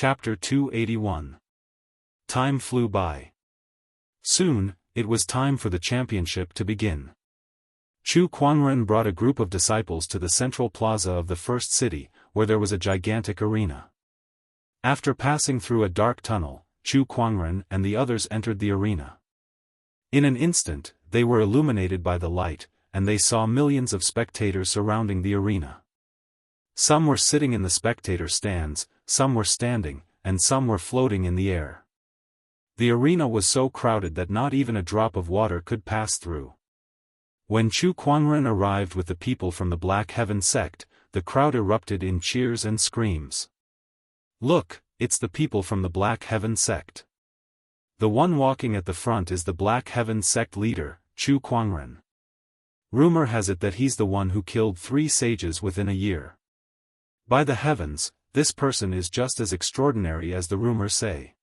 Chapter 281. Time flew by. Soon, it was time for the championship to begin. Chu Kuangren brought a group of disciples to the central plaza of the first city, where there was a gigantic arena. After passing through a dark tunnel, Chu Kuangren and the others entered the arena. In an instant, they were illuminated by the light, and they saw millions of spectators surrounding the arena. Some were sitting in the spectator stands, some were standing, and some were floating in the air. The arena was so crowded that not even a drop of water could pass through. When Chu Kuangren arrived with the people from the Black Heaven sect, the crowd erupted in cheers and screams. "Look, it's the people from the Black Heaven sect. The one walking at the front is the Black Heaven sect leader, Chu Kuangren. Rumor has it that he's the one who killed 3 sages within a year. By the heavens, this person is just as extraordinary as the rumors say.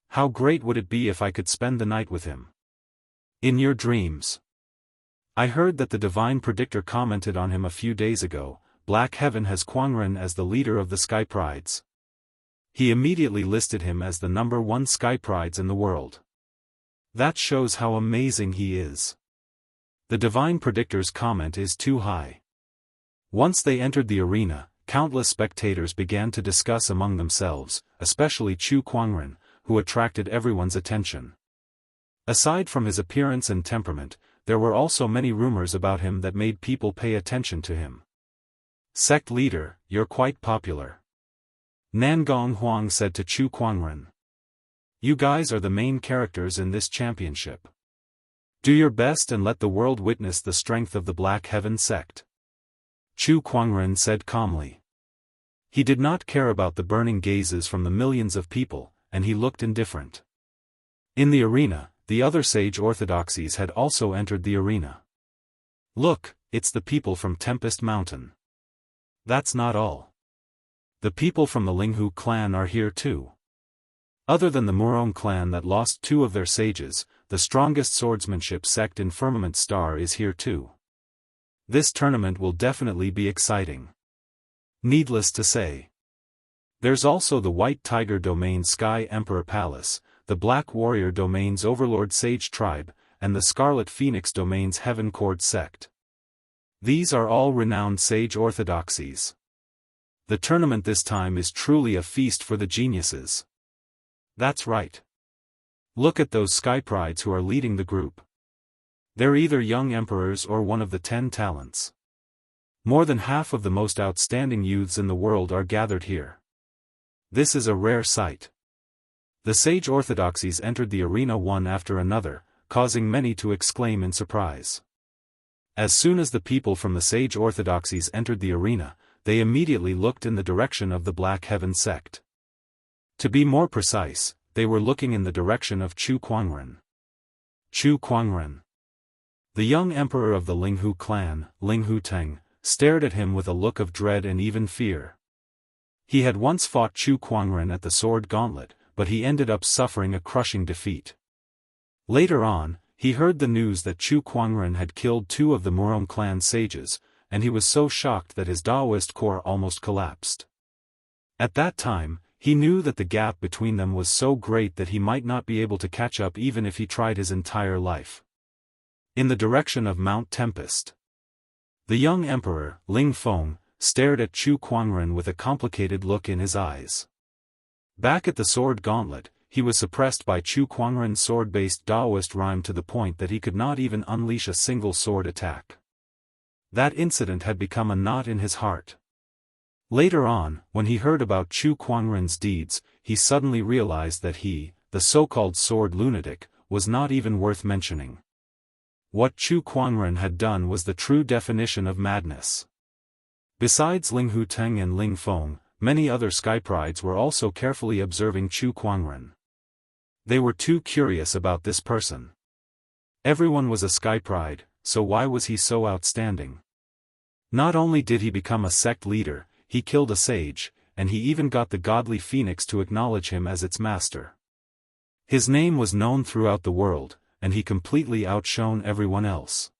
How great would it be if I could spend the night with him? In your dreams. I heard that the divine predictor commented on him a few days ago. Black Heaven has Kuangren as the leader of the Sky Prides. He immediately listed him as the #1 Sky Prides in the world. That shows how amazing he is. The divine predictor's comment is too high." Once they entered the arena, countless spectators began to discuss among themselves, especially Chu Kuangren, who attracted everyone's attention. Aside from his appearance and temperament, there were also many rumors about him that made people pay attention to him. "Sect leader, you're quite popular," Nangong Huang said to Chu Kuangren. "You guys are the main characters in this championship. Do your best and let the world witness the strength of the Black Heaven sect." Chu Kuangren said calmly. He did not care about the burning gazes from the millions of people, and he looked indifferent. In the arena, the other sage orthodoxies had also entered the arena. "Look, it's the people from Tempest Mountain." "That's not all. The people from the Linghu clan are here too. Other than the Murong clan that lost 2 of their sages, the strongest swordsmanship sect in Firmament Star is here too. This tournament will definitely be exciting. Needless to say. There's also the White Tiger Domain Sky Emperor Palace, the Black Warrior Domain's Overlord Sage Tribe, and the Scarlet Phoenix Domain's Heaven Cord sect. These are all renowned sage orthodoxies. The tournament this time is truly a feast for the geniuses." "That's right. Look at those Sky Prides who are leading the group. They're either young emperors or one of the 10 talents. More than half of the most outstanding youths in the world are gathered here. This is a rare sight." The sage orthodoxies entered the arena one after another, causing many to exclaim in surprise. As soon as the people from the sage orthodoxies entered the arena, they immediately looked in the direction of the Black Heaven sect. To be more precise, they were looking in the direction of Chu Kuangren. Chu Kuangren, the young emperor of the Linghu clan, Linghu Teng, stared at him with a look of dread and even fear. He had once fought Chu Kuangren at the Sword Gauntlet, but he ended up suffering a crushing defeat. Later on, he heard the news that Chu Kuangren had killed 2 of the Murong clan sages, and he was so shocked that his Daoist core almost collapsed. At that time, he knew that the gap between them was so great that he might not be able to catch up even if he tried his entire life. In the direction of Mount Tempest, the young emperor, Ling Feng, stared at Chu Kuangren with a complicated look in his eyes. Back at the Sword Gauntlet, he was suppressed by Chu Kuangren's sword-based Daoist rhyme to the point that he could not even unleash a single sword attack. That incident had become a knot in his heart. Later on, when he heard about Chu Kuangren's deeds, he suddenly realized that he, the so-called sword lunatic, was not even worth mentioning. What Chu Kuangren had done was the true definition of madness. Besides Linghu Teng and Ling Feng, many other Sky Prides were also carefully observing Chu Kuangren. They were too curious about this person. Everyone was a Sky Pride, so why was he so outstanding? Not only did he become a sect leader, he killed a sage, and he even got the godly phoenix to acknowledge him as its master. His name was known throughout the world, and he completely outshone everyone else.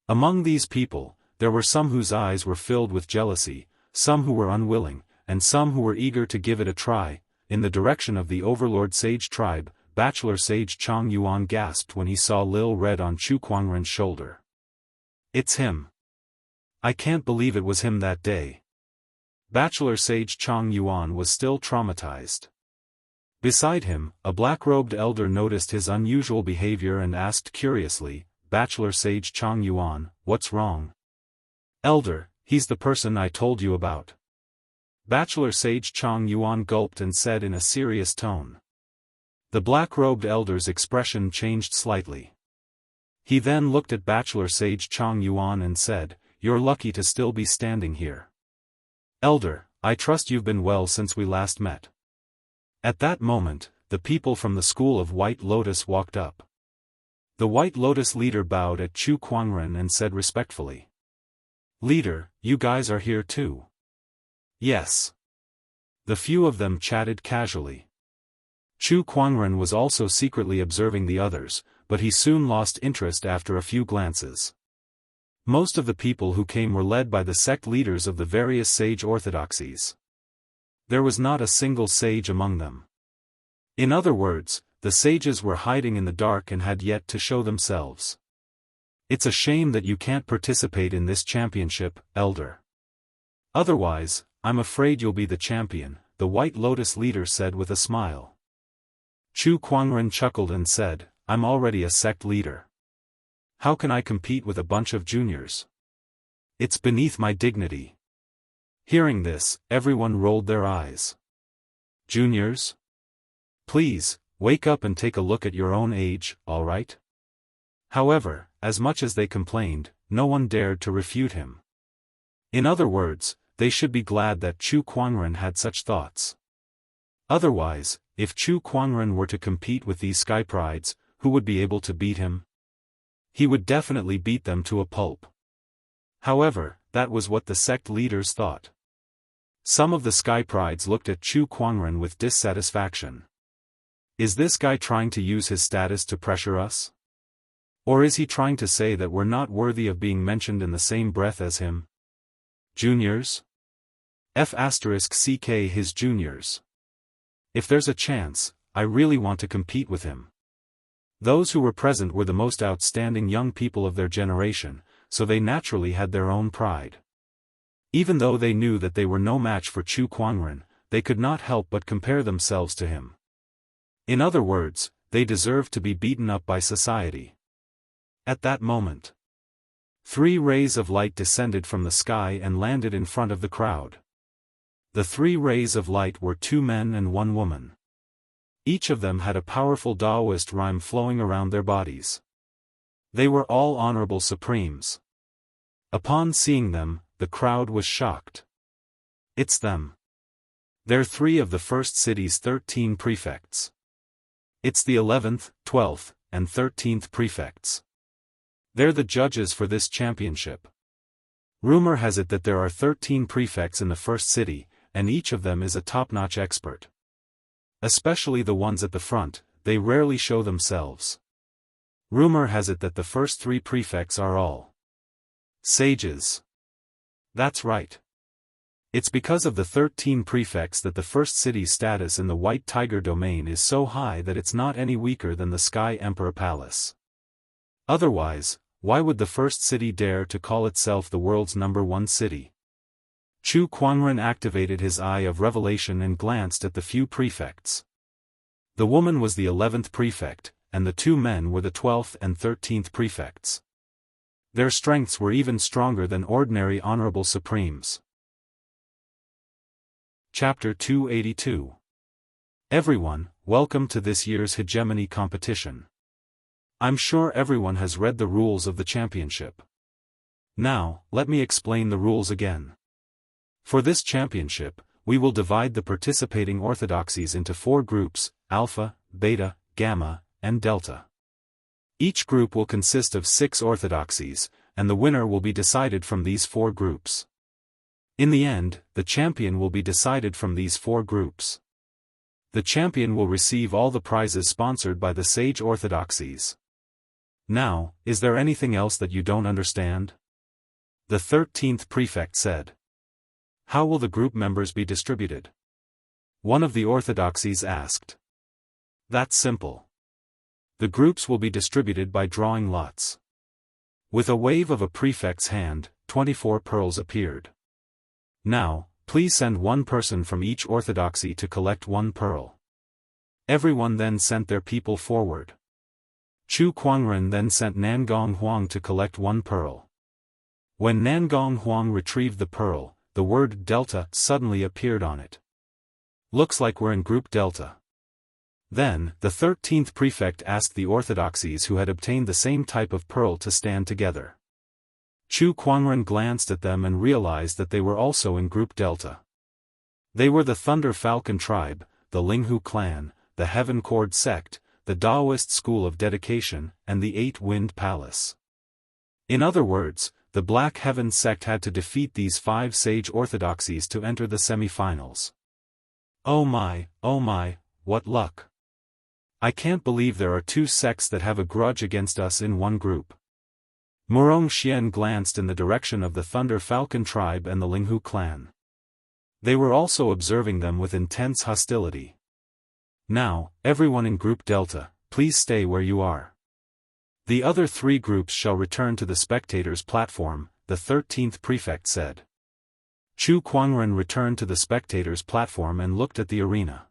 Among these people, there were some whose eyes were filled with jealousy, some who were unwilling, and some who were eager to give it a try. In the direction of the Overlord Sage tribe, Bachelor Sage Chang Yuan gasped when he saw Lil Red on Chu Kuangren's shoulder. It's him. I can't believe it was him that day. Bachelor Sage Chang Yuan was still traumatized. Beside him, a black-robed elder noticed his unusual behavior and asked curiously, Bachelor Sage Chang Yuan, what's wrong? Elder, he's the person I told you about. Bachelor Sage Chang Yuan gulped and said in a serious tone. The black-robed elder's expression changed slightly. He then looked at Bachelor Sage Chang Yuan and said, You're lucky to still be standing here. Elder, I trust you've been well since we last met. At that moment, the people from the school of White Lotus walked up. The White Lotus leader bowed at Chu Kuangren and said respectfully. Leader, you guys are here too. Yes. The few of them chatted casually. Chu Kuangren was also secretly observing the others, but he soon lost interest after a few glances. Most of the people who came were led by the sect leaders of the various sage orthodoxies. There was not a single sage among them. In other words, the sages were hiding in the dark and had yet to show themselves. It's a shame that you can't participate in this championship, Elder. Otherwise, I'm afraid you'll be the champion, the White Lotus leader said with a smile. Chu Kuangren chuckled and said, I'm already a sect leader. How can I compete with a bunch of juniors? It's beneath my dignity. Hearing this, everyone rolled their eyes. Juniors? Please, wake up and take a look at your own age, all right? However, as much as they complained, no one dared to refute him. In other words, they should be glad that Chu Kuangren had such thoughts. Otherwise, if Chu Kuangren were to compete with these sky prides, who would be able to beat him? He would definitely beat them to a pulp. However, that was what the sect leaders thought. Some of the sky prides looked at Chu Kuangren with dissatisfaction. Is this guy trying to use his status to pressure us? Or is he trying to say that we're not worthy of being mentioned in the same breath as him? Juniors? *CK his juniors. If there's a chance, I really want to compete with him. Those who were present were the most outstanding young people of their generation, so they naturally had their own pride. Even though they knew that they were no match for Chu Kuangren, they could not help but compare themselves to him. In other words, they deserved to be beaten up by society. At that moment, 3 rays of light descended from the sky and landed in front of the crowd. The 3 rays of light were 2 men and 1 woman. Each of them had a powerful Daoist rhyme flowing around their bodies. They were all honorable supremes. Upon seeing them, the crowd was shocked. It's them. They're 3 of the first city's 13 prefects. It's the 11th, 12th, and 13th prefects. They're the judges for this championship. Rumor has it that there are 13 prefects in the first city, and each of them is a top-notch expert. Especially the ones at the front, they rarely show themselves. Rumor has it that the first 3 prefects are all sages. That's right. It's because of the 13 prefects that the first city's status in the White Tiger domain is so high that it's not any weaker than the Sky Emperor Palace. Otherwise, why would the first city dare to call itself the world's #1 city? Chu Kuangren activated his eye of revelation and glanced at the few prefects. The woman was the 11th prefect, and the 2 men were the 12th and 13th prefects. Their strengths were even stronger than ordinary honorable supremes. Chapter 282. Everyone, welcome to this year's hegemony competition. I'm sure everyone has read the rules of the championship. Now, let me explain the rules again. For this championship, we will divide the participating orthodoxies into 4 groups, Alpha, Beta, Gamma, and Delta. Each group will consist of 6 orthodoxies, and the winner will be decided from these 4 groups. In the end, the champion will be decided from these 4 groups. The champion will receive all the prizes sponsored by the sage orthodoxies. Now, is there anything else that you don't understand? The 13th prefect said. How will the group members be distributed? One of the orthodoxies asked. That's simple. The groups will be distributed by drawing lots. With a wave of a prefect's hand, 24 pearls appeared. Now, please send one person from each orthodoxy to collect one pearl. Everyone then sent their people forward. Chu Kuangren then sent Nangong Huang to collect one pearl. When Nangong Huang retrieved the pearl, the word Delta suddenly appeared on it. Looks like we're in Group Delta. Then, the 13th prefect asked the orthodoxies who had obtained the same type of pearl to stand together. Chu Kuangren glanced at them and realized that they were also in Group Delta. They were the Thunder Falcon tribe, the Linghu clan, the Heaven Cord sect, the Daoist school of dedication, and the Eight-Wind Palace. In other words, the Black Heaven sect had to defeat these 5 sage orthodoxies to enter the semi-finals. Oh my, what luck! I can't believe there are 2 sects that have a grudge against us in one group. Murong Xian glanced in the direction of the Thunder Falcon tribe and the Linghu clan. They were also observing them with intense hostility. Now, everyone in Group Delta, please stay where you are. The other 3 groups shall return to the spectators' platform, the 13th prefect said. Chu Kuangren returned to the spectators' platform and looked at the arena.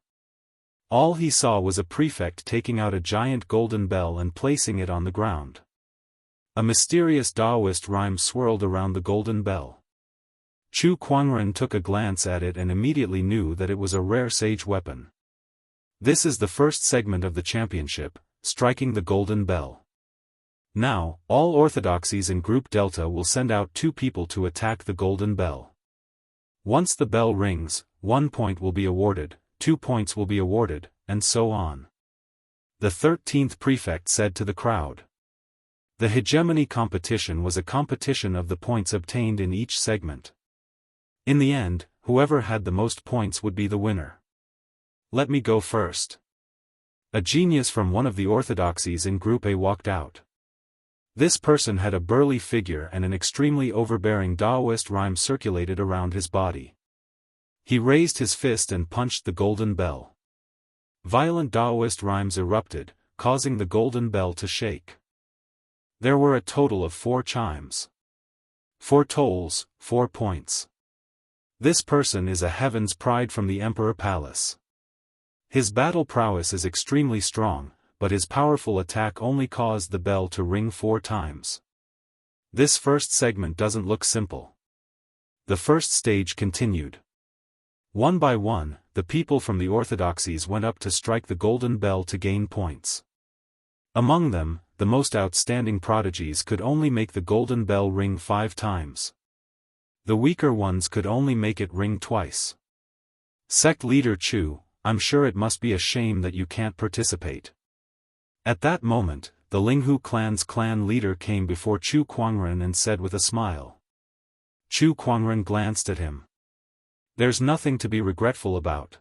All he saw was a prefect taking out a giant golden bell and placing it on the ground. A mysterious Daoist rhyme swirled around the golden bell. Chu Kuangren took a glance at it and immediately knew that it was a rare sage weapon. This is the first segment of the championship, striking the golden bell. Now, all orthodoxies in Group Delta will send out 2 people to attack the golden bell. Once the bell rings, 1 point will be awarded, 2 points will be awarded, and so on. The 13th prefect said to the crowd. The hegemony competition was a competition of the points obtained in each segment. In the end, whoever had the most points would be the winner. Let me go first. A genius from one of the orthodoxies in Group A walked out. This person had a burly figure and an extremely overbearing Daoist rhyme circulated around his body. He raised his fist and punched the golden bell. Violent Daoist rhymes erupted, causing the golden bell to shake. There were a total of 4 chimes. 4 tolls, 4 points. This person is a heaven's pride from the Emperor Palace. His battle prowess is extremely strong, but his powerful attack only caused the bell to ring 4 times. This first segment doesn't look simple. The first stage continued. One by one, the people from the orthodoxies went up to strike the golden bell to gain points. Among them, the most outstanding prodigies could only make the golden bell ring 5 times. The weaker ones could only make it ring twice. Sect leader Chu, I'm sure it must be a shame that you can't participate. At that moment, the Linghu clan's clan leader came before Chu Kuangren and said with a smile. Chu Kuangren glanced at him. There's nothing to be regretful about.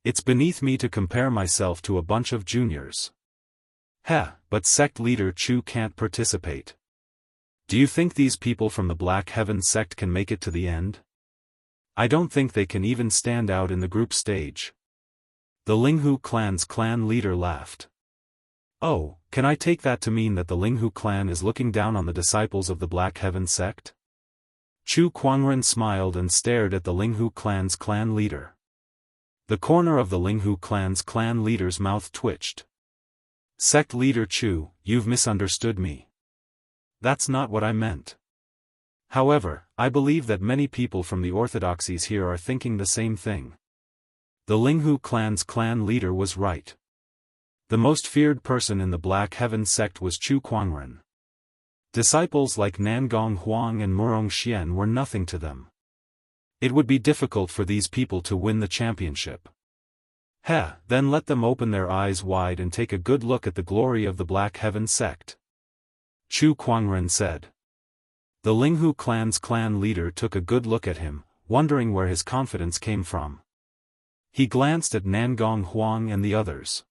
It's beneath me to compare myself to a bunch of juniors. But sect leader Chu can't participate. Do you think these people from the Black Heaven sect can make it to the end? I don't think they can even stand out in the group stage. The Linghu clan's clan leader laughed. Oh, can I take that to mean that the Linghu clan is looking down on the disciples of the Black Heaven sect? Chu Kuangren smiled and stared at the Linghu clan's clan leader. The corner of the Linghu clan's clan leader's mouth twitched. Sect leader Chu, you've misunderstood me. That's not what I meant. However, I believe that many people from the orthodoxies here are thinking the same thing. The Linghu clan's clan leader was right. The most feared person in the Black Heaven sect was Chu Kuangren. Disciples like Nangong Huang and Murong Xian were nothing to them. It would be difficult for these people to win the championship. Then let them open their eyes wide and take a good look at the glory of the Black Heaven sect. Chu Kuangren said. The Linghu clan's clan leader took a good look at him, wondering where his confidence came from. He glanced at Nangong Huang and the others.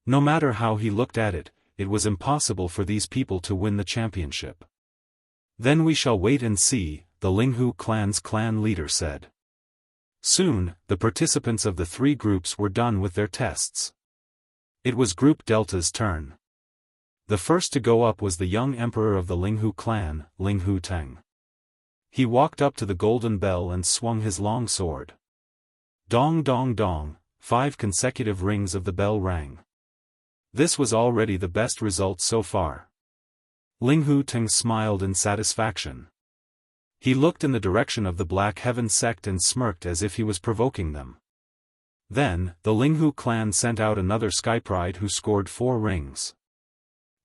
No matter how he looked at it, it was impossible for these people to win the championship. Then we shall wait and see, the Linghu clan's clan leader said. Soon, the participants of the three groups were done with their tests. It was Group Delta's turn. The first to go up was the young emperor of the Linghu clan, Linghu Teng. He walked up to the golden bell and swung his long sword. Dong dong dong, 5 consecutive rings of the bell rang. This was already the best result so far. Linghu Teng smiled in satisfaction. He looked in the direction of the Black Heaven sect and smirked as if he was provoking them. Then, the Linghu clan sent out another Skypride who scored 4 rings.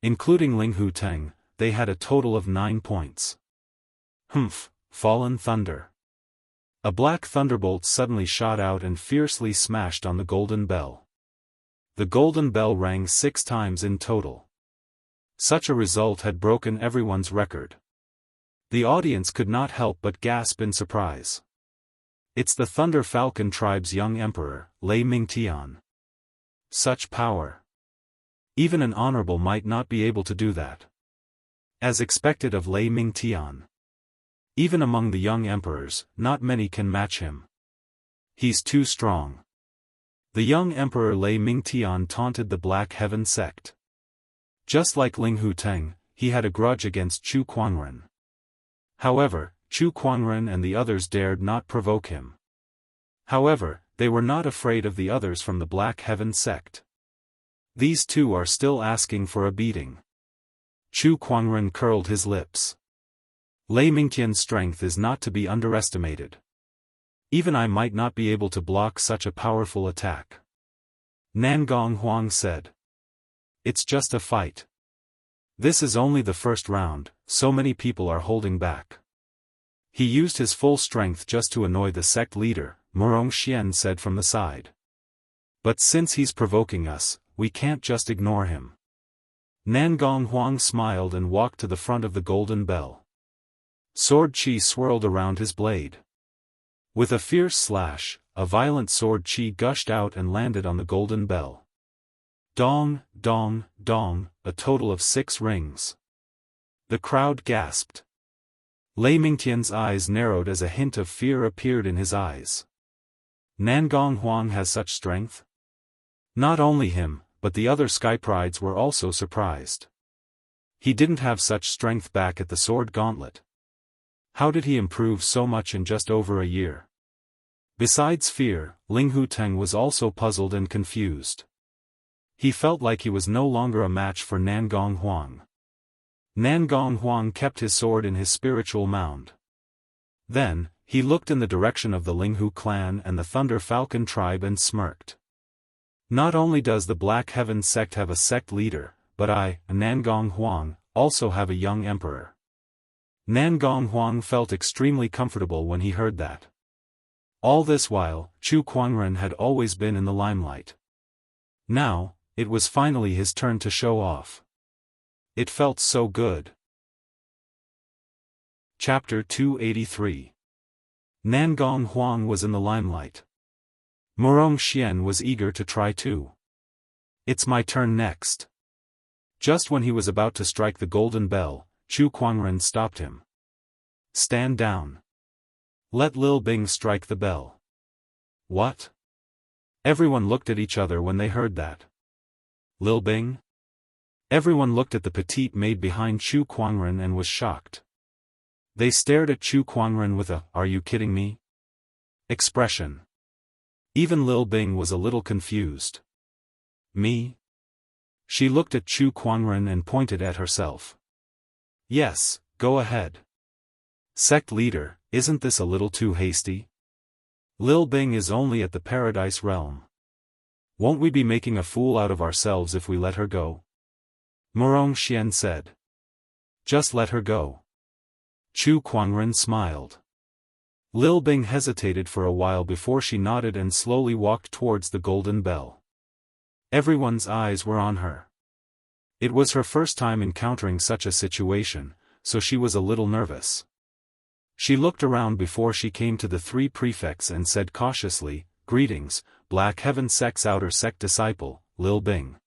Including Linghu Teng, they had a total of 9 points. Humph, fallen thunder. A black thunderbolt suddenly shot out and fiercely smashed on the golden bell. The golden bell rang 6 times in total. Such a result had broken everyone's record. The audience could not help but gasp in surprise. It's the Thunder Falcon tribe's young emperor, Lei Mingtian. Such power. Even an honorable might not be able to do that. As expected of Lei Mingtian. Even among the young emperors, not many can match him. He's too strong. The young emperor Lei Mingtian taunted the Black Heaven sect. Just like Linghu Teng, he had a grudge against Chu Quanren. However, Chu Quanren and the others dared not provoke him. However, they were not afraid of the others from the Black Heaven sect. These two are still asking for a beating. Chu Quanren curled his lips. Lei Mingtian's strength is not to be underestimated. Even I might not be able to block such a powerful attack. Nangong Huang said. It's just a fight. This is only the first round, so many people are holding back. He used his full strength just to annoy the sect leader, Murong Xian said from the side. But since he's provoking us, we can't just ignore him. Nangong Huang smiled and walked to the front of the golden bell. Sword chi swirled around his blade. With a fierce slash, a violent sword chi gushed out and landed on the golden bell. Dong, dong, dong, a total of 6 rings. The crowd gasped. Lei Mingtian's eyes narrowed as a hint of fear appeared in his eyes. Nangong Huang has such strength? Not only him, but the other Skyprides were also surprised. He didn't have such strength back at the Sword Gauntlet. How did he improve so much in just over a year? Besides fear, Linghu Teng was also puzzled and confused. He felt like he was no longer a match for Nangong Huang. Nangong Huang kept his sword in his spiritual mound. Then, he looked in the direction of the Linghu clan and the Thunder Falcon tribe and smirked. Not only does the Black Heaven sect have a sect leader, but I, Nangong Huang, also have a young emperor. Nangong Huang felt extremely comfortable when he heard that. All this while, Chu Quanren had always been in the limelight. Now, it was finally his turn to show off. It felt so good. Chapter 283. Nangong Huang was in the limelight. Murong Xian was eager to try too. It's my turn next. Just when he was about to strike the golden bell, Chu Quanren stopped him. Stand down. Let Lil Bing strike the bell. What? Everyone looked at each other when they heard that. Lil Bing? Everyone looked at the petite maid behind Chu Quanren and was shocked. They stared at Chu Quanren with a, "Are you kidding me?" expression. Even Lil Bing was a little confused. Me? She looked at Chu Quanren and pointed at herself. Yes, go ahead. Sect leader, isn't this a little too hasty? Lil Bing is only at the Paradise Realm. Won't we be making a fool out of ourselves if we let her go? Murong Xian said. Just let her go. Chu Quanren smiled. Lil Bing hesitated for a while before she nodded and slowly walked towards the golden bell. Everyone's eyes were on her. It was her first time encountering such a situation, so she was a little nervous. She looked around before she came to the 3 prefects and said cautiously, "Greetings, Black Heaven Sect's Outer Sect Disciple, Lil Bing."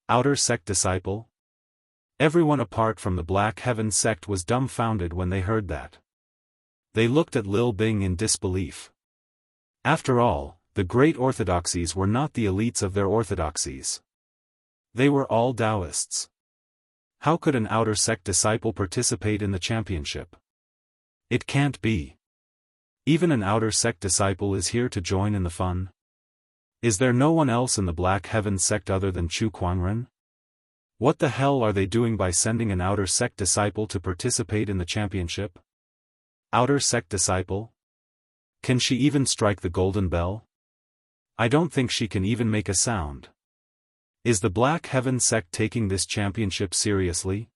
Outer Sect Disciple? Everyone apart from the Black Heaven Sect was dumbfounded when they heard that. They looked at Lil Bing in disbelief. After all, the great orthodoxies were not the elites of their orthodoxies. They were all Daoists. How could an outer sect disciple participate in the championship? It can't be. Even an outer sect disciple is here to join in the fun? Is there no one else in the Black Heaven sect other than Chu Kuangren? What the hell are they doing by sending an outer sect disciple to participate in the championship? Outer sect disciple? Can she even strike the golden bell? I don't think she can even make a sound. Is the Black Heaven sect taking this championship seriously?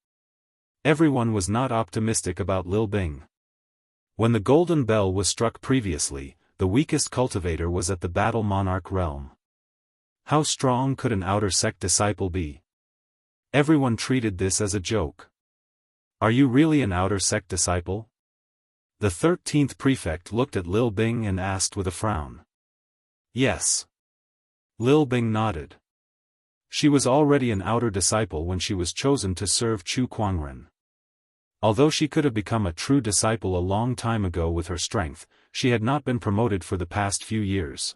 Everyone was not optimistic about Lil Bing. When the golden bell was struck previously, the weakest cultivator was at the Battle Monarch realm. How strong could an outer sect disciple be? Everyone treated this as a joke. Are you really an outer sect disciple? The 13th prefect looked at Lil Bing and asked with a frown. Yes. Lil Bing nodded. She was already an outer disciple when she was chosen to serve Chu Kuangren. Although she could have become a true disciple a long time ago with her strength, she had not been promoted for the past few years.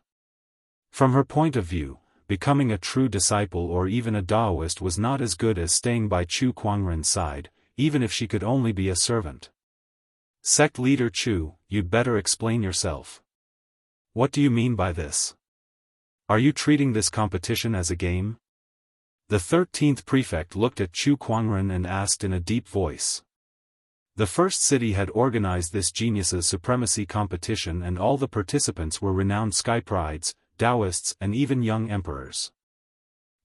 From her point of view, becoming a true disciple or even a Daoist was not as good as staying by Chu Kuangren's side, even if she could only be a servant. Sect leader Chu, you'd better explain yourself. What do you mean by this? Are you treating this competition as a game? The 13th prefect looked at Chu Kuangren and asked in a deep voice. The first city had organized this geniuses supremacy competition and all the participants were renowned sky prides, Daoists and even young emperors.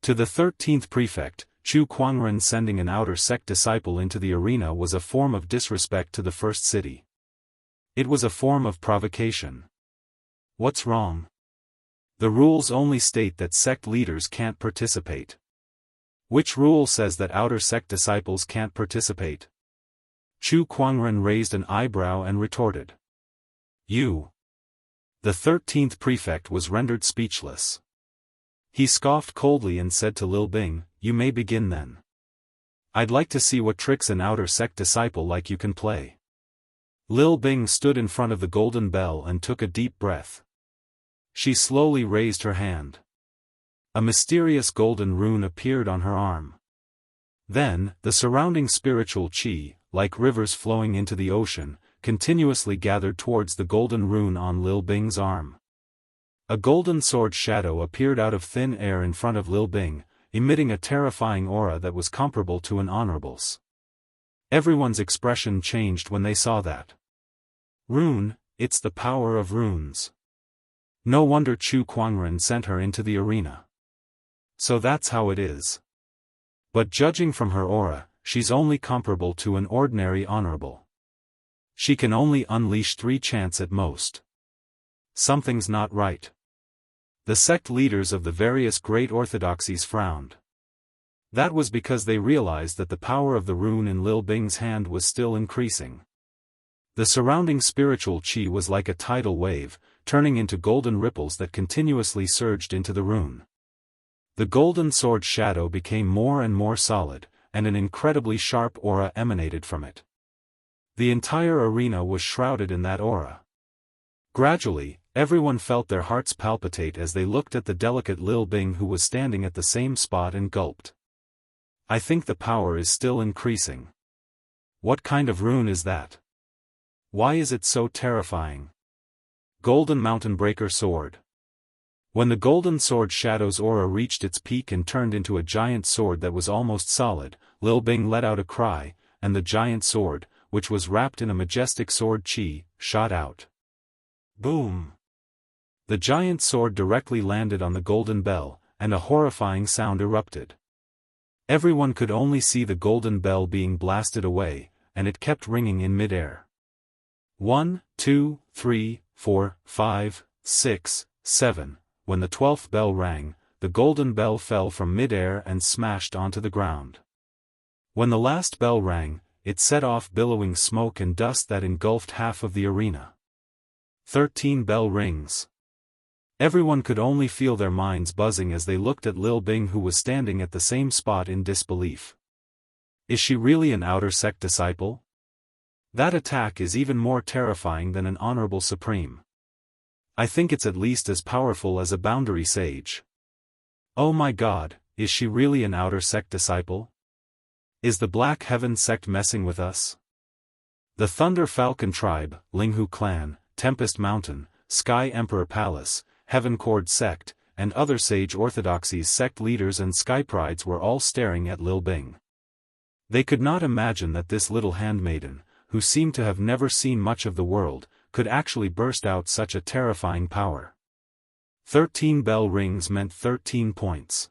To the 13th prefect, Chu Kuangren sending an outer sect disciple into the arena was a form of disrespect to the first city. It was a form of provocation. What's wrong? The rules only state that sect leaders can't participate. Which rule says that outer sect disciples can't participate? Chu Kuangren raised an eyebrow and retorted. You. The 13th prefect was rendered speechless. He scoffed coldly and said to Lil Bing, you may begin then. I'd like to see what tricks an outer sect disciple like you can play. Lil Bing stood in front of the golden bell and took a deep breath. She slowly raised her hand. A mysterious golden rune appeared on her arm. Then, the surrounding spiritual qi, like rivers flowing into the ocean, continuously gathered towards the golden rune on Lil Bing's arm. A golden sword shadow appeared out of thin air in front of Lil Bing, emitting a terrifying aura that was comparable to an honorable's. Everyone's expression changed when they saw that. Rune, it's the power of runes. No wonder Chu Kuangren sent her into the arena. So that's how it is. But judging from her aura, she's only comparable to an ordinary honorable. She can only unleash 3 chants at most. Something's not right. The sect leaders of the various great orthodoxies frowned. That was because they realized that the power of the rune in Lil Bing's hand was still increasing. The surrounding spiritual qi was like a tidal wave, turning into golden ripples that continuously surged into the rune. The golden sword shadow became more and more solid, and an incredibly sharp aura emanated from it. The entire arena was shrouded in that aura. Gradually, everyone felt their hearts palpitate as they looked at the delicate Lil Bing who was standing at the same spot and gulped. I think the power is still increasing. What kind of rune is that? Why is it so terrifying? Golden Mountain Breaker Sword. When the golden sword shadow's aura reached its peak and turned into a giant sword that was almost solid, Lil Bing let out a cry, and the giant sword, which was wrapped in a majestic sword qi, shot out. Boom! The giant sword directly landed on the golden bell, and a horrifying sound erupted. Everyone could only see the golden bell being blasted away, and it kept ringing in midair. 1, 2, 3, 4, 5, 6, 7. When the 12th bell rang, the golden bell fell from midair and smashed onto the ground. When the last bell rang, it set off billowing smoke and dust that engulfed half of the arena. 13 bell rings. Everyone could only feel their minds buzzing as they looked at Lil Bing who was standing at the same spot in disbelief. Is she really an outer sect disciple? That attack is even more terrifying than an honorable supreme. I think it's at least as powerful as a boundary sage. Oh my god, is she really an outer sect disciple? Is the Black Heaven sect messing with us? The Thunder Falcon tribe, Linghu clan, Tempest Mountain, Sky Emperor Palace, Heaven Cord sect, and other Sage Orthodoxy's sect leaders and Sky Prides were all staring at Lil Bing. They could not imagine that this little handmaiden, who seemed to have never seen much of the world, could actually burst out such a terrifying power. 13 bell rings meant 13 points.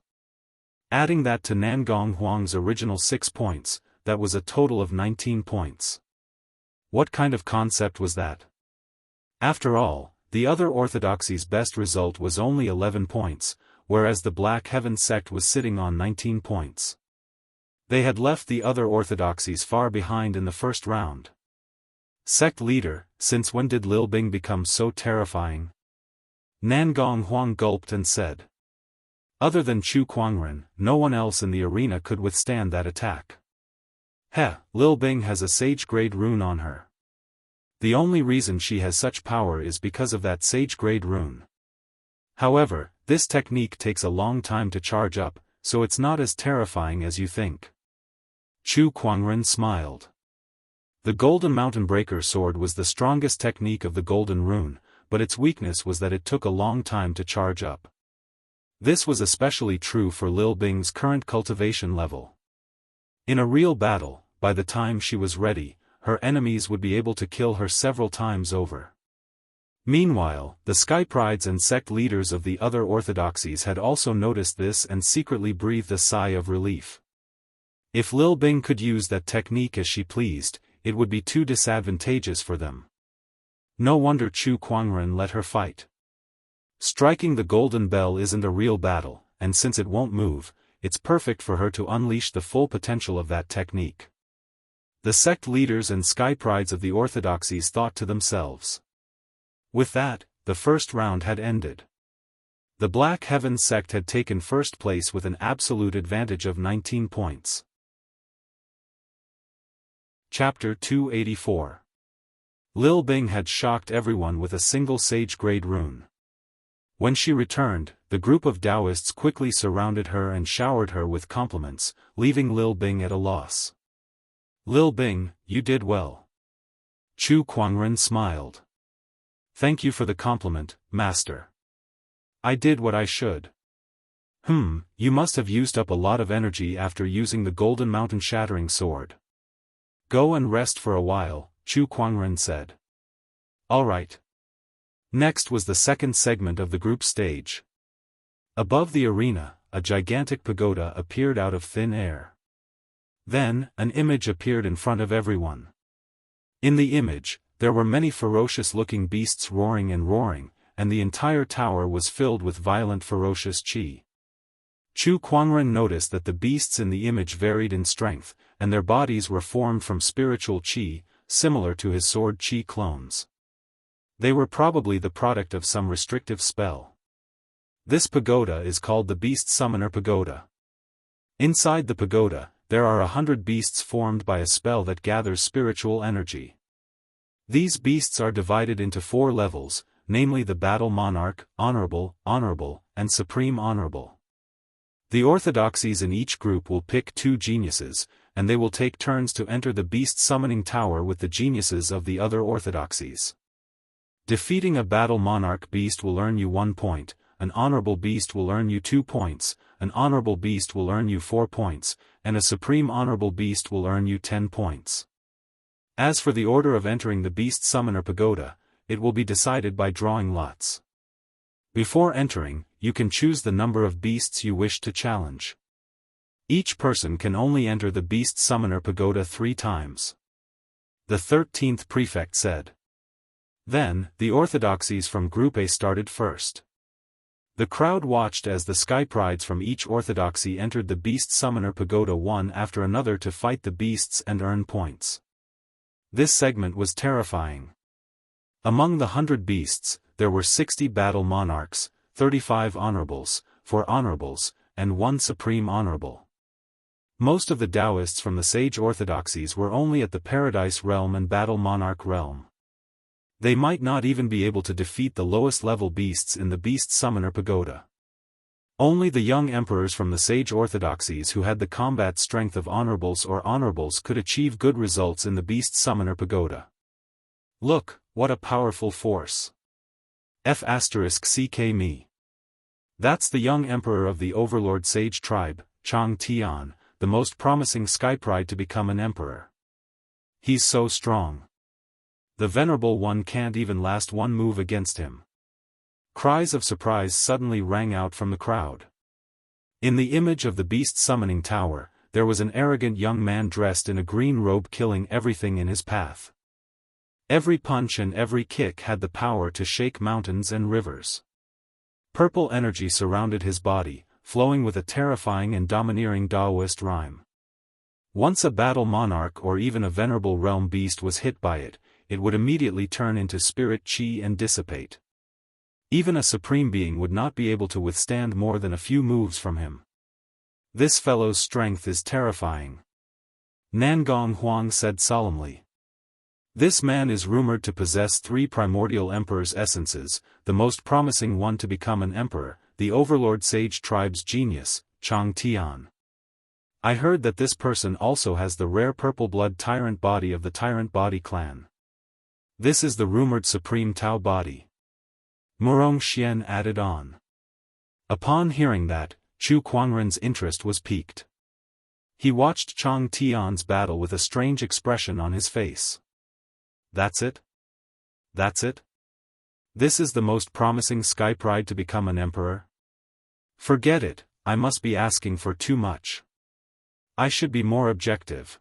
Adding that to Nangong Huang's original 6 points, that was a total of 19 points. What kind of concept was that? After all, the other orthodoxy's best result was only 11 points, whereas the Black Heaven sect was sitting on 19 points. They had left the other orthodoxies far behind in the first round. Sect leader, since when did Lil Bing become so terrifying? Nangong Huang gulped and said. Other than Chu Kuangren, no one else in the arena could withstand that attack. Heh, Lil Bing has a sage-grade rune on her. The only reason she has such power is because of that sage-grade rune. However, this technique takes a long time to charge up, so it's not as terrifying as you think. Chu Kuangren smiled. The Golden Mountain Breaker sword was the strongest technique of the Golden Rune, but its weakness was that it took a long time to charge up. This was especially true for Lil Bing's current cultivation level. In a real battle, by the time she was ready, her enemies would be able to kill her several times over. Meanwhile, the Sky Prides and sect leaders of the other orthodoxies had also noticed this and secretly breathed a sigh of relief. If Lil Bing could use that technique as she pleased, it would be too disadvantageous for them. No wonder Chu Kuangren let her fight. Striking the golden bell isn't a real battle, and since it won't move, it's perfect for her to unleash the full potential of that technique. The sect leaders and Sky Prides of the orthodoxies thought to themselves. With that, the first round had ended. The Black Heaven sect had taken first place with an absolute advantage of 19 points. Chapter 284. Lil Bing had shocked everyone with a single sage-grade rune. When she returned, the group of Daoists quickly surrounded her and showered her with compliments, leaving Lil Bing at a loss. Lil Bing, you did well. Chu Kuangren smiled. Thank you for the compliment, master. I did what I should. You must have used up a lot of energy after using the Golden Mountain Shattering Sword. Go and rest for a while, Chu Kuangren said. All right. Next was the second segment of the group stage. Above the arena, a gigantic pagoda appeared out of thin air. Then, an image appeared in front of everyone. In the image, there were many ferocious-looking beasts roaring, and the entire tower was filled with violent ferocious qi. Chu Kuangren noticed that the beasts in the image varied in strength, and their bodies were formed from spiritual qi, similar to his sword qi clones. They were probably the product of some restrictive spell. This pagoda is called the Beast Summoner Pagoda. Inside the pagoda, there are 100 beasts formed by a spell that gathers spiritual energy. These beasts are divided into 4 levels, namely the Battle Monarch, Honorable, and Supreme Honorable. The orthodoxies in each group will pick 2 geniuses, and they will take turns to enter the beast summoning tower with the geniuses of the other orthodoxies. Defeating a Battle Monarch beast will earn you 1 point, an Honorable beast will earn you 2 points, an Honorable beast will earn you 4 points, and a Supreme Honorable beast will earn you 10 points. As for the order of entering the Beast Summoner Pagoda, it will be decided by drawing lots. Before entering, you can choose the number of beasts you wish to challenge. Each person can only enter the Beast Summoner Pagoda 3 times. The 13th prefect said. Then, the orthodoxies from Group A started first. The crowd watched as the Sky Prides from each orthodoxy entered the Beast Summoner Pagoda one after another to fight the beasts and earn points. This segment was terrifying. Among the 100 beasts, there were 60 Battle Monarchs, 35 Honorables, 4 Honorables, and 1 Supreme Honorable. Most of the Daoists from the sage orthodoxies were only at the Paradise Realm and Battle Monarch Realm. They might not even be able to defeat the lowest level beasts in the Beast Summoner Pagoda. Only the young emperors from the sage orthodoxies who had the combat strength of honorables or honorables could achieve good results in the Beast Summoner Pagoda. Look, what a powerful force. F***ck me. That's the young emperor of the Overlord Sage tribe, Chang Tian, the most promising skypride to become an emperor. He's so strong. The Venerable One can't even last one move against him. Cries of surprise suddenly rang out from the crowd. In the image of the Beast Summoning Tower, there was an arrogant young man dressed in a green robe killing everything in his path. Every punch and every kick had the power to shake mountains and rivers. Purple energy surrounded his body, flowing with a terrifying and domineering Daoist rhyme. Once a battle monarch or even a venerable realm beast was hit by it, it would immediately turn into spirit chi and dissipate. Even a supreme being would not be able to withstand more than a few moves from him. This fellow's strength is terrifying. Nangong Huang said solemnly. This man is rumored to possess 3 primordial emperor's essences, the most promising one to become an emperor, the Overlord Sage tribe's genius, Chang Tian. I heard that this person also has the rare purple blood tyrant body of the Tyrant Body clan. This is the rumored supreme Tao body. Murong Xian added on. Upon hearing that, Chu Kuangren's interest was piqued. He watched Chang Tian's battle with a strange expression on his face. That's it? That's it? This is the most promising skypride to become an emperor? Forget it, I must be asking for too much. I should be more objective.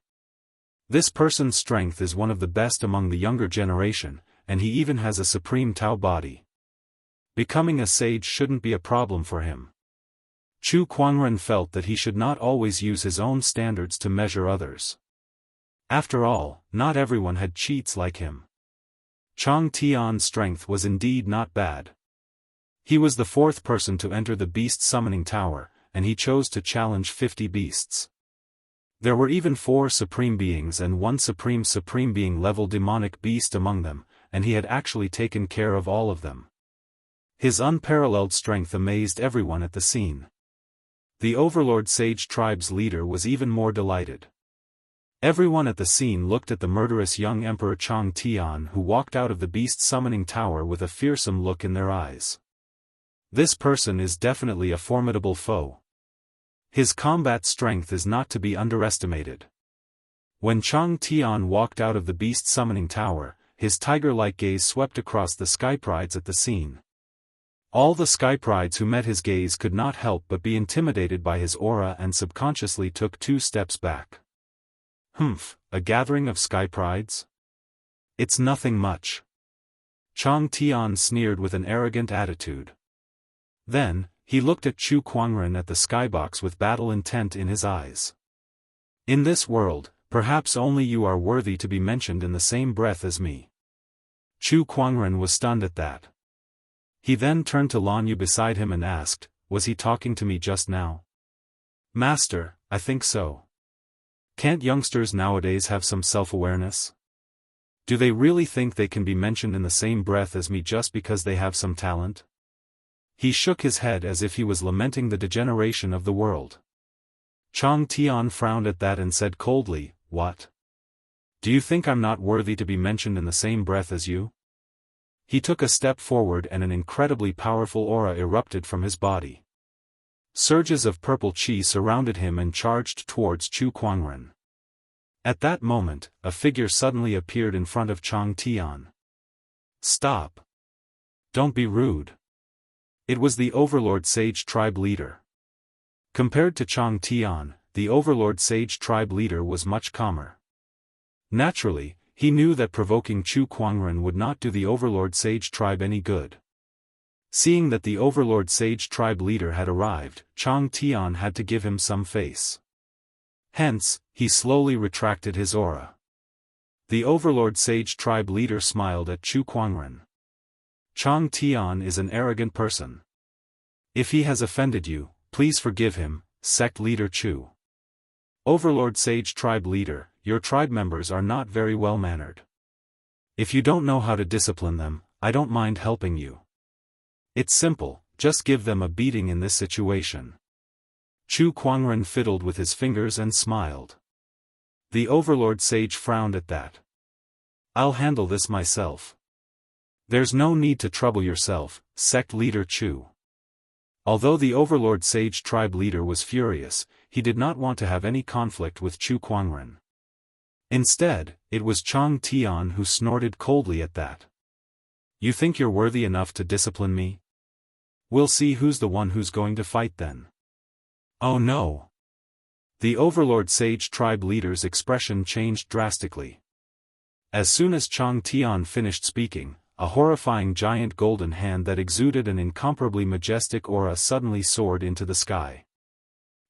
This person's strength is one of the best among the younger generation, and he even has a supreme Tao body. Becoming a sage shouldn't be a problem for him. Chu Kuangren felt that he should not always use his own standards to measure others. After all, not everyone had cheats like him. Chang Tian's strength was indeed not bad. He was the 4th person to enter the Beast Summoning Tower, and he chose to challenge 50 beasts. There were even 4 supreme beings and 1 supreme being level demonic beast among them, and he had actually taken care of all of them. His unparalleled strength amazed everyone at the scene. The Overlord Sage tribe's leader was even more delighted. Everyone at the scene looked at the murderous young Emperor Chang Tian who walked out of the Beast Summoning Tower with a fearsome look in their eyes. This person is definitely a formidable foe. His combat strength is not to be underestimated. When Chang Tian walked out of the Beast Summoning Tower, his tiger-like gaze swept across the skyprides at the scene. All the skyprides who met his gaze could not help but be intimidated by his aura and subconsciously took 2 steps back. A gathering of skyprides? It's nothing much. Chang Tian sneered with an arrogant attitude. Then, he looked at Chu Kuangren at the skybox with battle intent in his eyes. In this world, perhaps only you are worthy to be mentioned in the same breath as me. Chu Kuangren was stunned at that. He then turned to Lan Yu beside him and asked, was he talking to me just now? Master, I think so. Can't youngsters nowadays have some self-awareness? Do they really think they can be mentioned in the same breath as me just because they have some talent? He shook his head as if he was lamenting the degeneration of the world. Chang Tian frowned at that and said coldly, what? Do you think I'm not worthy to be mentioned in the same breath as you? He took a step forward and an incredibly powerful aura erupted from his body. Surges of purple chi surrounded him and charged towards Chu Kuangren. At that moment, a figure suddenly appeared in front of Chang Tian. Stop! Don't be rude. It was the Overlord Sage tribe leader. Compared to Chang Tian, the Overlord Sage tribe leader was much calmer. Naturally, he knew that provoking Chu Kuangren would not do the Overlord Sage tribe any good. Seeing that the Overlord Sage tribe leader had arrived, Chang Tian had to give him some face. Hence, he slowly retracted his aura. The Overlord Sage tribe leader smiled at Chu Kuangren. Chang Tian is an arrogant person. If he has offended you, please forgive him, sect leader Chu. Overlord Sage Tribe Leader, your tribe members are not very well-mannered. If you don't know how to discipline them, I don't mind helping you. It's simple, just give them a beating in this situation. Chu Kuangren fiddled with his fingers and smiled. The Overlord Sage frowned at that. I'll handle this myself. There's no need to trouble yourself, Sect Leader Chu. Although the Overlord Sage Tribe Leader was furious, he did not want to have any conflict with Chu Kuangren. Instead, it was Chang Tian who snorted coldly at that. You think you're worthy enough to discipline me? We'll see who's the one who's going to fight then. Oh no! The Overlord Sage Tribe Leader's expression changed drastically. As soon as Chang Tian finished speaking, a horrifying giant golden hand that exuded an incomparably majestic aura suddenly soared into the sky.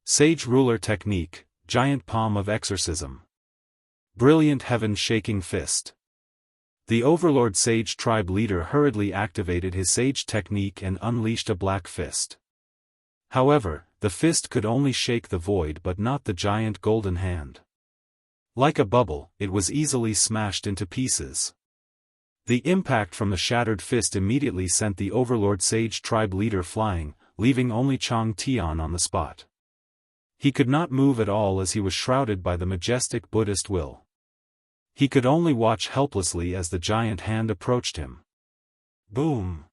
Sage Ruler Technique, Giant Palm of Exorcism. Brilliant Heaven-Shaking Fist. The Overlord Sage Tribe Leader hurriedly activated his Sage Technique and unleashed a black fist. However, the fist could only shake the void but not the giant golden hand. Like a bubble, it was easily smashed into pieces. The impact from the shattered fist immediately sent the Overlord Sage Tribe Leader flying, leaving only Chang Tian on the spot. He could not move at all as he was shrouded by the majestic Buddhist will. He could only watch helplessly as the giant hand approached him. Boom!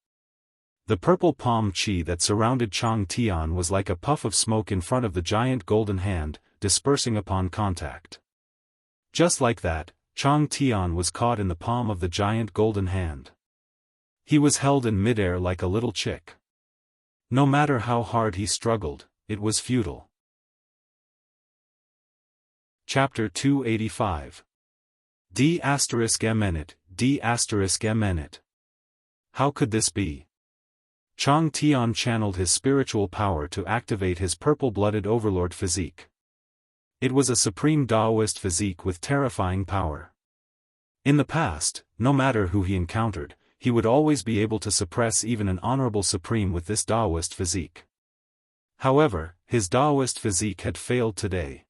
The purple palm chi that surrounded Chang Tian was like a puff of smoke in front of the giant golden hand, dispersing upon contact. Just like that, Chang Tian was caught in the palm of the giant golden hand. He was held in midair like a little chick. No matter how hard he struggled, it was futile. Chapter 285. D**M*. How could this be? Chang Tian channeled his spiritual power to activate his purple-blooded overlord physique. It was a supreme Daoist physique with terrifying power. In the past, no matter who he encountered, he would always be able to suppress even an honorable supreme with this Daoist physique. However, his Daoist physique had failed today.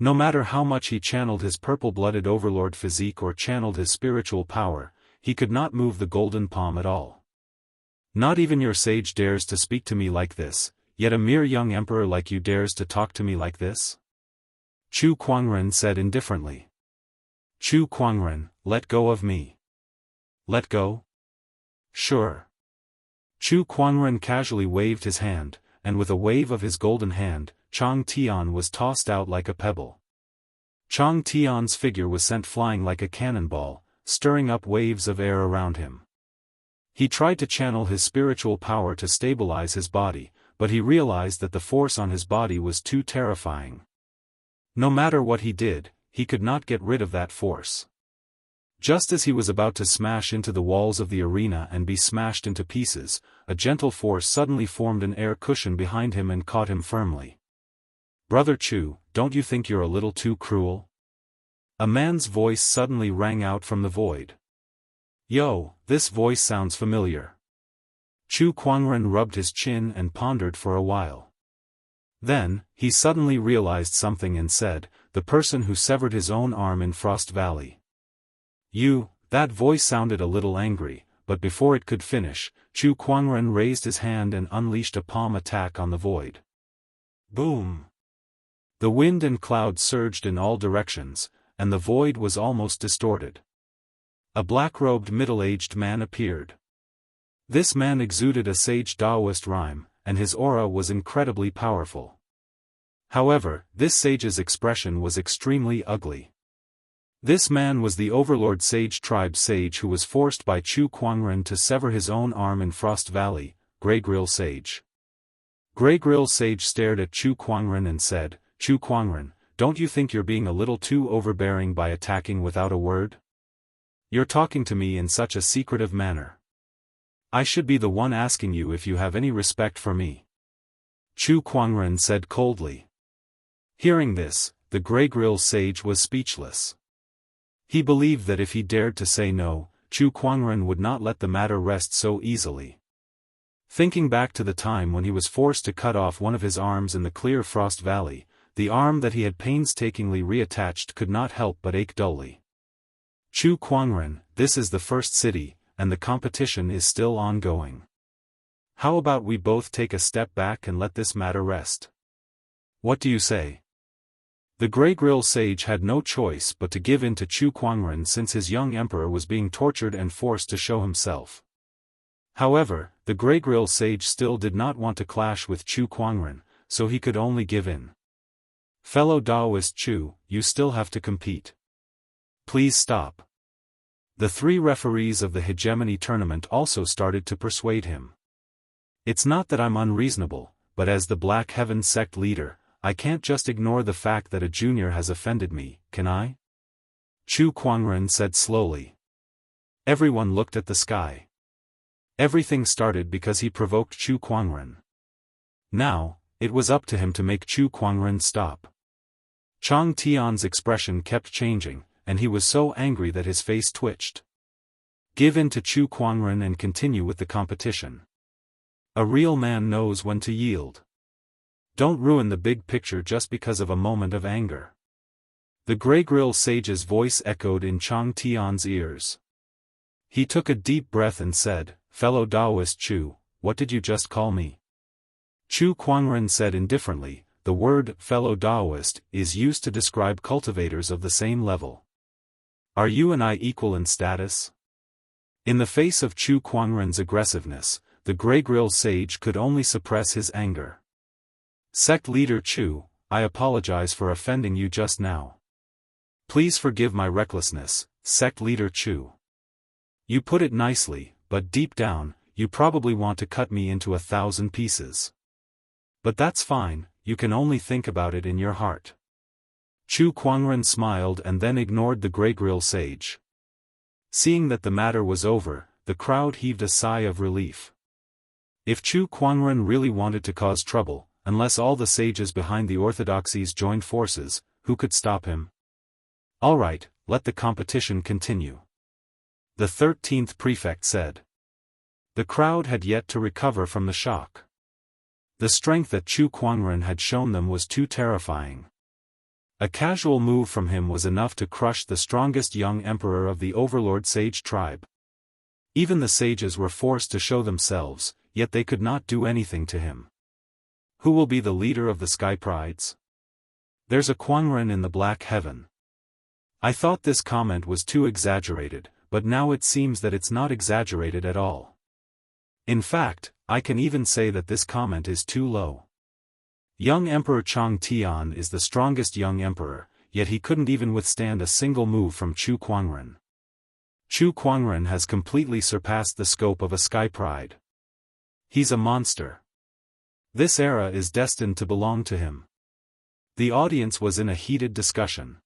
No matter how much he channeled his purple-blooded overlord physique or channeled his spiritual power, he could not move the golden palm at all. Not even your sage dares to speak to me like this, yet a mere young emperor like you dares to talk to me like this? Chu Kuangren said indifferently. Chu Kuangren, let go of me. Let go? Sure. Chu Kuangren casually waved his hand, and with a wave of his golden hand, Chang Tian was tossed out like a pebble. Chang Tian's figure was sent flying like a cannonball, stirring up waves of air around him. He tried to channel his spiritual power to stabilize his body, but he realized that the force on his body was too terrifying. No matter what he did, he could not get rid of that force. Just as he was about to smash into the walls of the arena and be smashed into pieces, a gentle force suddenly formed an air cushion behind him and caught him firmly. Brother Chu, don't you think you're a little too cruel? A man's voice suddenly rang out from the void. Yo, this voice sounds familiar. Chu Kuangren rubbed his chin and pondered for a while. Then, he suddenly realized something and said, the person who severed his own arm in Frost Valley. That voice sounded a little angry, but before it could finish, Chu Kuangren raised his hand and unleashed a palm attack on the void. Boom! The wind and clouds surged in all directions, and the void was almost distorted. A black-robed middle-aged man appeared. This man exuded a sage Daoist rhyme, and his aura was incredibly powerful. However, this sage's expression was extremely ugly. This man was the Overlord Sage Tribe Sage who was forced by Chu Kuangren to sever his own arm in Frost Valley, Grey Grill Sage. Grey Grill Sage stared at Chu Kuangren and said, Chu Kuangren, don't you think you're being a little too overbearing by attacking without a word? You're talking to me in such a secretive manner. I should be the one asking you if you have any respect for me. Chu Kuangren said coldly. Hearing this, the Grey Grill Sage was speechless. He believed that if he dared to say no, Chu Kuangren would not let the matter rest so easily. Thinking back to the time when he was forced to cut off one of his arms in the clear Frost Valley, the arm that he had painstakingly reattached could not help but ache dully. Chu Kuangren, this is the first city, and the competition is still ongoing. How about we both take a step back and let this matter rest? What do you say? The Grey Grill sage had no choice but to give in to Chu Kuangren since his young emperor was being tortured and forced to show himself. However, the Grey Grill sage still did not want to clash with Chu Kuangren, so he could only give in. Fellow Daoist Chu, you still have to compete. Please stop. The 3 referees of the hegemony tournament also started to persuade him. It's not that I'm unreasonable, but as the Black Heaven sect leader, I can't just ignore the fact that a junior has offended me, can I? Chu Kuangren said slowly. Everyone looked at the sky. Everything started because he provoked Chu Kuangren. Now, it was up to him to make Chu Kuangren stop. Chang Tian's expression kept changing, and he was so angry that his face twitched. Give in to Chu Kuangren and continue with the competition. A real man knows when to yield. Don't ruin the big picture just because of a moment of anger. The Grey Grill sage's voice echoed in Chang Tian's ears. He took a deep breath and said, Fellow Daoist Chu, what did you just call me? Chu Kuangren said indifferently, the word fellow Daoist is used to describe cultivators of the same level. Are you and I equal in status? In the face of Chu Kuangren's aggressiveness, the Grey Grill sage could only suppress his anger. Sect leader Chu, I apologize for offending you just now. Please forgive my recklessness, sect leader Chu. You put it nicely, but deep down, you probably want to cut me into 1,000 pieces. But that's fine, you can only think about it in your heart. Chu Kuangren smiled and then ignored the Grey Grill sage. Seeing that the matter was over, the crowd heaved a sigh of relief. If Chu Kuangren really wanted to cause trouble, unless all the sages behind the orthodoxies joined forces, who could stop him? Alright, let the competition continue. The 13th prefect said. The crowd had yet to recover from the shock. The strength that Chu Kuangren had shown them was too terrifying. A casual move from him was enough to crush the strongest young emperor of the Overlord Sage tribe. Even the sages were forced to show themselves, yet they could not do anything to him. Who will be the leader of the Sky Prides? There's a Kuangren in the Black Heaven. I thought this comment was too exaggerated, but now it seems that it's not exaggerated at all. In fact, I can even say that this comment is too low. Young Emperor Chang Tian is the strongest young emperor, yet he couldn't even withstand a single move from Chu Kuangren. Chu Kuangren has completely surpassed the scope of a Sky Pride. He's a monster. This era is destined to belong to him. The audience was in a heated discussion.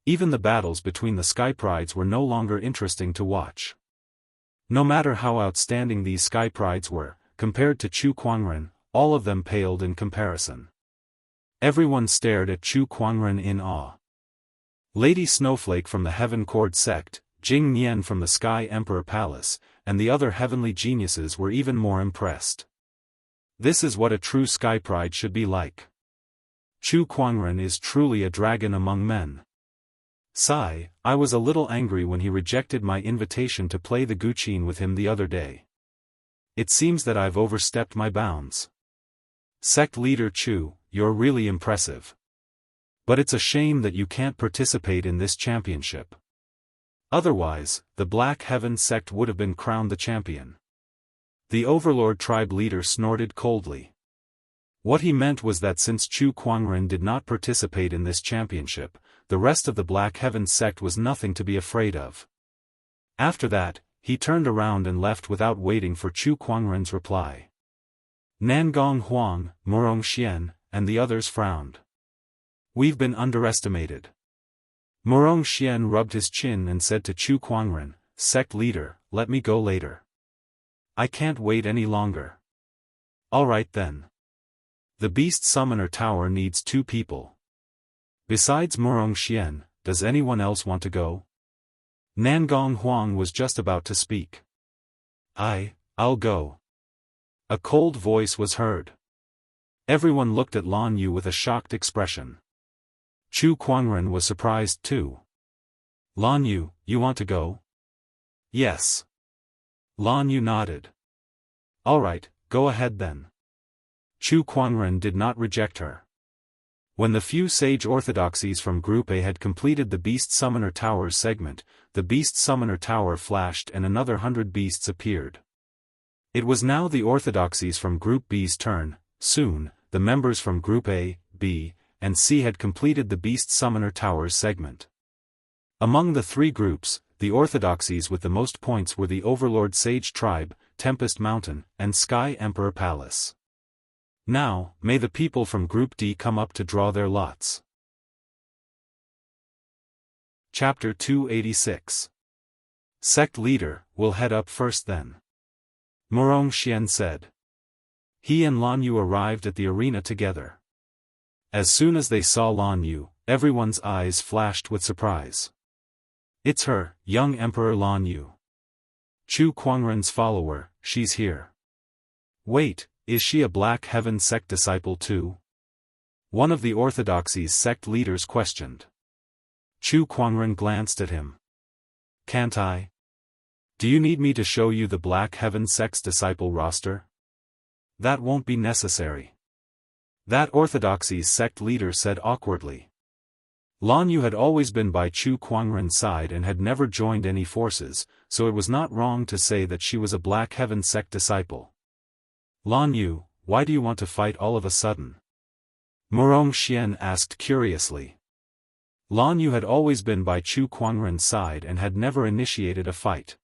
Even the battles between the Sky Prides were no longer interesting to watch. No matter how outstanding these Sky Prides were, compared to Chu Kuangren, all of them paled in comparison. Everyone stared at Chu Kuangren in awe. Lady Snowflake from the Heaven Cord sect, Jing Nian from the Sky Emperor Palace, and the other heavenly geniuses were even more impressed. This is what a true Sky Pride should be like. Chu Kuangren is truly a dragon among men. Sigh, I was a little angry when he rejected my invitation to play the Guqin with him the other day. It seems that I've overstepped my bounds. Sect leader Chu, you're really impressive. But it's a shame that you can't participate in this championship. Otherwise, the Black Heaven sect would have been crowned the champion. The Overlord tribe leader snorted coldly. What he meant was that since Chu Kuangren did not participate in this championship, the rest of the Black Heaven sect was nothing to be afraid of. After that, he turned around and left without waiting for Chu Kuangren's reply. Nangong Huang, Murong Xian, and the others frowned. We've been underestimated. Murong Xian rubbed his chin and said to Chu Kuangren, Sect leader, let me go later. I can't wait any longer. Alright then. The Beast Summoner Tower needs 2 people. Besides Murong Xian, does anyone else want to go? Nangong Huang was just about to speak. I'll go. A cold voice was heard. Everyone looked at Lan Yu with a shocked expression. Chu Kuangren was surprised too. Lan Yu, you want to go? Yes. Lan Yu nodded. Alright, go ahead then. Chu Kuangren did not reject her. When the few sage orthodoxies from Group A had completed the Beast Summoner Tower's segment, the Beast Summoner Tower flashed and another 100 beasts appeared. It was now the orthodoxies from Group B's turn. Soon, the members from Group A, B, and C had completed the Beast Summoner Tower's segment. Among the three groups, the orthodoxies with the most points were the Overlord Sage Tribe, Tempest Mountain, and Sky Emperor Palace. Now, may the people from Group D come up to draw their lots. Chapter 286. Sect Leader, will head up first then. Murong Xian said. He and Lan Yu arrived at the arena together. As soon as they saw Lan Yu, everyone's eyes flashed with surprise. It's her, young Emperor Lan Yu. Chu Kuangren's follower, she's here. Wait, is she a Black Heaven sect disciple too? One of the orthodoxy's sect leaders questioned. Chu Kuangren glanced at him. Can't I? Do you need me to show you the Black Heaven sect's disciple roster? That won't be necessary. That orthodoxy's sect leader said awkwardly. Lan Yu had always been by Chu Kuangren's side and had never joined any forces, so it was not wrong to say that she was a Black Heaven sect disciple. Lan Yu, why do you want to fight all of a sudden? Murong Xian asked curiously. Lan Yu had always been by Chu Kuangren's side and had never initiated a fight.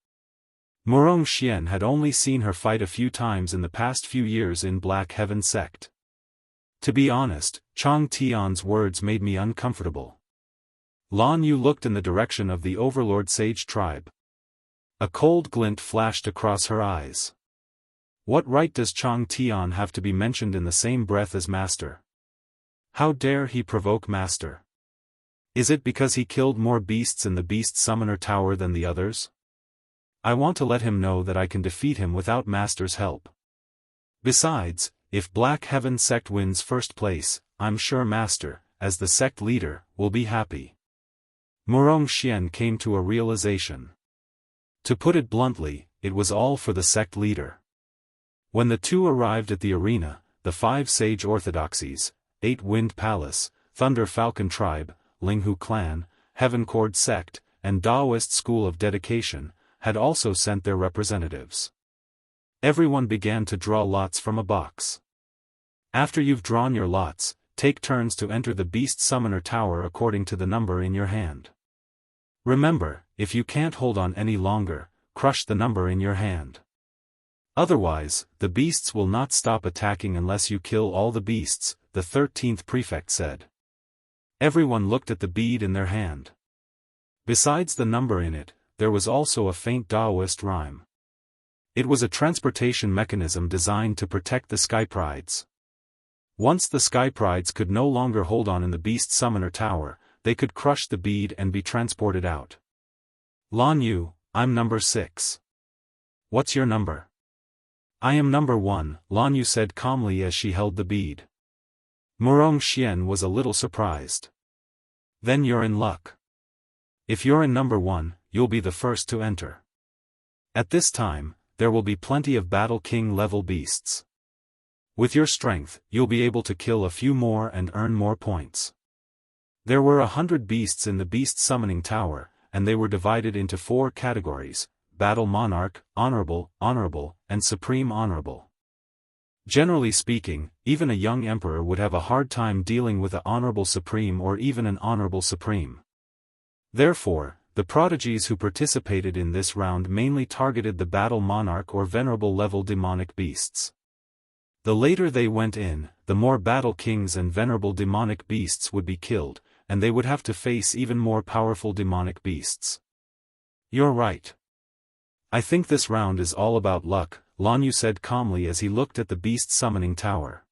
Murong Xian had only seen her fight a few times in the past few years in Black Heaven sect. To be honest, Chang Tian's words made me uncomfortable. Lan Yu looked in the direction of the Overlord Sage Tribe. A cold glint flashed across her eyes. What right does Chang Tian have to be mentioned in the same breath as Master? How dare he provoke Master? Is it because he killed more beasts in the Beast Summoner Tower than the others? I want to let him know that I can defeat him without Master's help. Besides, if Black Heaven sect wins first place, I'm sure Master, as the sect leader, will be happy. Murong Xian came to a realization. To put it bluntly, it was all for the sect leader. When the two arrived at the arena, the 5 sage orthodoxies, 8 Wind Palace, Thunder Falcon Tribe, Linghu Clan, Heaven Cord Sect, and Daoist School of Dedication, had also sent their representatives. Everyone began to draw lots from a box. After you've drawn your lots, take turns to enter the Beast Summoner Tower according to the number in your hand. Remember, if you can't hold on any longer, crush the number in your hand. Otherwise, the beasts will not stop attacking unless you kill all the beasts, the 13th prefect said. Everyone looked at the bead in their hand. Besides the number in it, there was also a faint Daoist rhyme. It was a transportation mechanism designed to protect the Sky Prides. Once the Sky Prides could no longer hold on in the Beast Summoner Tower, they could crush the bead and be transported out. Lan Yu, I'm number 6. What's your number? I am number 1, Lan Yu said calmly as she held the bead. Murong Xian was a little surprised. Then you're in luck. If you're in number 1, you'll be the first to enter. At this time, there will be plenty of Battle King level beasts. With your strength, you'll be able to kill a few more and earn more points. There were 100 beasts in the Beast Summoning Tower, and they were divided into 4 categories: Battle Monarch, Honorable, Honorable, and Supreme Honorable. Generally speaking, even a young emperor would have a hard time dealing with an Honorable Supreme or even an Honorable Supreme. Therefore, the prodigies who participated in this round mainly targeted the Battle Monarch or Venerable level demonic beasts. The later they went in, the more Battle Kings and Venerable demonic beasts would be killed, and they would have to face even more powerful demonic beasts. You're right. I think this round is all about luck, Lan Yu said calmly as he looked at the Beast Summoning Tower.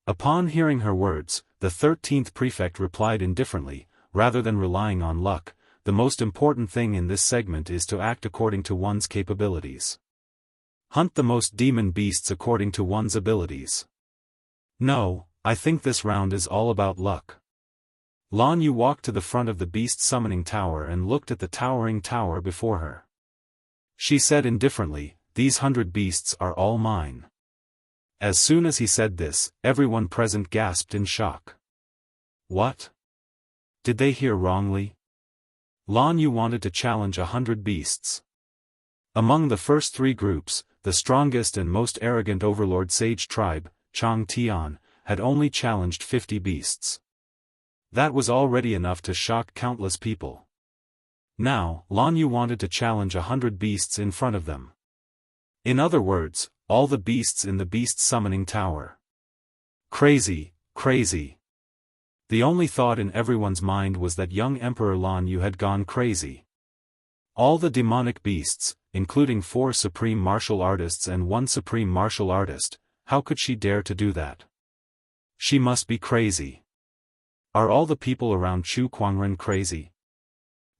Upon hearing her words, the 13th prefect replied indifferently, rather than relying on luck, the most important thing in this segment is to act according to one's capabilities. Hunt the most demon beasts according to one's abilities. No, I think this round is all about luck. Lan Yu walked to the front of the beast summoning tower and looked at the towering tower before her. She said indifferently, "These 100 beasts are all mine." As soon as he said this, everyone present gasped in shock. What? Did they hear wrongly? Lan Yu wanted to challenge 100 beasts. Among the first 3 groups, the strongest and most arrogant overlord sage tribe, Chang Tian, had only challenged 50 beasts. That was already enough to shock countless people. Now, Lan Yu wanted to challenge 100 beasts in front of them. In other words, all the beasts in the beast summoning tower. Crazy, crazy. The only thought in everyone's mind was that young Emperor Lan Yu had gone crazy. All the demonic beasts, including 4 supreme martial artists and 1 supreme martial artist, how could she dare to do that? She must be crazy. Are all the people around Chu Kuangren crazy?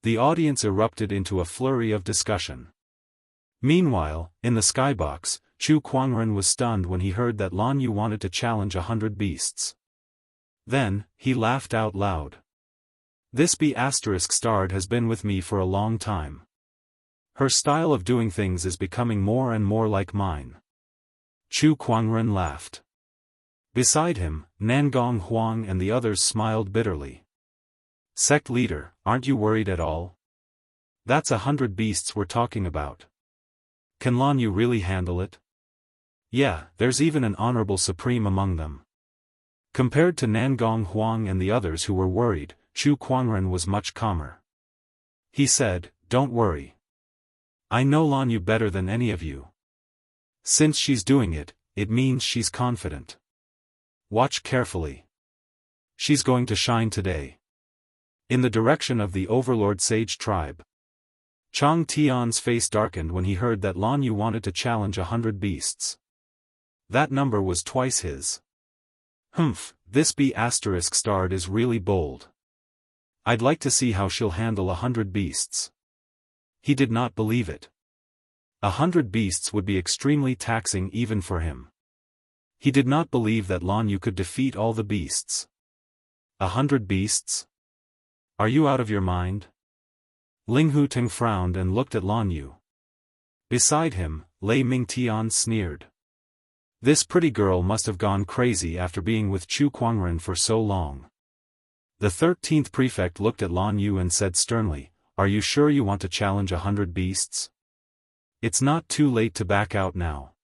The audience erupted into a flurry of discussion. Meanwhile, in the skybox, Chu Kuangren was stunned when he heard that Lan Yu wanted to challenge 100 beasts. Then, he laughed out loud. This B***starred has been with me for a long time. Her style of doing things is becoming more and more like mine. Chu Kuangren laughed. Beside him, Nangong Huang and the others smiled bitterly. Sect leader, aren't you worried at all? That's 100 beasts we're talking about. Can Lan Yu really handle it? Yeah, there's even an honorable supreme among them. Compared to Nangong Huang and the others who were worried, Chu Kuangren was much calmer. He said, "Don't worry. I know Lan Yu better than any of you. Since she's doing it, it means she's confident. Watch carefully. She's going to shine today." In the direction of the Overlord Sage tribe. Chang Tian's face darkened when he heard that Lan Yu wanted to challenge 100 beasts. That number was twice his. This B***starred is really bold. I'd like to see how she'll handle 100 beasts. He did not believe it. 100 beasts would be extremely taxing even for him. He did not believe that Lan Yu could defeat all the beasts. 100 beasts? Are you out of your mind? Ling Huteng frowned and looked at Lan Yu. Beside him, Lei Mingtian sneered. This pretty girl must have gone crazy after being with Chu Kuangren for so long. The 13th prefect looked at Lan Yu and said sternly, "Are you sure you want to challenge 100 beasts? It's not too late to back out now.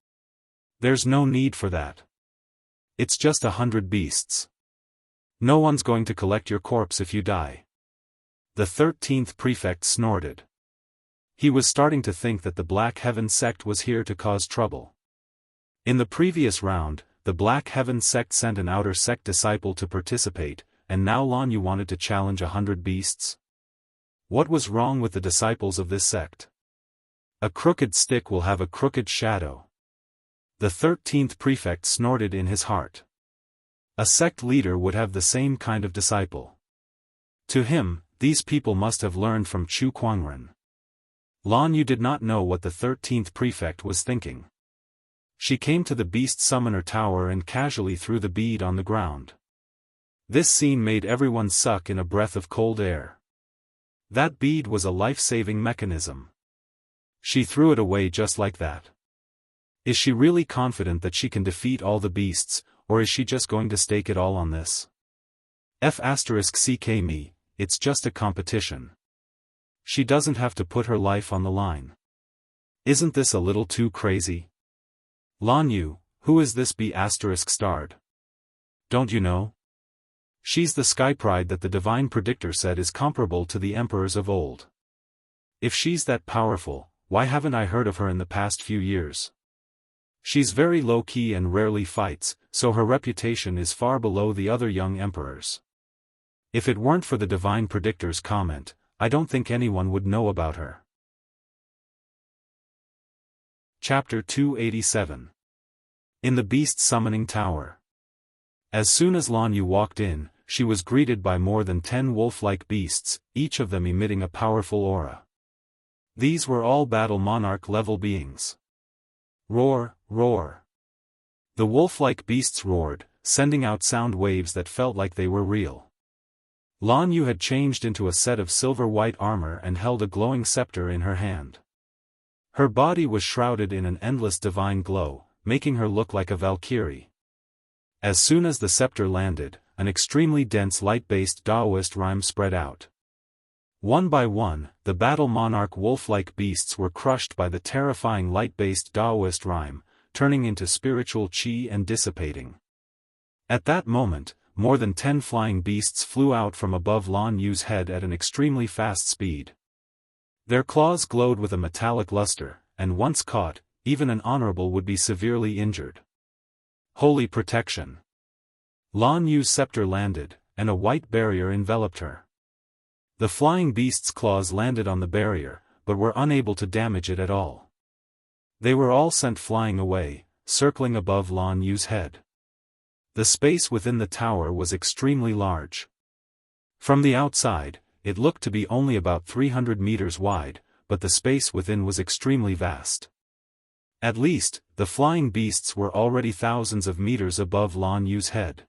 There's no need for that. It's just 100 beasts. No one's going to collect your corpse if you die." The 13th prefect snorted. He was starting to think that the Black Heaven sect was here to cause trouble. In the previous round, the Black Heaven sect sent an outer sect disciple to participate, and now Lan Yu wanted to challenge 100 beasts? What was wrong with the disciples of this sect? A crooked stick will have a crooked shadow. The 13th prefect snorted in his heart. A sect leader would have the same kind of disciple. To him, these people must have learned from Chu Kuangren. Lan Yu did not know what the 13th prefect was thinking. She came to the beast summoner tower and casually threw the bead on the ground. This scene made everyone suck in a breath of cold air. That bead was a life-saving mechanism. She threw it away just like that. Is she really confident that she can defeat all the beasts, or is she just going to stake it all on this? F***ck me, it's just a competition. She doesn't have to put her life on the line. Isn't this a little too crazy? Lan Yu, who is this B***starred? Don't you know? She's the sky pride that the divine predictor said is comparable to the emperors of old. If she's that powerful, why haven't I heard of her in the past few years? She's very low-key and rarely fights, so her reputation is far below the other young emperors. If it weren't for the divine predictor's comment, I don't think anyone would know about her. Chapter 287. In the Beast Summoning Tower. As soon as Lan Yu walked in, she was greeted by more than 10 wolf-like beasts, each of them emitting a powerful aura. These were all Battle Monarch-level beings. Roar, roar. The wolf-like beasts roared, sending out sound waves that felt like they were real. Lan Yu had changed into a set of silver-white armor and held a glowing scepter in her hand. Her body was shrouded in an endless divine glow, making her look like a valkyrie. As soon as the scepter landed, an extremely dense light-based Daoist rhyme spread out. One by one, the battle monarch wolf-like beasts were crushed by the terrifying light-based Daoist rhyme, turning into spiritual qi and dissipating. At that moment, more than 10 flying beasts flew out from above Lan Yu's head at an extremely fast speed. Their claws glowed with a metallic luster, and once caught, even an honorable would be severely injured. Holy protection! Lan Yu's scepter landed, and a white barrier enveloped her. The flying beast's claws landed on the barrier, but were unable to damage it at all. They were all sent flying away, circling above Lan Yu's head. The space within the tower was extremely large. From the outside, it looked to be only about 300 meters wide, but the space within was extremely vast. At least, the flying beasts were already thousands of meters above Lan Yu's head.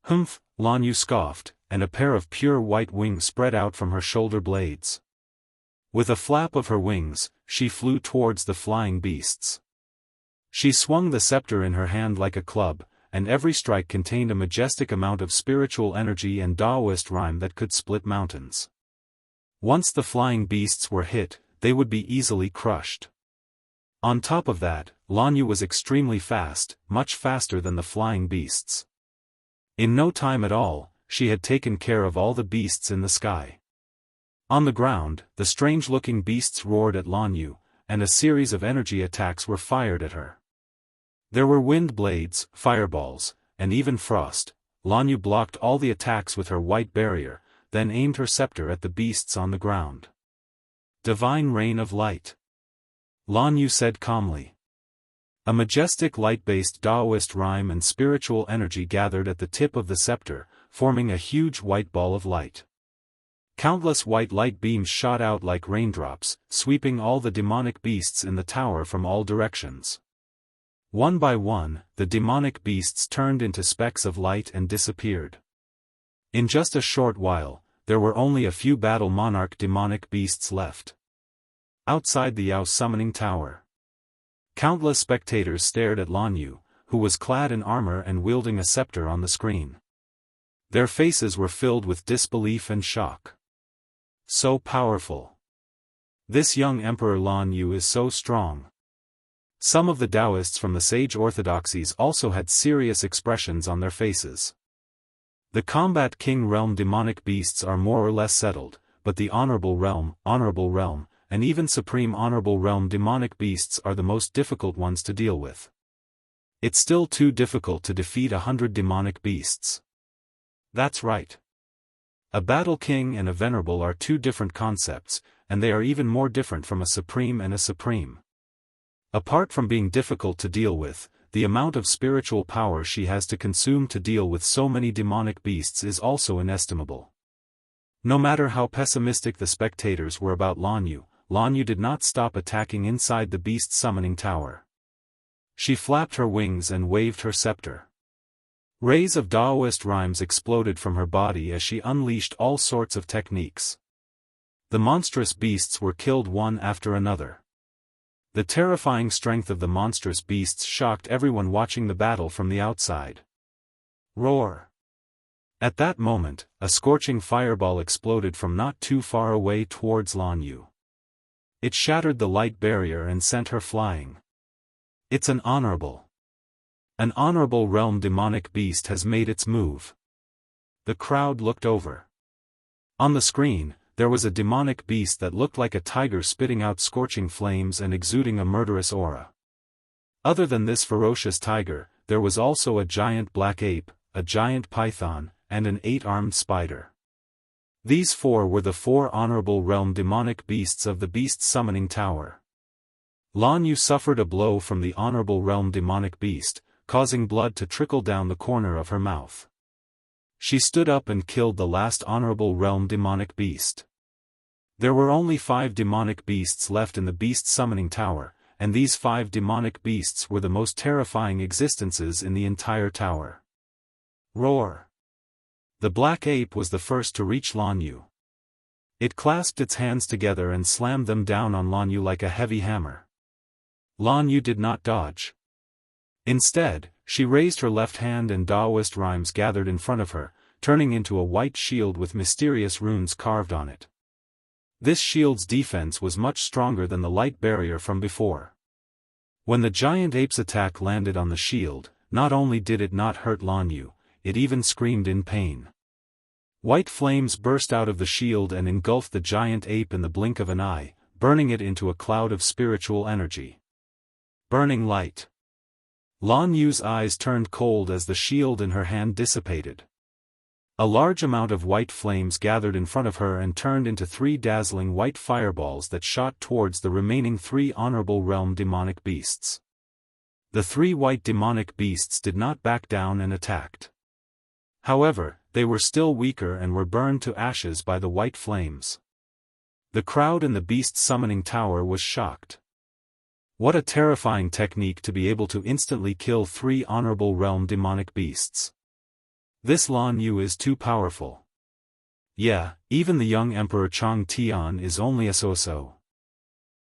Humph, Lan Yu scoffed, and a pair of pure white wings spread out from her shoulder blades. With a flap of her wings, she flew towards the flying beasts. She swung the scepter in her hand like a club, and every strike contained a majestic amount of spiritual energy and Daoist rhyme that could split mountains. Once the flying beasts were hit, they would be easily crushed. On top of that, Lan Yu was extremely fast, much faster than the flying beasts. In no time at all, she had taken care of all the beasts in the sky. On the ground, the strange-looking beasts roared at Lan Yu, and a series of energy attacks were fired at her. There were wind blades, fireballs, and even frost. Lan Yu blocked all the attacks with her white barrier, then aimed her scepter at the beasts on the ground. Divine rain of light. Lan Yu said calmly. A majestic light-based Daoist rhyme and spiritual energy gathered at the tip of the scepter, forming a huge white ball of light. Countless white light beams shot out like raindrops, sweeping all the demonic beasts in the tower from all directions. One by one, the demonic beasts turned into specks of light and disappeared. In just a short while, there were only a few battle monarch demonic beasts left. Outside the Yao summoning tower, countless spectators stared at Lan Yu, who was clad in armor and wielding a scepter on the screen. Their faces were filled with disbelief and shock. So powerful. This young Emperor Lan Yu is so strong. Some of the Daoists from the sage orthodoxies also had serious expressions on their faces. The Combat King Realm demonic beasts are more or less settled, but the Honorable Realm, and even Supreme Honorable Realm demonic beasts are the most difficult ones to deal with. It's still too difficult to defeat 100 demonic beasts. That's right. A battle king and a venerable are two different concepts, and they are even more different from a supreme and a supreme. Apart from being difficult to deal with, the amount of spiritual power she has to consume to deal with so many demonic beasts is also inestimable. No matter how pessimistic the spectators were about Lan Yu did not stop attacking inside the beast summoning tower. She flapped her wings and waved her scepter. Rays of Daoist rhymes exploded from her body as she unleashed all sorts of techniques. The monstrous beasts were killed one after another. The terrifying strength of the monstrous beasts shocked everyone watching the battle from the outside. Roar! At that moment, a scorching fireball exploded from not too far away towards Lan Yu. It shattered the light barrier and sent her flying. It's an honorable realm demonic beast has made its move. The crowd looked over. On the screen, there was a demonic beast that looked like a tiger spitting out scorching flames and exuding a murderous aura. Other than this ferocious tiger, there was also a giant black ape, a giant python, and an 8-armed spider. These four were the 4 honorable realm demonic beasts of the beast summoning tower. Lan Yu suffered a blow from the honorable realm demonic beast, causing blood to trickle down the corner of her mouth. She stood up and killed the last honorable realm demonic beast. There were only 5 demonic beasts left in the beast summoning tower, and these 5 demonic beasts were the most terrifying existences in the entire tower. Roar! The black ape was the first to reach Lan Yu. It clasped its hands together and slammed them down on Lan Yu like a heavy hammer. Lan Yu did not dodge. Instead, she raised her left hand and Daoist rhymes gathered in front of her, turning into a white shield with mysterious runes carved on it. This shield's defense was much stronger than the light barrier from before. When the giant ape's attack landed on the shield, not only did it not hurt Lan Yu, it even screamed in pain. White flames burst out of the shield and engulfed the giant ape in the blink of an eye, burning it into a cloud of spiritual energy. Burning light. Lan Yu's eyes turned cold as the shield in her hand dissipated. A large amount of white flames gathered in front of her and turned into 3 dazzling white fireballs that shot towards the remaining 3 honorable realm demonic beasts. The 3 white demonic beasts did not back down and attacked. However, they were still weaker and were burned to ashes by the white flames. The crowd in the beast summoning tower was shocked. What a terrifying technique to be able to instantly kill 3 honorable realm demonic beasts. This Lan Yu is too powerful. Yeah, even the young Emperor Chang Tian is only a so-so.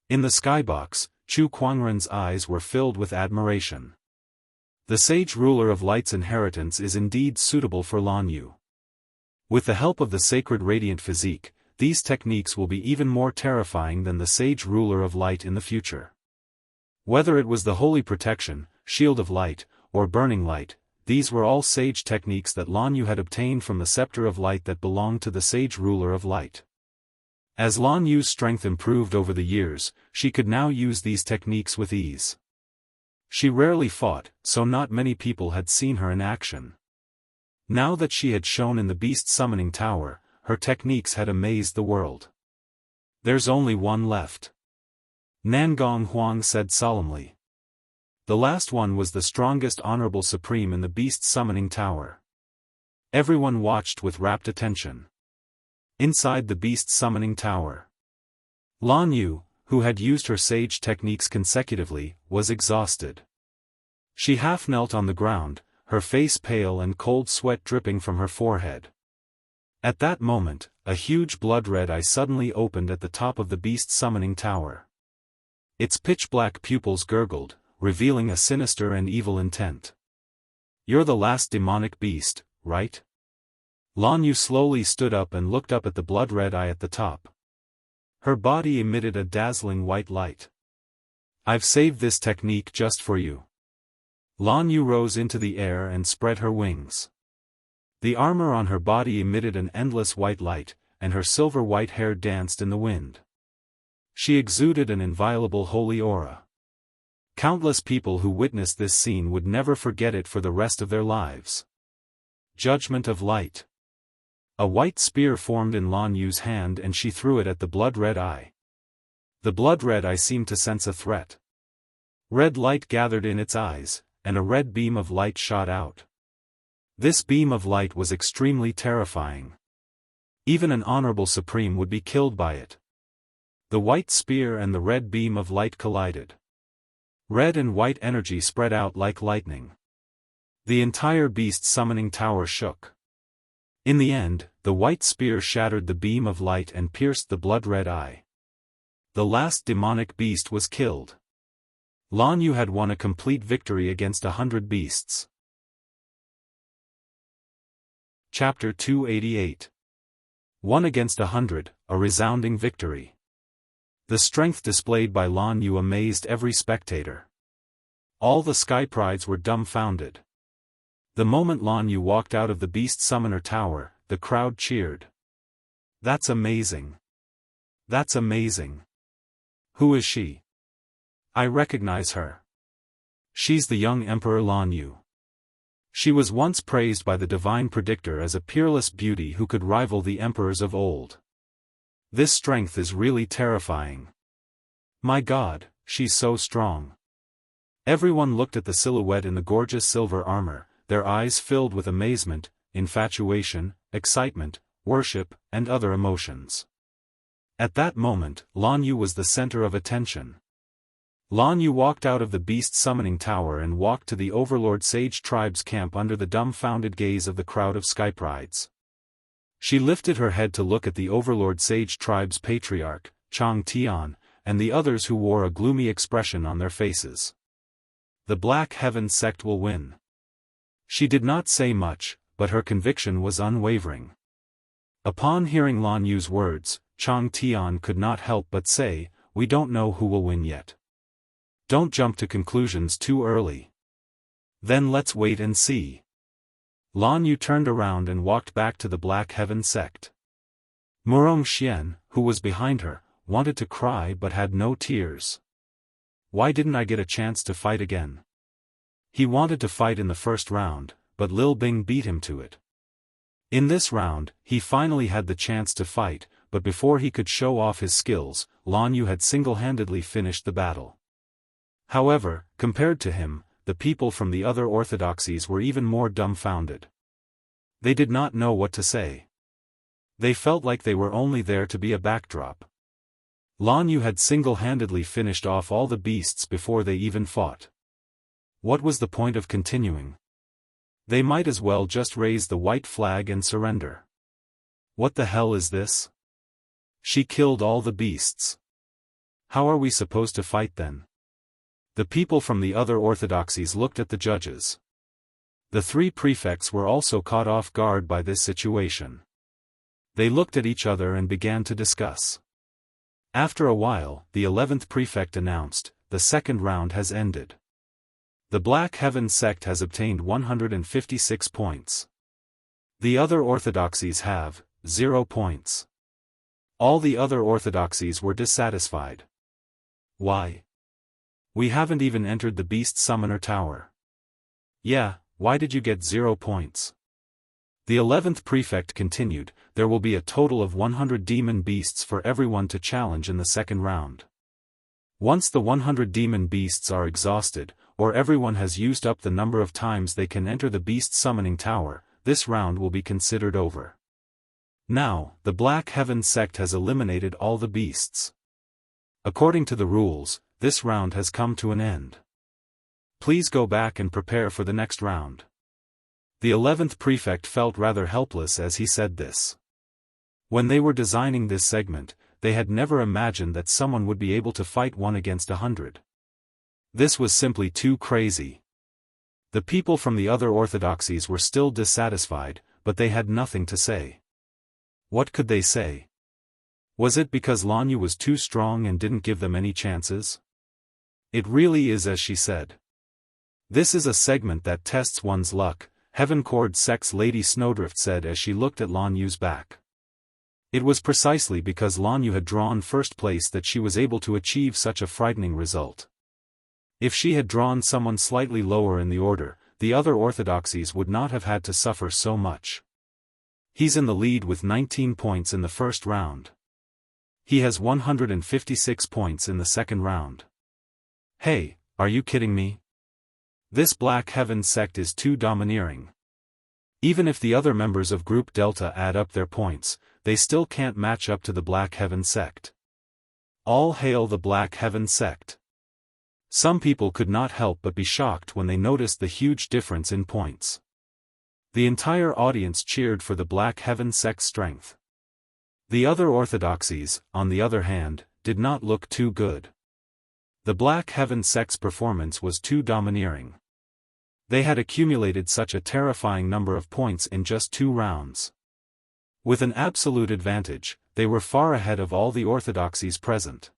In the skybox, Chu Quanren's eyes were filled with admiration. The sage ruler of light's inheritance is indeed suitable for Lan Yu. With the help of the sacred radiant physique, these techniques will be even more terrifying than the sage ruler of light in the future. Whether it was the holy protection, shield of light, or burning light, these were all sage techniques that Lan Yu had obtained from the scepter of light that belonged to the sage ruler of light. As Lan Yu's strength improved over the years, she could now use these techniques with ease. She rarely fought, so not many people had seen her in action. Now that she had shown in the beast summoning tower, her techniques had amazed the world. There's only one left. Nangong Huang said solemnly. The last one was the strongest honorable supreme in the beast summoning tower. Everyone watched with rapt attention. Inside the beast summoning tower, Lan Yu, who had used her sage techniques consecutively, was exhausted. She half knelt on the ground, her face pale and cold sweat dripping from her forehead. At that moment, a huge blood-red eye suddenly opened at the top of the beast summoning tower. Its pitch-black pupils gurgled, revealing a sinister and evil intent. You're the last demonic beast, right? Lan Yu slowly stood up and looked up at the blood-red eye at the top. Her body emitted a dazzling white light. I've saved this technique just for you. Lan Yu rose into the air and spread her wings. The armor on her body emitted an endless white light, and her silver white hair danced in the wind. She exuded an inviolable holy aura. Countless people who witnessed this scene would never forget it for the rest of their lives. Judgment of light. A white spear formed in Lan Yu's hand and she threw it at the blood-red eye. The blood-red eye seemed to sense a threat. Red light gathered in its eyes, and a red beam of light shot out. This beam of light was extremely terrifying. Even an honorable supreme would be killed by it. The white spear and the red beam of light collided. Red and white energy spread out like lightning. The entire beast summoning tower shook. In the end, the white spear shattered the beam of light and pierced the blood-red eye. The last demonic beast was killed. Lan Yu had won a complete victory against 100 beasts. Chapter 288. 1 against 100, a resounding victory. The strength displayed by Lan Yu amazed every spectator. All the Sky Prides were dumbfounded. The moment Lan Yu walked out of the Beast Summoner Tower, the crowd cheered. That's amazing. That's amazing. Who is she? I recognize her. She's the young Emperor Lan Yu. She was once praised by the Divine Predictor as a peerless beauty who could rival the emperors of old. This strength is really terrifying. My God, she's so strong. Everyone looked at the silhouette in the gorgeous silver armor, their eyes filled with amazement, infatuation, excitement, worship, and other emotions. At that moment, Lan Yu was the center of attention. Lan Yu walked out of the beast summoning tower and walked to the Overlord Sage tribe's camp under the dumbfounded gaze of the crowd of skyprides. She lifted her head to look at the Overlord Sage tribe's patriarch, Chang Tian, and the others who wore a gloomy expression on their faces. The Black Heaven sect will win. She did not say much, but her conviction was unwavering. Upon hearing Lan Yu's words, Chang Tian could not help but say, "We don't know who will win yet. Don't jump to conclusions too early. Then let's wait and see." Lan Yu turned around and walked back to the Black Heaven sect. Murong Xian, who was behind her, wanted to cry but had no tears. Why didn't I get a chance to fight again? He wanted to fight in the first round, but Lil Bing beat him to it. In this round, he finally had the chance to fight, but before he could show off his skills, Lan Yu had single-handedly finished the battle. However, compared to him, the people from the other orthodoxies were even more dumbfounded. They did not know what to say. They felt like they were only there to be a backdrop. Lan Yu had single-handedly finished off all the beasts before they even fought. What was the point of continuing? They might as well just raise the white flag and surrender. What the hell is this? She killed all the beasts. How are we supposed to fight then? The people from the other orthodoxies looked at the judges. The three prefects were also caught off guard by this situation. They looked at each other and began to discuss. After a while, the 11th prefect announced, "The second round has ended. The Black Heaven sect has obtained 156 points. The other orthodoxies have 0 points. All the other orthodoxies were dissatisfied. Why? We haven't even entered the Beast Summoner Tower. Yeah, why did you get 0 points? The 11th prefect continued, "There will be a total of 100 demon beasts for everyone to challenge in the second round. Once the 100 demon beasts are exhausted, or everyone has used up the number of times they can enter the Beast Summoning Tower, this round will be considered over." Now, the Black Heaven sect has eliminated all the beasts. According to the rules, this round has come to an end. Please go back and prepare for the next round. The 11th prefect felt rather helpless as he said this. When they were designing this segment, they had never imagined that someone would be able to fight 1 against 100. This was simply too crazy. The people from the other orthodoxies were still dissatisfied, but they had nothing to say. What could they say? Was it because Lan Yu was too strong and didn't give them any chances? It really is as she said. This is a segment that tests one's luck, Heaven Chord Sect's Lady Snowdrift said as she looked at Lan Yu's back. It was precisely because Lan Yu had drawn first place that she was able to achieve such a frightening result. If she had drawn someone slightly lower in the order, the other orthodoxies would not have had to suffer so much. He's in the lead with 19 points in the first round. He has 156 points in the second round. Hey, are you kidding me? This Black Heaven sect is too domineering. Even if the other members of Group Delta add up their points, they still can't match up to the Black Heaven sect. All hail the Black Heaven sect. Some people could not help but be shocked when they noticed the huge difference in points. The entire audience cheered for the Black Heaven sect's strength. The other orthodoxies, on the other hand, did not look too good. The Black Heaven sect's performance was too domineering. They had accumulated such a terrifying number of points in just 2 rounds. With an absolute advantage, they were far ahead of all the orthodoxies present.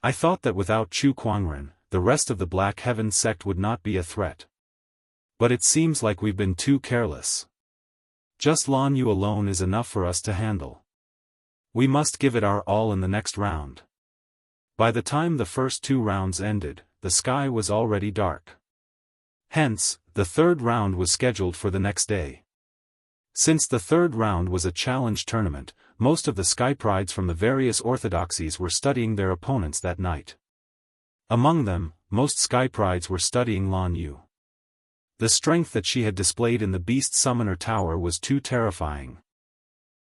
I thought that without Chu Kuangren, the rest of the Black Heaven sect would not be a threat. But it seems like we've been too careless. Just Lan Yu alone is enough for us to handle. We must give it our all in the next round. By the time the first 2 rounds ended, the sky was already dark. Hence, the third round was scheduled for the next day. Since the third round was a challenge tournament, most of the Sky Prides from the various orthodoxies were studying their opponents that night. Among them, most Sky Prides were studying Lan Yu. The strength that she had displayed in the Beast Summoner Tower was too terrifying.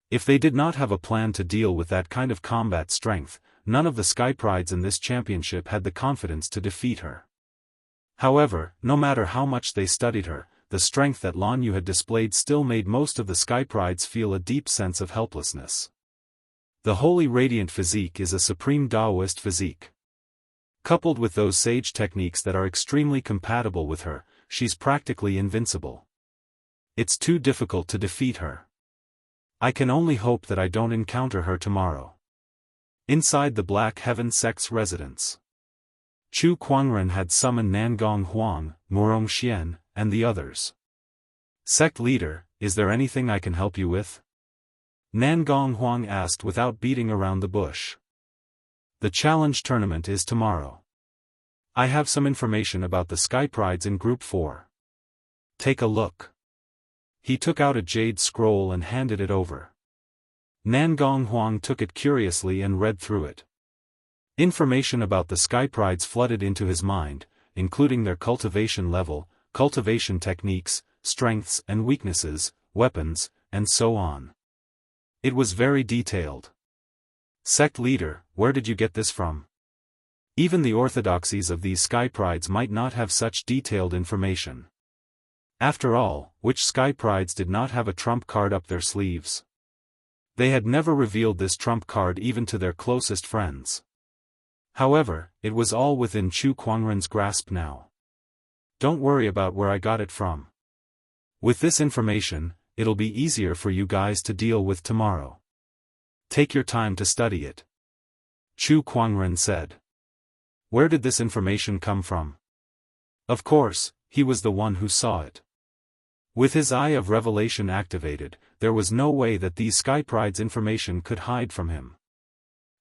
If they did not have a plan to deal with that kind of combat strength, none of the Sky Prides in this championship had the confidence to defeat her. However, no matter how much they studied her, the strength that Lan Yu had displayed still made most of the Sky Prides feel a deep sense of helplessness. The Holy Radiant physique is a supreme Daoist physique. Coupled with those sage techniques that are extremely compatible with her, she's practically invincible. It's too difficult to defeat her. I can only hope that I don't encounter her tomorrow. Inside the Black Heaven sect's residence, Chu Kuangren had summoned Nangong Huang, Murong Xian, and the others. Sect leader, is there anything I can help you with? Nangong Huang asked without beating around the bush. The challenge tournament is tomorrow. I have some information about the Sky Prides in Group 4. Take a look. He took out a jade scroll and handed it over. Nangong Huang took it curiously and read through it. Information about the Sky Prides flooded into his mind, including their cultivation level, cultivation techniques, strengths and weaknesses, weapons, and so on. It was very detailed. Sect leader, where did you get this from? Even the orthodoxies of these Sky Prides might not have such detailed information. After all, which Sky Prides did not have a trump card up their sleeves? They had never revealed this trump card even to their closest friends. However, it was all within Chu Kuangren's grasp now. Don't worry about where I got it from. With this information, it'll be easier for you guys to deal with tomorrow. Take your time to study it. Chu Kuangren said. Where did this information come from? Of course, he was the one who saw it. With his eye of revelation activated, there was no way that these Sky Prides' information could hide from him.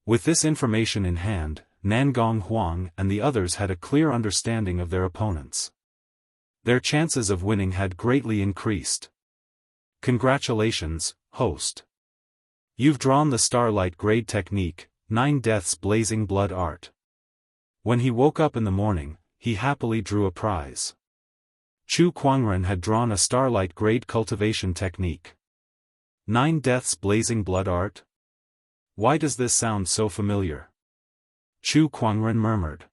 With this information in hand, Nangong Huang and the others had a clear understanding of their opponents. Their chances of winning had greatly increased. Congratulations, host. You've drawn the Starlight Grade technique, 9 Deaths Blazing Blood Art. When he woke up in the morning, he happily drew a prize. Chu Kuangren had drawn a Starlight Grade cultivation technique. 9 Deaths Blazing Blood Art? Why does this sound so familiar? Chu Kuangren murmured.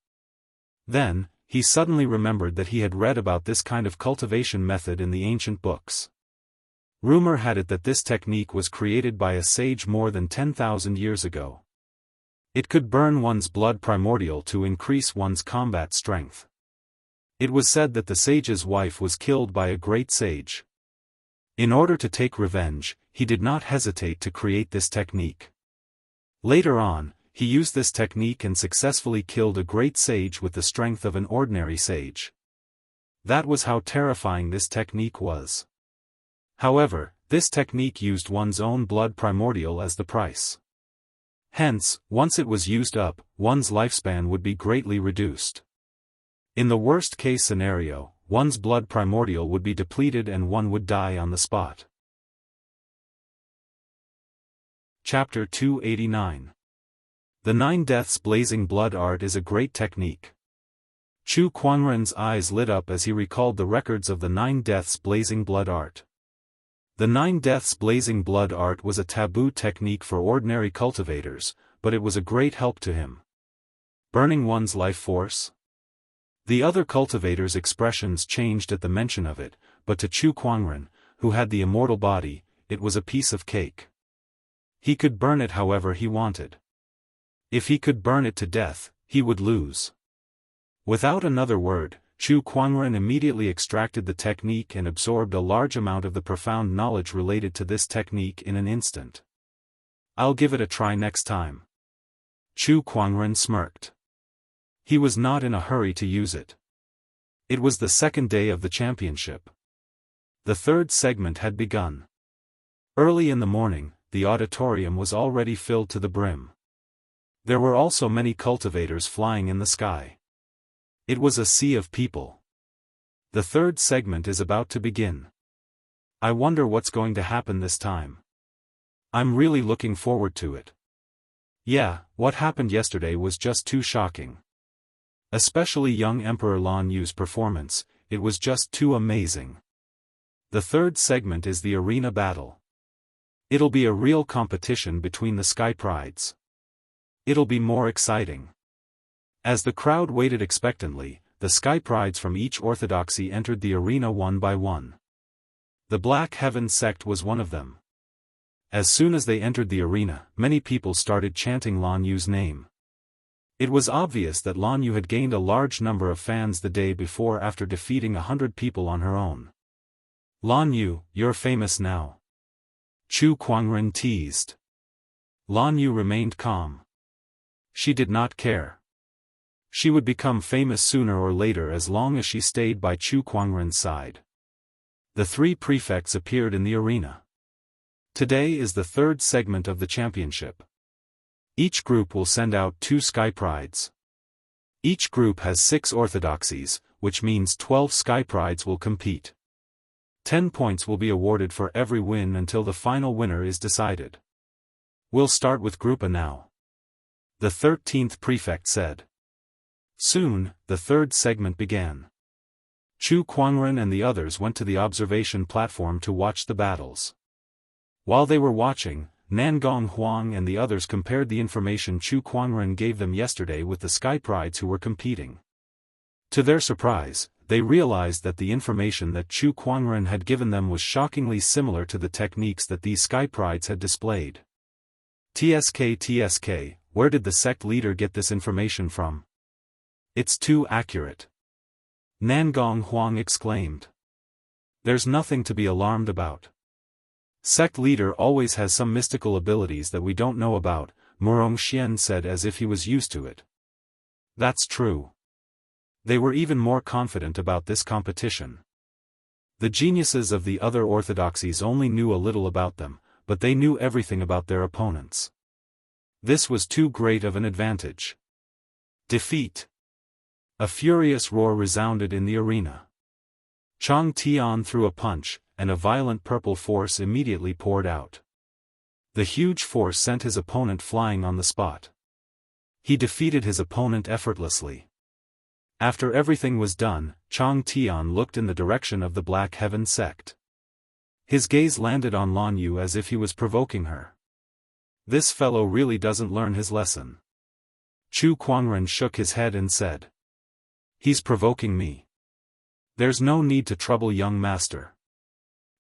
Then, he suddenly remembered that he had read about this kind of cultivation method in the ancient books. Rumor had it that this technique was created by a sage more than 10,000 years ago. It could burn one's blood primordial to increase one's combat strength. It was said that the sage's wife was killed by a great sage. In order to take revenge, he did not hesitate to create this technique. Later on, he used this technique and successfully killed a great sage with the strength of an ordinary sage. That was how terrifying this technique was. However, this technique used one's own blood primordial as the price. Hence, once it was used up, one's lifespan would be greatly reduced. In the worst-case scenario, one's blood primordial would be depleted and one would die on the spot. Chapter 289. The 9 Deaths Blazing Blood Art is a great technique. Chu Kuangren's eyes lit up as he recalled the records of the 9 Deaths Blazing Blood Art. The 9 Deaths Blazing Blood Art was a taboo technique for ordinary cultivators, but it was a great help to him. Burning one's life force? The other cultivators' expressions changed at the mention of it, but to Chu Kuangren, who had the immortal body, it was a piece of cake. He could burn it however he wanted. If he could burn it to death, he would lose. Without another word, Chu Kuangren immediately extracted the technique and absorbed a large amount of the profound knowledge related to this technique in an instant. I'll give it a try next time. Chu Kuangren smirked. He was not in a hurry to use it. It was the second day of the championship. The third segment had begun. Early in the morning, the auditorium was already filled to the brim. There were also many cultivators flying in the sky. It was a sea of people. The third segment is about to begin. I wonder what's going to happen this time. I'm really looking forward to it. Yeah, what happened yesterday was just too shocking. Especially young Emperor Lan Yu's performance, it was just too amazing. The third segment is the arena battle. It'll be a real competition between the Sky Prides. It'll be more exciting. As the crowd waited expectantly, the sky prides from each orthodoxy entered the arena one by one. The Black Heaven sect was one of them. As soon as they entered the arena, many people started chanting Lan Yu's name. It was obvious that Lan Yu had gained a large number of fans the day before after defeating 100 people on her own. Lan Yu, you're famous now. Chu Kuangren teased. Lan Yu remained calm. She did not care. She would become famous sooner or later as long as she stayed by Chu Kuangren's side. The three prefects appeared in the arena. Today is the third segment of the championship. Each group will send out 2 sky prides. Each group has 6 orthodoxies, which means 12 sky prides will compete. 10 points will be awarded for every win until the final winner is decided. We'll start with Group A now. The 13th prefect said. Soon, the third segment began. Chu Kuangren and the others went to the observation platform to watch the battles. While they were watching, Nangong Huang and the others compared the information Chu Kuangren gave them yesterday with the sky prides who were competing. To their surprise, they realized that the information that Chu Kuangren had given them was shockingly similar to the techniques that these sky prides had displayed. TSK, where did the sect leader get this information from? It's too accurate. Nangong Huang exclaimed. There's nothing to be alarmed about. Sect leader always has some mystical abilities that we don't know about, Murong Xian said as if he was used to it. That's true. They were even more confident about this competition. The geniuses of the other orthodoxies only knew a little about them, but they knew everything about their opponents. This was too great of an advantage. Defeat. A furious roar resounded in the arena. Chang Tian threw a punch, and a violent purple force immediately poured out. The huge force sent his opponent flying on the spot. He defeated his opponent effortlessly. After everything was done, Chang Tian looked in the direction of the Black Heaven sect. His gaze landed on Lan Yu as if he was provoking her. This fellow really doesn't learn his lesson. Chu Kuangren shook his head and said. He's provoking me. There's no need to trouble young master.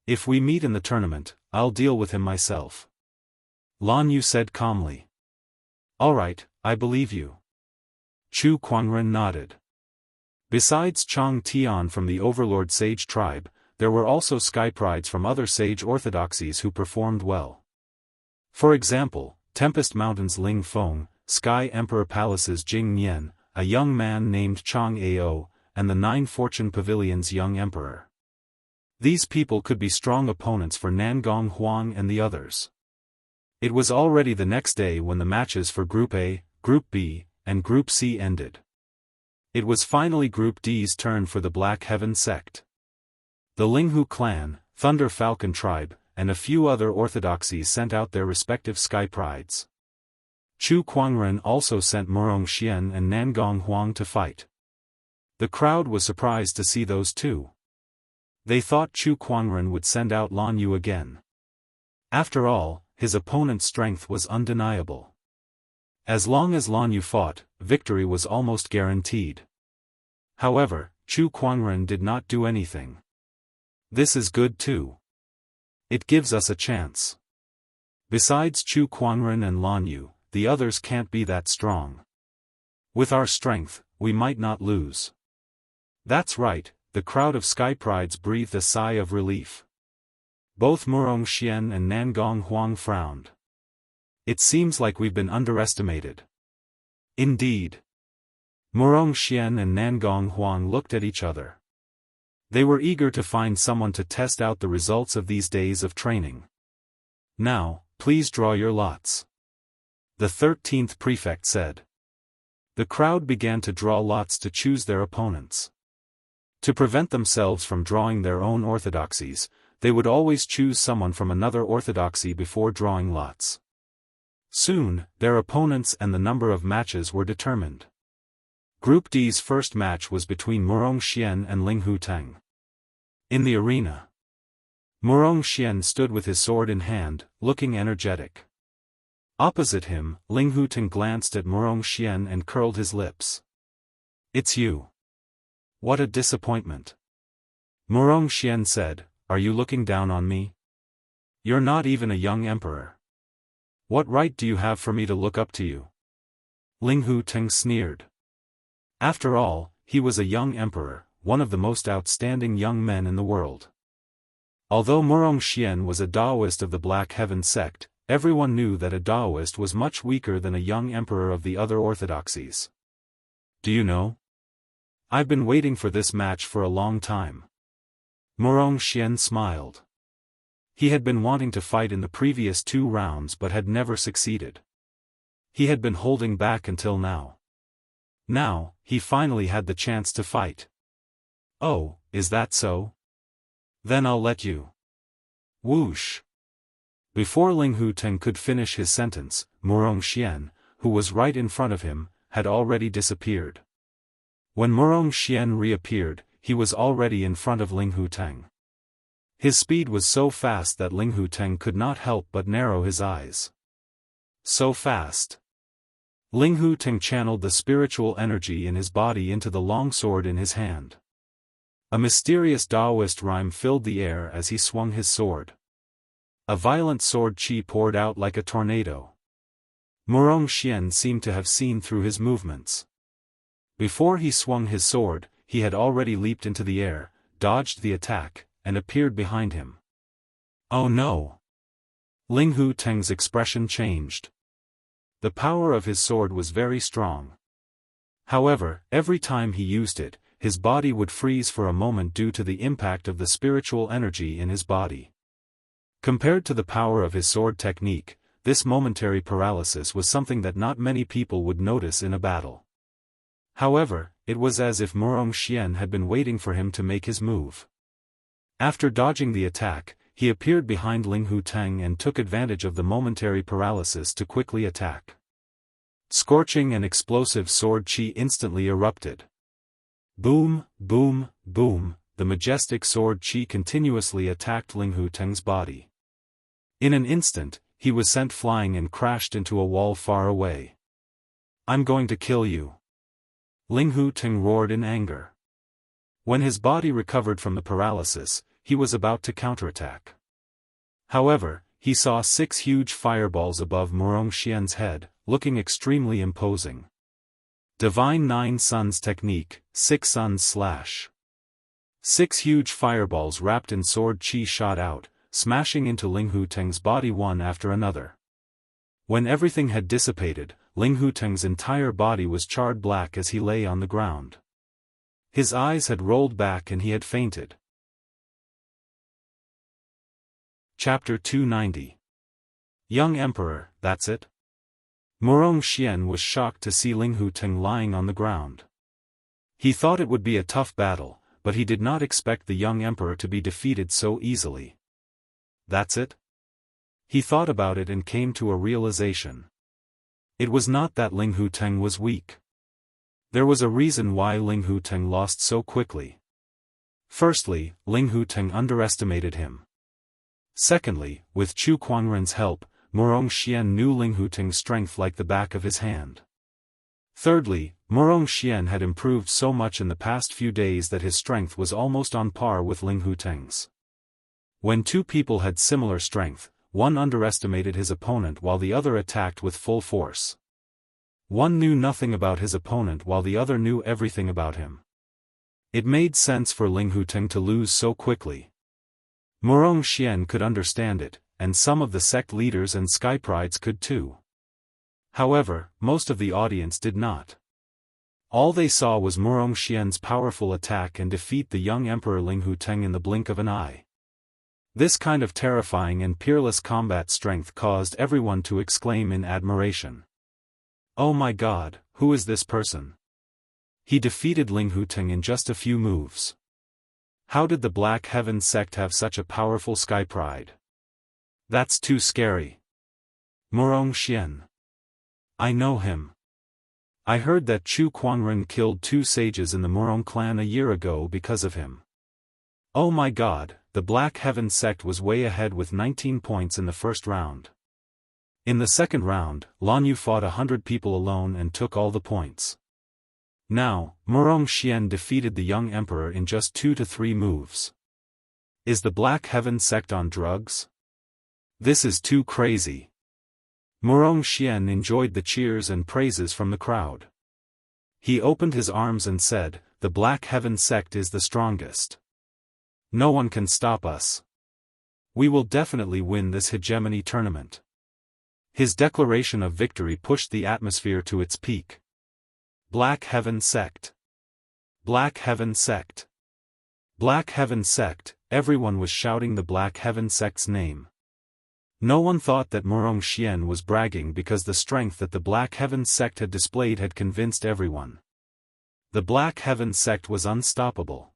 If we meet in the tournament, I'll deal with him myself. Lan Yu said calmly. All right, I believe you. Chu Kuangren nodded. Besides Chang Tian from the Overlord Sage tribe, there were also sky prides from other sage orthodoxies who performed well. For example, Tempest Mountain's Ling Feng, Sky Emperor Palace's Jing Nian, a young man named Chang Ao, and the Nine Fortune Pavilion's young emperor. These people could be strong opponents for Nangong Huang and the others. It was already the next day when the matches for Group A, Group B, and Group C ended. It was finally Group D's turn for the Black Heaven sect. The Linghu clan, Thunder Falcon tribe, and a few other orthodoxies sent out their respective sky prides. Chu Kuangren also sent Murong Xian and Nangong Huang to fight. The crowd was surprised to see those two. They thought Chu Kuangren would send out Lan Yu again. After all, his opponent's strength was undeniable. As long as Lan Yu fought, victory was almost guaranteed. However, Chu Kuangren did not do anything. This is good too. It gives us a chance. Besides Chu Kuangren and Lan Yu, the others can't be that strong. With our strength, we might not lose. That's right, the crowd of sky prides breathed a sigh of relief. Both Murong Xian and Nangong Huang frowned. It seems like we've been underestimated. Indeed. Murong Xian and Nangong Huang looked at each other. They were eager to find someone to test out the results of these days of training. Now, please draw your lots. The 13th prefect said. The crowd began to draw lots to choose their opponents. To prevent themselves from drawing their own orthodoxies, they would always choose someone from another orthodoxy before drawing lots. Soon, their opponents and the number of matches were determined. Group D's first match was between Murong Xian and Linghu Teng. In the arena, Murong Xian stood with his sword in hand, looking energetic. Opposite him, Ling Huteng glanced at Murong Xian and curled his lips. "It's you. What a disappointment." Murong Xian said, "Are you looking down on me? You're not even a young emperor. What right do you have for me to look up to you?" Ling Huteng sneered. After all, he was a young emperor, one of the most outstanding young men in the world. Although Murong Xian was a Daoist of the Black Heaven sect, everyone knew that a Daoist was much weaker than a young emperor of the other orthodoxies. "Do you know? I've been waiting for this match for a long time." Murong Xian smiled. He had been wanting to fight in the previous 2 rounds but had never succeeded. He had been holding back until now. Now, he finally had the chance to fight. "Oh, is that so? Then I'll let you." Whoosh! Before Ling Huteng could finish his sentence, Murong Xian, who was right in front of him, had already disappeared. When Murong Xian reappeared, he was already in front of Ling Huteng. His speed was so fast that Ling Huteng could not help but narrow his eyes. So fast. Ling Huteng channeled the spiritual energy in his body into the long sword in his hand. A mysterious Daoist rhyme filled the air as he swung his sword. A violent sword chi poured out like a tornado. Murong Xian seemed to have seen through his movements. Before he swung his sword, he had already leaped into the air, dodged the attack, and appeared behind him. "Oh no!" Ling Huteng's expression changed. The power of his sword was very strong. However, every time he used it, his body would freeze for a moment due to the impact of the spiritual energy in his body. Compared to the power of his sword technique, this momentary paralysis was something that not many people would notice in a battle. However, it was as if Murong Xian had been waiting for him to make his move. After dodging the attack, he appeared behind Ling Huteng and took advantage of the momentary paralysis to quickly attack. Scorching and explosive sword chi instantly erupted. Boom, boom, boom, the majestic sword chi continuously attacked Ling Huteng's body. In an instant, he was sent flying and crashed into a wall far away. "I'm going to kill you!" Ling Huteng roared in anger. When his body recovered from the paralysis, he was about to counterattack. However, he saw 6 huge fireballs above Murong Xian's head, looking extremely imposing. Divine 9 Suns Technique, 6 Suns Slash. 6 huge fireballs wrapped in sword chi shot out, smashing into Ling Huteng's body one after another. When everything had dissipated, Ling Huteng's entire body was charred black as he lay on the ground. His eyes had rolled back and he had fainted. Chapter 290. Young Emperor, that's it? Murong Xian was shocked to see Ling Huteng lying on the ground. He thought it would be a tough battle, but he did not expect the young emperor to be defeated so easily. That's it? He thought about it and came to a realization. It was not that Ling Huteng was weak. There was a reason why Ling Huteng lost so quickly. Firstly, Ling Huteng underestimated him. Secondly, with Chu Quanren's help, Murong Xian knew Ling Huteng's strength like the back of his hand. Thirdly, Murong Xian had improved so much in the past few days that his strength was almost on par with Ling Huteng's. When 2 people had similar strength, one underestimated his opponent while the other attacked with full force. One knew nothing about his opponent while the other knew everything about him. It made sense for Ling Huteng to lose so quickly. Murong Xian could understand it, and some of the sect leaders and skyprides could too. However, most of the audience did not. All they saw was Murong Xian's powerful attack and defeat the young Emperor Ling Huteng in the blink of an eye. This kind of terrifying and peerless combat strength caused everyone to exclaim in admiration. "Oh my God, who is this person? He defeated Ling Huteng in just a few moves. How did the Black Heaven sect have such a powerful sky pride? That's too scary. Murong Xian. I know him. I heard that Chu Quanren killed 2 sages in the Murong clan a year ago because of him. Oh my God, the Black Heaven sect was way ahead with 19 points in the first round. In the second round, Lan Yu fought 100 people alone and took all the points. Now, Murong Xian defeated the young emperor in just 2 to 3 moves. Is the Black Heaven sect on drugs? This is too crazy. Murong Xian enjoyed the cheers and praises from the crowd. He opened his arms and said, "The Black Heaven sect is the strongest. No one can stop us. We will definitely win this hegemony tournament." His declaration of victory pushed the atmosphere to its peak. Black Heaven sect. Black Heaven sect. Black Heaven sect, everyone was shouting the Black Heaven sect's name. No one thought that Murong Xian was bragging because the strength that the Black Heaven sect had displayed had convinced everyone. The Black Heaven sect was unstoppable.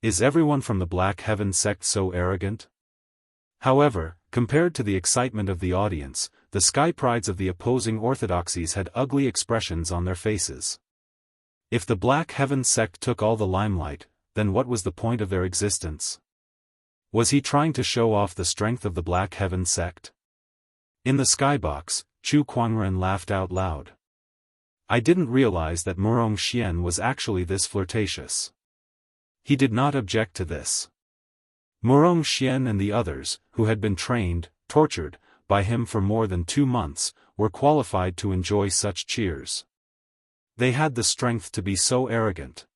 Is everyone from the Black Heaven sect so arrogant? However, compared to the excitement of the audience, the sky prides of the opposing orthodoxies had ugly expressions on their faces. If the Black Heaven sect took all the limelight, then what was the point of their existence? Was he trying to show off the strength of the Black Heaven sect? In the skybox, Chu Quanren laughed out loud. I didn't realize that Murong Xian was actually this flirtatious. He did not object to this. Murong Xian and the others, who had been trained, tortured, by him for more than 2 months, were qualified to enjoy such cheers. They had the strength to be so arrogant.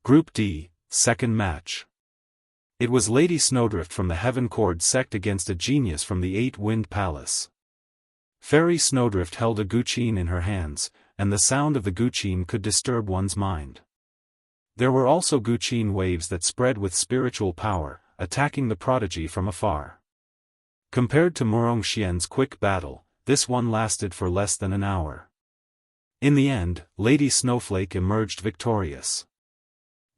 Group D, second match. It was Lady Snowdrift from the Heaven Cord sect against a genius from the Eight-Wind Palace. Fairy Snowdrift held a guqin in her hands, and the sound of the guqin could disturb one's mind. There were also guqin waves that spread with spiritual power, attacking the prodigy from afar. Compared to Murong Xian's quick battle, this one lasted for less than an hour. In the end, Lady Snowflake emerged victorious.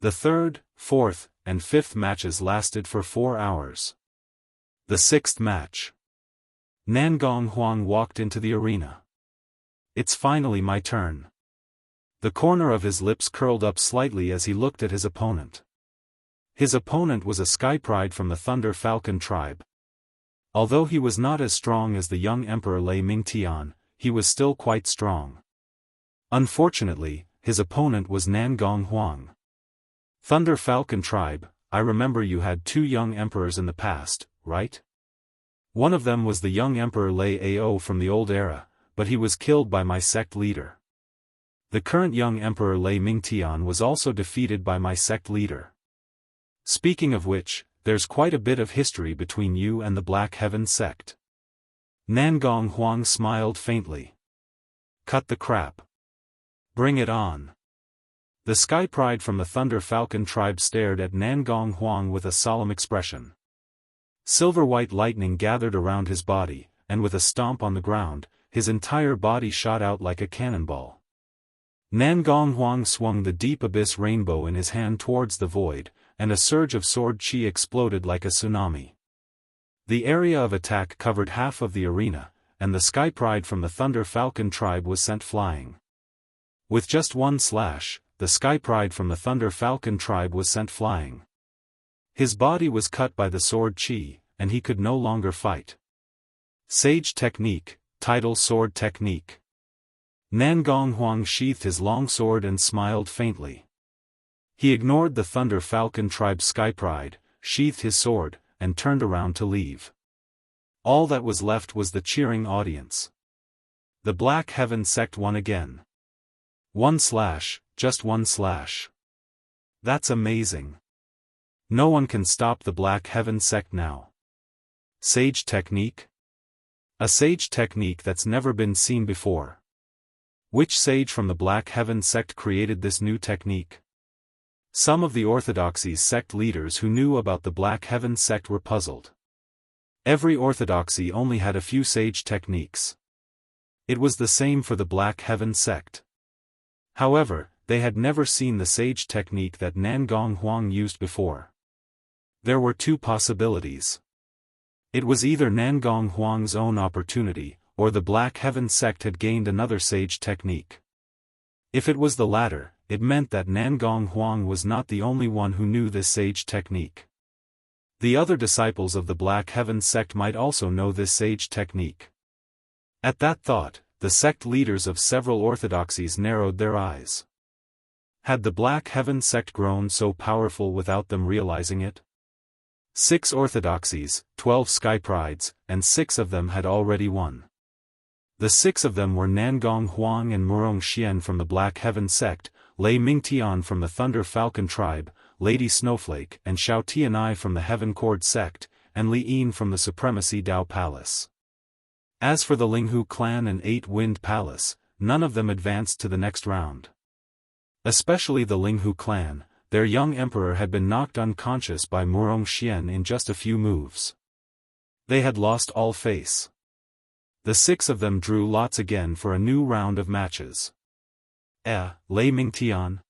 The third, fourth, and fifth matches lasted for 4 hours. The sixth match. Nangong Huang walked into the arena. It's finally my turn. The corner of his lips curled up slightly as he looked at his opponent. His opponent was a sky pride from the Thunder Falcon tribe. Although he was not as strong as the young Emperor Lei Mingtian, he was still quite strong. Unfortunately, his opponent was Nangong Huang. Thunder Falcon tribe, I remember you had 2 young emperors in the past, right? One of them was the young Emperor Lei Ao from the old era, but he was killed by my sect leader. The current young Emperor Lei Mingtian was also defeated by my sect leader. Speaking of which, there's quite a bit of history between you and the Black Heaven sect. Nangong Huang smiled faintly. Cut the crap. Bring it on. The sky pride from the Thunder Falcon tribe stared at Nangong Huang with a solemn expression. Silver-white lightning gathered around his body, and with a stomp on the ground, his entire body shot out like a cannonball. Nangong Huang swung the deep abyss rainbow in his hand towards the void, and a surge of sword chi exploded like a tsunami. The area of attack covered half of the arena, and the sky pride from the Thunder Falcon tribe was sent flying. With just one slash, the sky pride from the Thunder Falcon tribe was sent flying. His body was cut by the sword chi, and he could no longer fight. Sage Technique, Tidal Sword Technique. Nangong Huang sheathed his long sword and smiled faintly. He ignored the Thunder Falcon tribe's sky pride, sheathed his sword, and turned around to leave. All that was left was the cheering audience. The Black Heaven sect won again. 1 slash, just 1 slash. That's amazing. No one can stop the Black Heaven sect now. Sage Technique? A sage technique that's never been seen before. Which sage from the Black Heaven sect created this new technique? Some of the Orthodoxy's sect leaders who knew about the Black Heaven sect were puzzled. Every Orthodoxy only had a few sage techniques. It was the same for the Black Heaven sect. However, they had never seen the sage technique that Nangong Huang used before. There were 2 possibilities. It was either Nangong Huang's own opportunity, or the Black Heaven sect had gained another sage technique. If it was the latter, it meant that Nangong Huang was not the only one who knew this sage technique. The other disciples of the Black Heaven sect might also know this sage technique. At that thought, the sect leaders of several orthodoxies narrowed their eyes. Had the Black Heaven sect grown so powerful without them realizing it? 6 orthodoxies, 12 sky prides, and 6 of them had already won. The 6 of them were Nangong Huang and Murong Xian from the Black Heaven sect, Lei Mingtian from the Thunder Falcon tribe, Lady Snowflake and Xiao Tianai from the Heaven Cord sect, and Li Yin from the Supremacy Dao Palace. As for the Linghu clan and 8 Wind Palace, none of them advanced to the next round. Especially the Linghu clan, their young emperor had been knocked unconscious by Murong Xian in just a few moves. They had lost all face. The 6 of them drew lots again for a new round of matches. Lei Mingtian?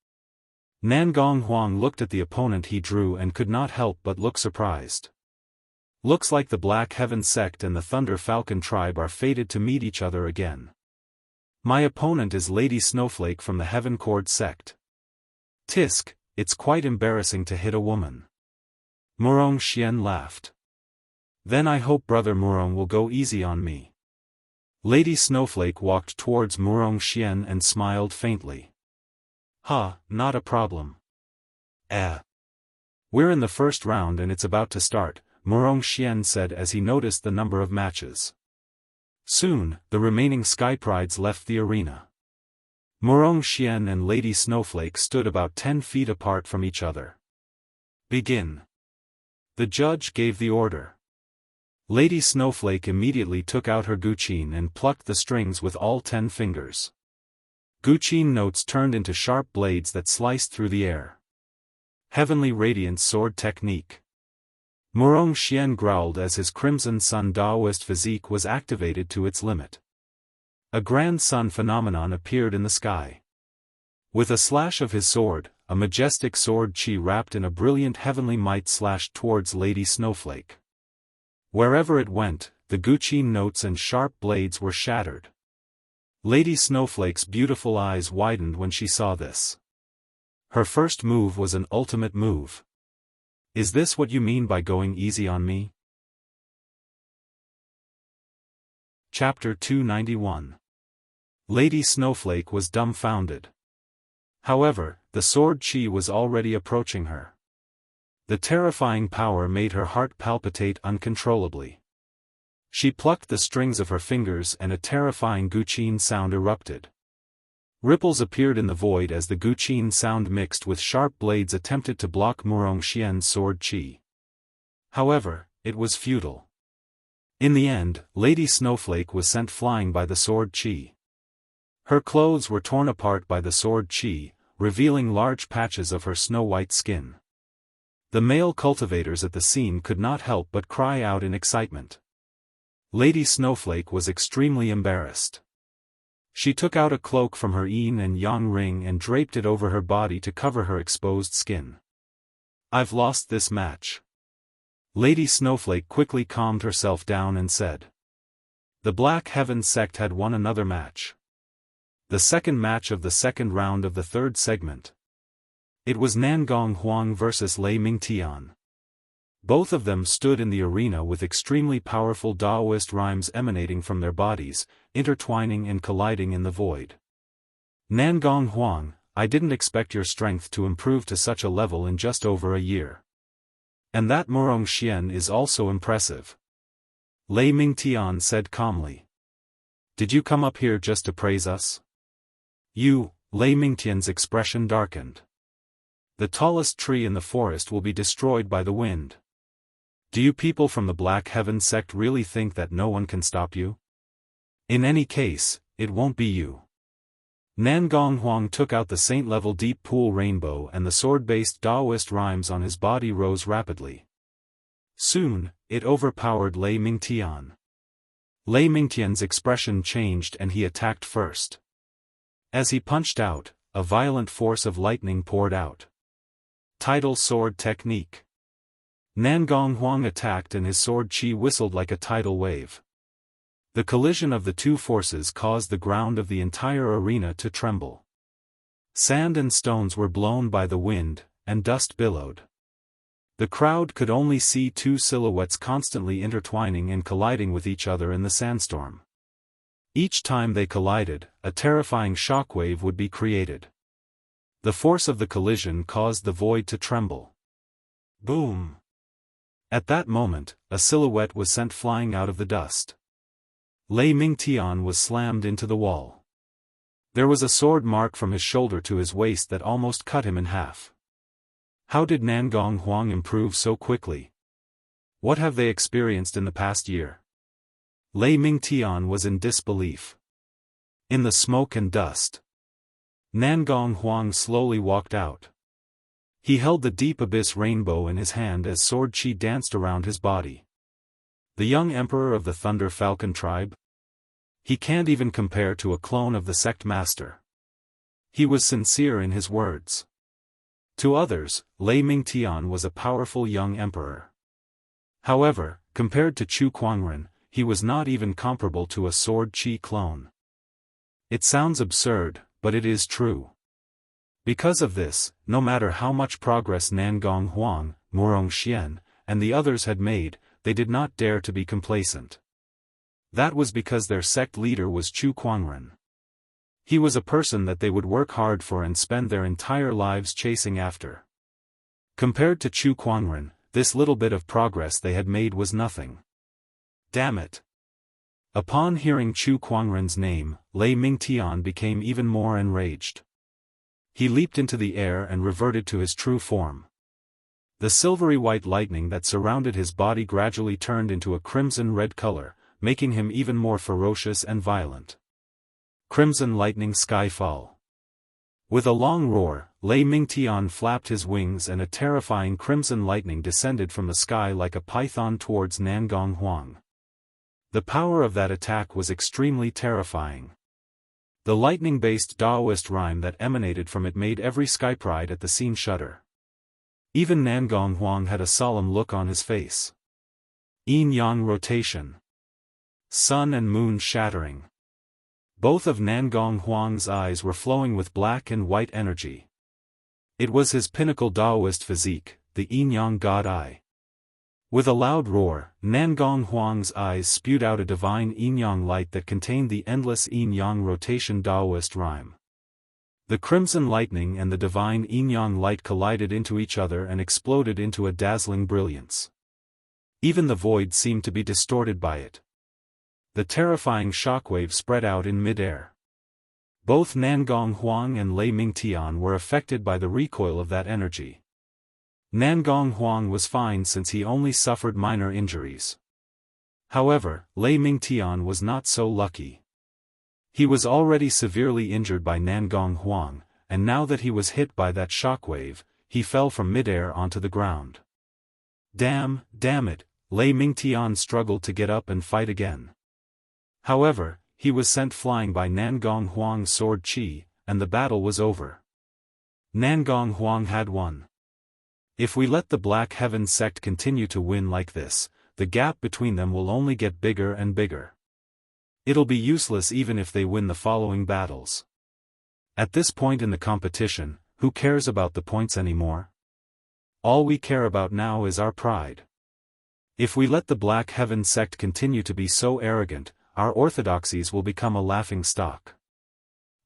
Nangong Huang looked at the opponent he drew and could not help but look surprised. Looks like the Black Heaven sect and the Thunder Falcon tribe are fated to meet each other again. My opponent is Lady Snowflake from the Heaven Cord sect. Tisk, it's quite embarrassing to hit a woman. Murong Xian laughed. Then I hope Brother Murong will go easy on me. Lady Snowflake walked towards Murong Xian and smiled faintly. Not a problem. We're in the first round and it's about to start, Murong Xian said as he noticed the number of matches. Soon, the remaining sky prides left the arena. Murong Xian and Lady Snowflake stood about 10 feet apart from each other. Begin. The judge gave the order. Lady Snowflake immediately took out her guqin and plucked the strings with all 10 fingers. Guqin notes turned into sharp blades that sliced through the air. Heavenly Radiant Sword Technique. Murong Xian growled as his Crimson Sun Daoist physique was activated to its limit. A grand sun phenomenon appeared in the sky. With a slash of his sword, a majestic sword chi wrapped in a brilliant heavenly might slashed towards Lady Snowflake. Wherever it went, the guqin notes and sharp blades were shattered. Lady Snowflake's beautiful eyes widened when she saw this. Her first move was an ultimate move. Is this what you mean by going easy on me? Chapter 291. Lady Snowflake was dumbfounded. However, the sword chi was already approaching her. The terrifying power made her heart palpitate uncontrollably. She plucked the strings of her fingers and a terrifying guqin sound erupted. Ripples appeared in the void as the guqin sound mixed with sharp blades attempted to block Murong Xian's sword chi. However, it was futile. In the end, Lady Snowflake was sent flying by the sword chi. Her clothes were torn apart by the sword chi, revealing large patches of her snow-white skin. The male cultivators at the scene could not help but cry out in excitement. Lady Snowflake was extremely embarrassed. She took out a cloak from her yin and yang ring and draped it over her body to cover her exposed skin. I've lost this match. Lady Snowflake quickly calmed herself down and said. The Black Heaven sect had won another match. The second match of the second round of the third segment. It was Nangong Huang versus Lei Mingtian. Both of them stood in the arena with extremely powerful Daoist rhymes emanating from their bodies, intertwining and colliding in the void. Nangong Huang, I didn't expect your strength to improve to such a level in just over a year. And that Murong Xian is also impressive. Lei Mingtian said calmly. Did you come up here just to praise us? Lei Mingtian's expression darkened. The tallest tree in the forest will be destroyed by the wind. Do you people from the Black Heaven sect really think that no one can stop you? In any case, it won't be you. Nangong Huang took out the saint-level deep pool rainbow and the sword-based Daoist rhymes on his body rose rapidly. Soon, it overpowered Lei Mingtian. Lei Mingtian's expression changed and he attacked first. As he punched out, a violent force of lightning poured out. Tidal Sword Technique. Nangong Huang attacked and his sword chi whistled like a tidal wave. The collision of the two forces caused the ground of the entire arena to tremble. Sand and stones were blown by the wind, and dust billowed. The crowd could only see two silhouettes constantly intertwining and colliding with each other in the sandstorm. Each time they collided, a terrifying shockwave would be created. The force of the collision caused the void to tremble. Boom! At that moment, a silhouette was sent flying out of the dust. Lei Mingtian was slammed into the wall. There was a sword mark from his shoulder to his waist that almost cut him in half. How did Nangong Huang improve so quickly? What have they experienced in the past year? Lei Mingtian was in disbelief. In the smoke and dust, Nangong Huang slowly walked out. He held the deep abyss rainbow in his hand as sword chi danced around his body. The young emperor of the Thunder Falcon tribe? He can't even compare to a clone of the sect master. He was sincere in his words. To others, Lei Mingtian was a powerful young emperor. However, compared to Chu Kuangren, he was not even comparable to a sword chi clone. It sounds absurd, but it is true. Because of this, no matter how much progress Nangong Huang, Murong Xian, and the others had made, they did not dare to be complacent. That was because their sect leader was Chu Kuangren. He was a person that they would work hard for and spend their entire lives chasing after. Compared to Chu Kuangren, this little bit of progress they had made was nothing. Damn it! Upon hearing Chu Kuangren's name, Lei Mingtian became even more enraged. He leaped into the air and reverted to his true form. The silvery white lightning that surrounded his body gradually turned into a crimson-red color, making him even more ferocious and violent. Crimson lightning skyfall. With a long roar, Lei Mingtian flapped his wings and a terrifying crimson lightning descended from the sky like a python towards Nangong Huang. The power of that attack was extremely terrifying. The lightning-based Daoist rhyme that emanated from it made every skypride at the scene shudder. Even Nangong Huang had a solemn look on his face. Yin-yang rotation. Sun and moon shattering. Both of Nangong Huang's eyes were flowing with black and white energy. It was his pinnacle Daoist physique, the yin-yang god eye. With a loud roar, Nangong Huang's eyes spewed out a divine yin-yang light that contained the endless yin-yang rotation Daoist rhyme. The crimson lightning and the divine yin-yang light collided into each other and exploded into a dazzling brilliance. Even the void seemed to be distorted by it. The terrifying shockwave spread out in mid-air. Both Nangong Huang and Lei Mingtian were affected by the recoil of that energy. Nangong Huang was fine since he only suffered minor injuries. However, Lei Mingtian was not so lucky. He was already severely injured by Nangong Huang, and now that he was hit by that shockwave, he fell from midair onto the ground. Damn it, Lei Mingtian struggled to get up and fight again. However, he was sent flying by Nangong Huang's sword chi, and the battle was over. Nangong Huang had won. If we let the Black Heaven sect continue to win like this, the gap between them will only get bigger and bigger. It'll be useless even if they win the following battles. At this point in the competition, who cares about the points anymore? All we care about now is our pride. If we let the Black Heaven sect continue to be so arrogant, our orthodoxies will become a laughing stock.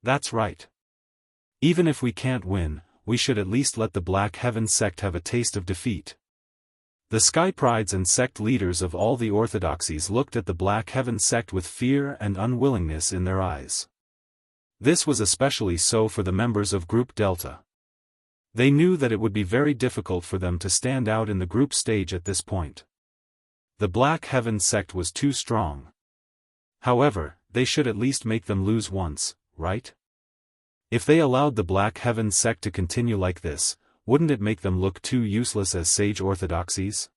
That's right. Even if we can't win, we should at least let the Black Heaven sect have a taste of defeat. The Sky Prides and sect leaders of all the orthodoxies looked at the Black Heaven sect with fear and unwillingness in their eyes. This was especially so for the members of Group Delta. They knew that it would be very difficult for them to stand out in the group stage at this point. The Black Heaven sect was too strong. However, they should at least make them lose once, right? If they allowed the Black Heaven sect to continue like this, wouldn't it make them look too useless as sage orthodoxies?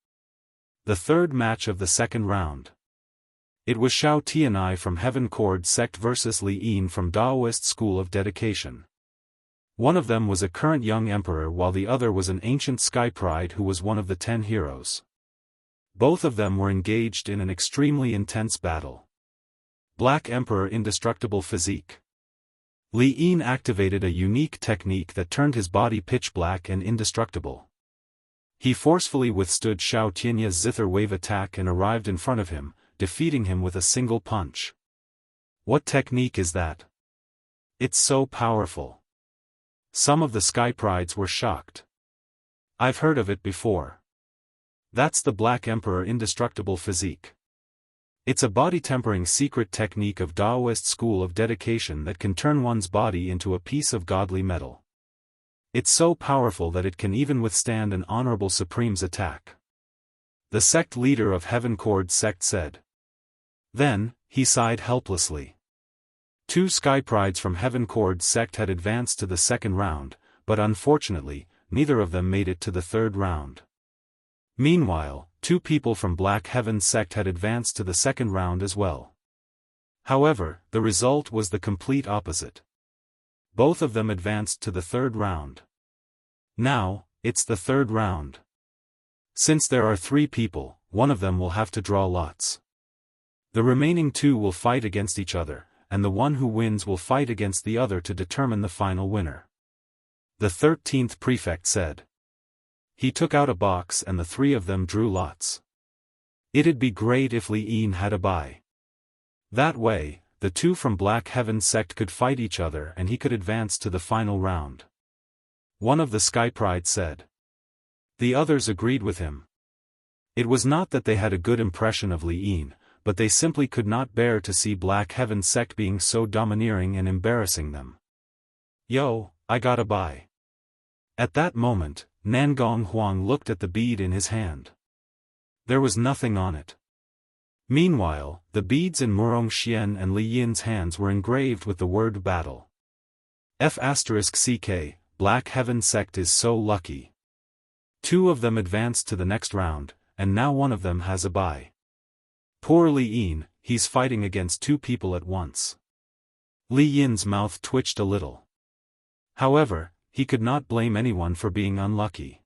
The third match of the second round. It was Shao Tianai from Heaven Cord sect versus Li Yin from Daoist School of Dedication. One of them was a current young emperor while the other was an ancient sky pride who was one of the 10 heroes. Both of them were engaged in an extremely intense battle. Black Emperor indestructible physique. Li Yin activated a unique technique that turned his body pitch black and indestructible. He forcefully withstood Shao Tianya's zither wave attack and arrived in front of him, defeating him with a single punch. What technique is that? It's so powerful. Some of the Sky Prides were shocked. I've heard of it before. That's the Black Emperor Indestructible Physique. It's a body-tempering secret technique of Daoist school of dedication that can turn one's body into a piece of godly metal. It's so powerful that it can even withstand an honorable Supreme's attack. The sect leader of Heaven Cord sect said. Then, he sighed helplessly. 2 Sky Prides from Heaven Cord sect had advanced to the second round, but unfortunately, neither of them made it to the third round. Meanwhile, 2 people from Black Heaven sect had advanced to the second round as well. However, the result was the complete opposite. Both of them advanced to the third round. Now, it's the third round. Since there are 3 people, one of them will have to draw lots. The remaining 2 will fight against each other, and the one who wins will fight against the other to determine the final winner. The 13th prefect said. He took out a box and the 3 of them drew lots. It'd be great if Li Yin had a bye. That way, the 2 from Black Heaven sect could fight each other and he could advance to the final round. One of the Sky Pride said. The others agreed with him. It was not that they had a good impression of Li Yin, but they simply could not bear to see Black Heaven sect being so domineering and embarrassing them. Yo, I got a bye. At that moment, Nangong Huang looked at the bead in his hand. There was nothing on it. Meanwhile, the beads in Murong Xian and Li Yin's hands were engraved with the word battle. F***CK, Black Heaven sect is so lucky. 2 of them advanced to the next round, and now one of them has a bye. Poor Li Yin, he's fighting against 2 people at once. Li Yin's mouth twitched a little. However, he could not blame anyone for being unlucky.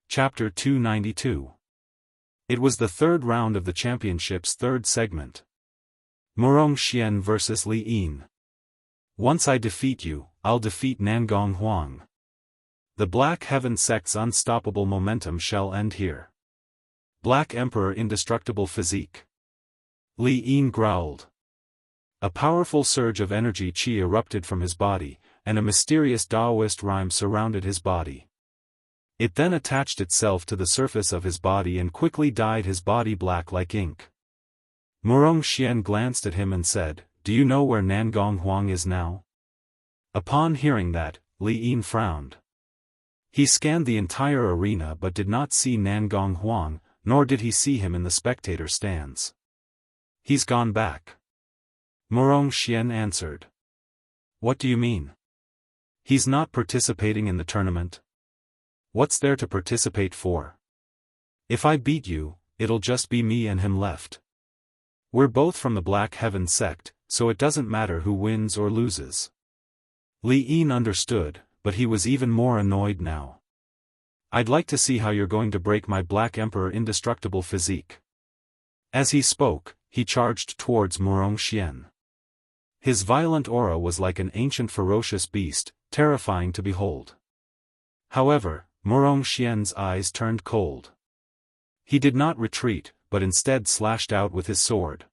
Chapter 292. It was the third round of the championship's third segment. Murong Xian vs. Li Yin. Once I defeat you, I'll defeat Nangong Huang. The Black Heaven sect's unstoppable momentum shall end here. Black Emperor Indestructible Physique. Li Yin growled. A powerful surge of energy qi erupted from his body, and a mysterious Daoist rhyme surrounded his body. It then attached itself to the surface of his body and quickly dyed his body black like ink. Murong Xian glanced at him and said, Do you know where Nangong Huang is now? Upon hearing that, Li Yin frowned. He scanned the entire arena but did not see Nangong Huang, nor did he see him in the spectator stands. He's gone back. Murong Xian answered. What do you mean? He's not participating in the tournament? What's there to participate for? If I beat you, it'll just be me and him left. We're both from the Black Heaven sect, so it doesn't matter who wins or loses. Li Yin understood, but he was even more annoyed now. I'd like to see how you're going to break my Black Emperor Indestructible Physique. As he spoke, he charged towards Murong Xian. His violent aura was like an ancient ferocious beast, terrifying to behold. However, Murong Xian's eyes turned cold. He did not retreat, but instead slashed out with his sword.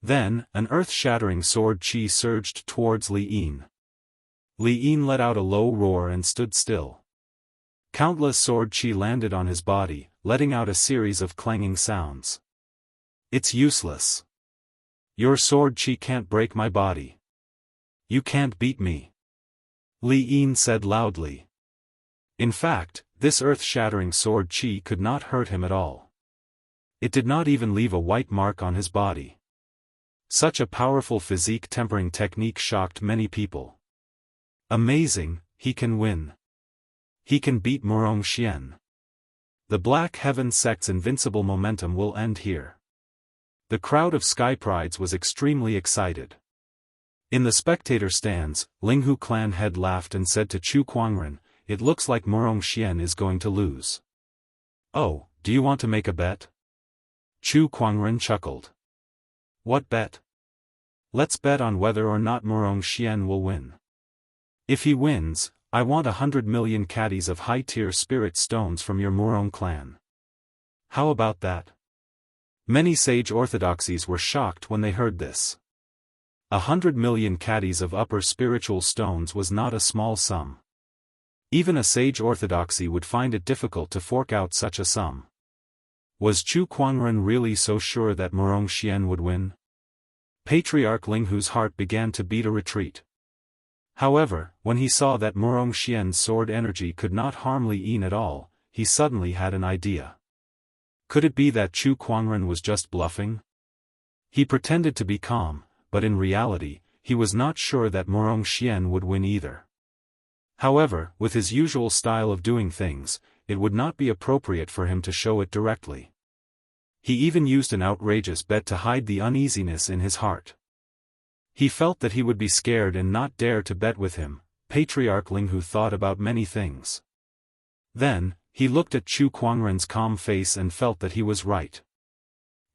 Then, an earth-shattering sword qi surged towards Li Yin. Li Yin let out a low roar and stood still. Countless sword qi landed on his body, letting out a series of clanging sounds. It's useless. Your sword qi can't break my body. You can't beat me. Li Yin said loudly. In fact, this earth-shattering sword qi could not hurt him at all. It did not even leave a white mark on his body. Such a powerful physique-tempering technique shocked many people. Amazing, he can win. He can beat Murong Xian. The Black Heaven sect's invincible momentum will end here. The crowd of Sky Prides was extremely excited. In the spectator stands, Linghu clan head laughed and said to Chu Kuangren, It looks like Murong Xian is going to lose. Oh, do you want to make a bet? Chu Kuangren chuckled. What bet? Let's bet on whether or not Murong Xian will win. If he wins, I want 100 million caddies of high-tier spirit stones from your Murong clan. How about that? Many sage orthodoxies were shocked when they heard this. 100 million caddies of upper spiritual stones was not a small sum. Even a sage orthodoxy would find it difficult to fork out such a sum. Was Chu Kuangren really so sure that Murong Xian would win? Patriarch Linghu's heart began to beat a retreat. However, when he saw that Murong Xian's sword energy could not harm Li Yin at all, he suddenly had an idea. Could it be that Chu Kuangren was just bluffing? He pretended to be calm, but in reality, he was not sure that Murong Xian would win either. However, with his usual style of doing things, it would not be appropriate for him to show it directly. He even used an outrageous bet to hide the uneasiness in his heart. He felt that he would be scared and not dare to bet with him. Patriarch Linghu thought about many things. Then, he looked at Chu Kuangren's calm face and felt that he was right.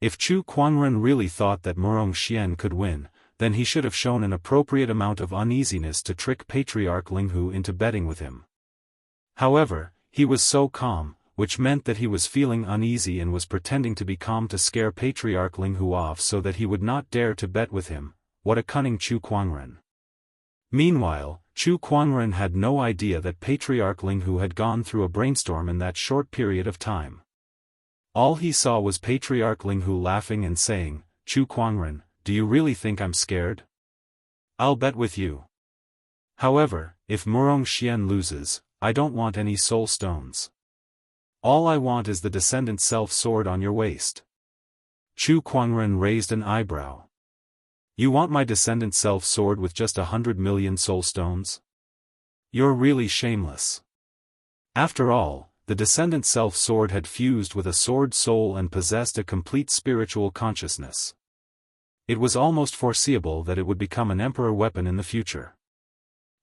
If Chu Kuangren really thought that Murong Xian could win, then he should have shown an appropriate amount of uneasiness to trick Patriarch Linghu into betting with him. However, he was so calm, which meant that he was feeling uneasy and was pretending to be calm to scare Patriarch Linghu off so that he would not dare to bet with him. What a cunning Chu Kuangren. Meanwhile, Chu Kuangren had no idea that Patriarch Linghu had gone through a brainstorm in that short period of time. All he saw was Patriarch Linghu laughing and saying, "Chu Kuangren, do you really think I'm scared? I'll bet with you. However, if Murong Xian loses, I don't want any soul stones. All I want is the Descendant Self sword on your waist." Chu Kuangren raised an eyebrow. "You want my Descendant Self sword with just 100 million soul stones? You're really shameless." After all, the Descendant Self sword had fused with a sword soul and possessed a complete spiritual consciousness. It was almost foreseeable that it would become an emperor weapon in the future.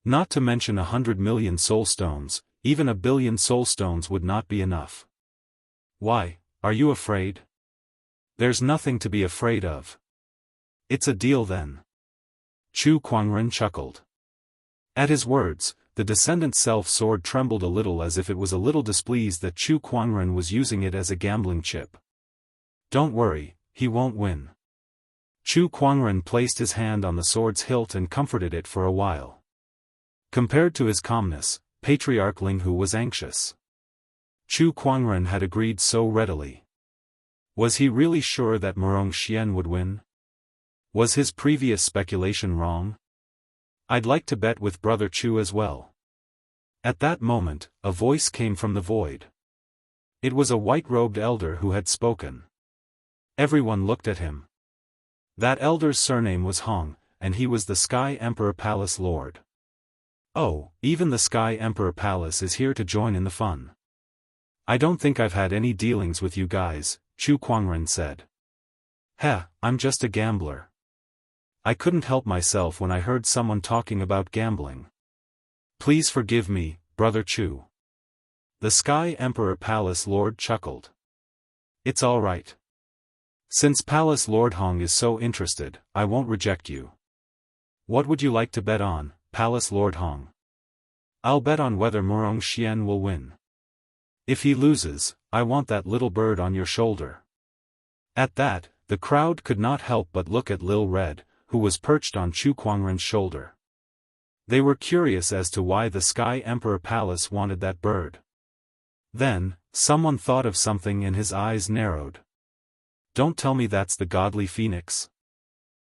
Not to mention 100 million soul stones, even 1 billion soul stones would not be enough. "Why, are you afraid?" "There's nothing to be afraid of." "It's a deal then." Chu Kuangren chuckled. At his words, the Descendant Self sword trembled a little as if it was a little displeased that Chu Kuangren was using it as a gambling chip. "Don't worry, he won't win." Chu Kuangren placed his hand on the sword's hilt and comforted it for a while. Compared to his calmness, Patriarch Linghu was anxious. Chu Kuangren had agreed so readily. Was he really sure that Murong Xian would win? Was his previous speculation wrong? "I'd like to bet with Brother Chu as well." At that moment, a voice came from the void. It was a white-robed elder who had spoken. Everyone looked at him. That elder's surname was Hong, and he was the Sky Emperor Palace Lord. "Oh, even the Sky Emperor Palace is here to join in the fun. I don't think I've had any dealings with you guys," Chu Kuangren said. "Heh, I'm just a gambler. I couldn't help myself when I heard someone talking about gambling. Please forgive me, Brother Chu." The Sky Emperor Palace Lord chuckled. "It's all right. Since Palace Lord Hong is so interested, I won't reject you. What would you like to bet on, Palace Lord Hong?" "I'll bet on whether Murong Xian will win. If he loses, I want that little bird on your shoulder." At that, the crowd could not help but look at Lil Red, who was perched on Chu Kuangren's shoulder. They were curious as to why the Sky Emperor Palace wanted that bird. Then, someone thought of something and his eyes narrowed. "Don't tell me that's the godly phoenix."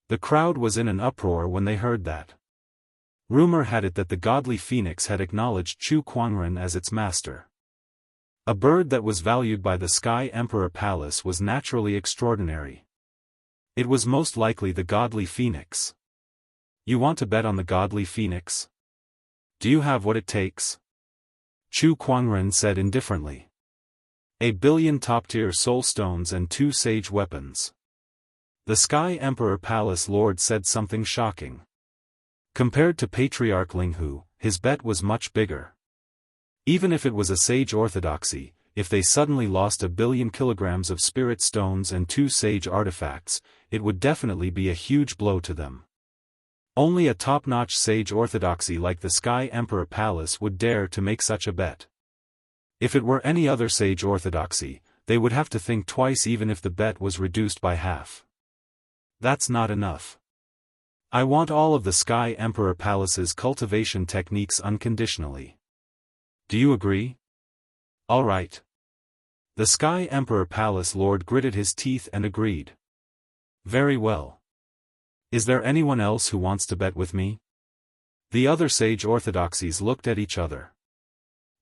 The crowd was in an uproar when they heard that. Rumor had it that the godly phoenix had acknowledged Chu Kuangren as its master. A bird that was valued by the Sky Emperor Palace was naturally extraordinary. It was most likely the godly phoenix. "You want to bet on the godly phoenix? Do you have what it takes?" Chu Kuangren said indifferently. 1 billion top-tier soul stones and 2 sage weapons." The Sky Emperor Palace Lord said something shocking. Compared to Patriarch Linghu, his bet was much bigger. Even if it was a sage orthodoxy, if they suddenly lost 1 billion kilograms of spirit stones and 2 sage artifacts, it would definitely be a huge blow to them. Only a top-notch sage orthodoxy like the Sky Emperor Palace would dare to make such a bet. If it were any other sage orthodoxy, they would have to think twice even if the bet was reduced by half. That's not enough. I want all of the Sky Emperor Palace's cultivation techniques unconditionally. Do you agree? All right. The Sky Emperor Palace Lord gritted his teeth and agreed. Very well. Is there anyone else who wants to bet with me? The other sage orthodoxies looked at each other.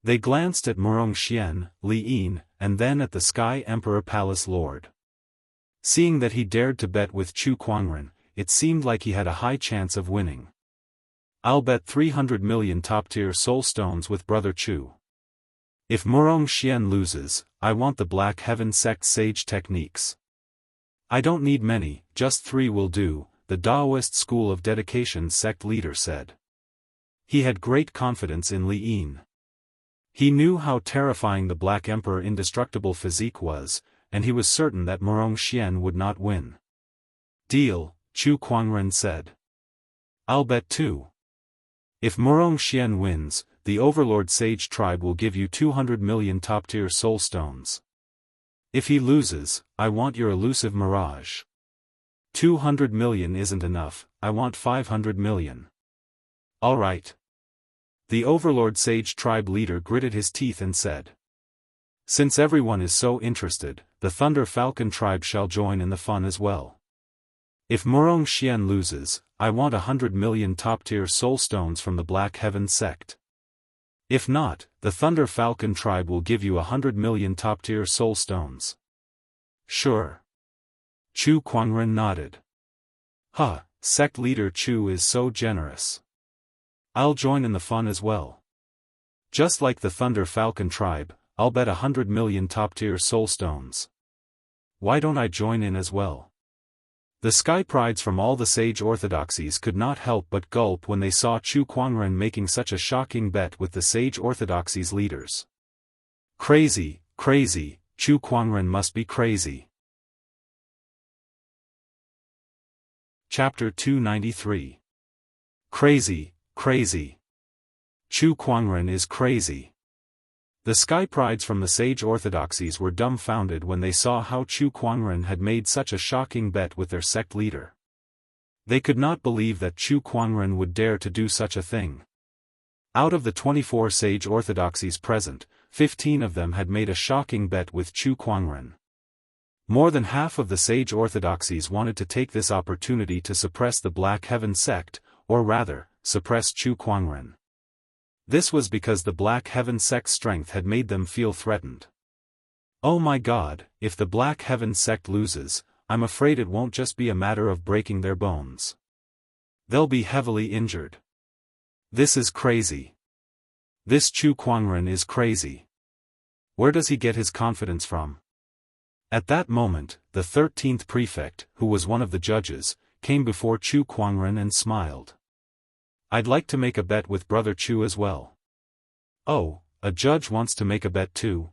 They glanced at Murong Xian, Li Yin, and then at the Sky Emperor Palace Lord. Seeing that he dared to bet with Chu Kuangren, it seemed like he had a high chance of winning. I'll bet 300 million top-tier soul stones with Brother Chu. If Murong Xian loses, I want the Black Heaven sect sage techniques. I don't need many, just 3 will do, the Daoist School of Dedication sect leader said. He had great confidence in Li Yin. He knew how terrifying the Black Emperor indestructible physique was, and he was certain that Murong Xian would not win. Deal, Chu Kuangren said. I'll bet 2. If Murong Xian wins, the Overlord Sage tribe will give you 200 million top-tier soul stones. If he loses, I want your elusive mirage. 200 million isn't enough, I want 500 million. All right. The Overlord Sage tribe leader gritted his teeth and said. Since everyone is so interested, the Thunder Falcon tribe shall join in the fun as well. If Murong Xian loses, I want 100 million top-tier soul stones from the Black Heaven sect. If not, the Thunder Falcon tribe will give you 100 million top-tier soul stones. Sure. Chu Kuangren nodded. Huh, sect leader Chu is so generous. I'll join in the fun as well. Just like the Thunder Falcon tribe, I'll bet 100 million top-tier soul stones. Why don't I join in as well? The Sky Prides from all the sage orthodoxies could not help but gulp when they saw Chu Kuangren making such a shocking bet with the sage orthodoxies leaders. Crazy, crazy, Chu Kuangren must be crazy. Chapter 293. Crazy, crazy. Chu Kuangren is crazy. The Sky Prides from the sage orthodoxies were dumbfounded when they saw how Chu Kuangren had made such a shocking bet with their sect leader. They could not believe that Chu Kuangren would dare to do such a thing. Out of the 24 sage orthodoxies present, 15 of them had made a shocking bet with Chu Kuangren. More than half of the sage orthodoxies wanted to take this opportunity to suppress the Black Heaven sect, or rather, suppress Chu Kuangren. This was because the Black Heaven sect's strength had made them feel threatened. Oh my God, if the Black Heaven sect loses, I'm afraid it won't just be a matter of breaking their bones. They'll be heavily injured. This is crazy. This Chu Kuangren is crazy. Where does he get his confidence from? At that moment, the 13th prefect, who was one of the judges, came before Chu Kuangren and smiled. I'd like to make a bet with Brother Chu as well. Oh, a judge wants to make a bet too?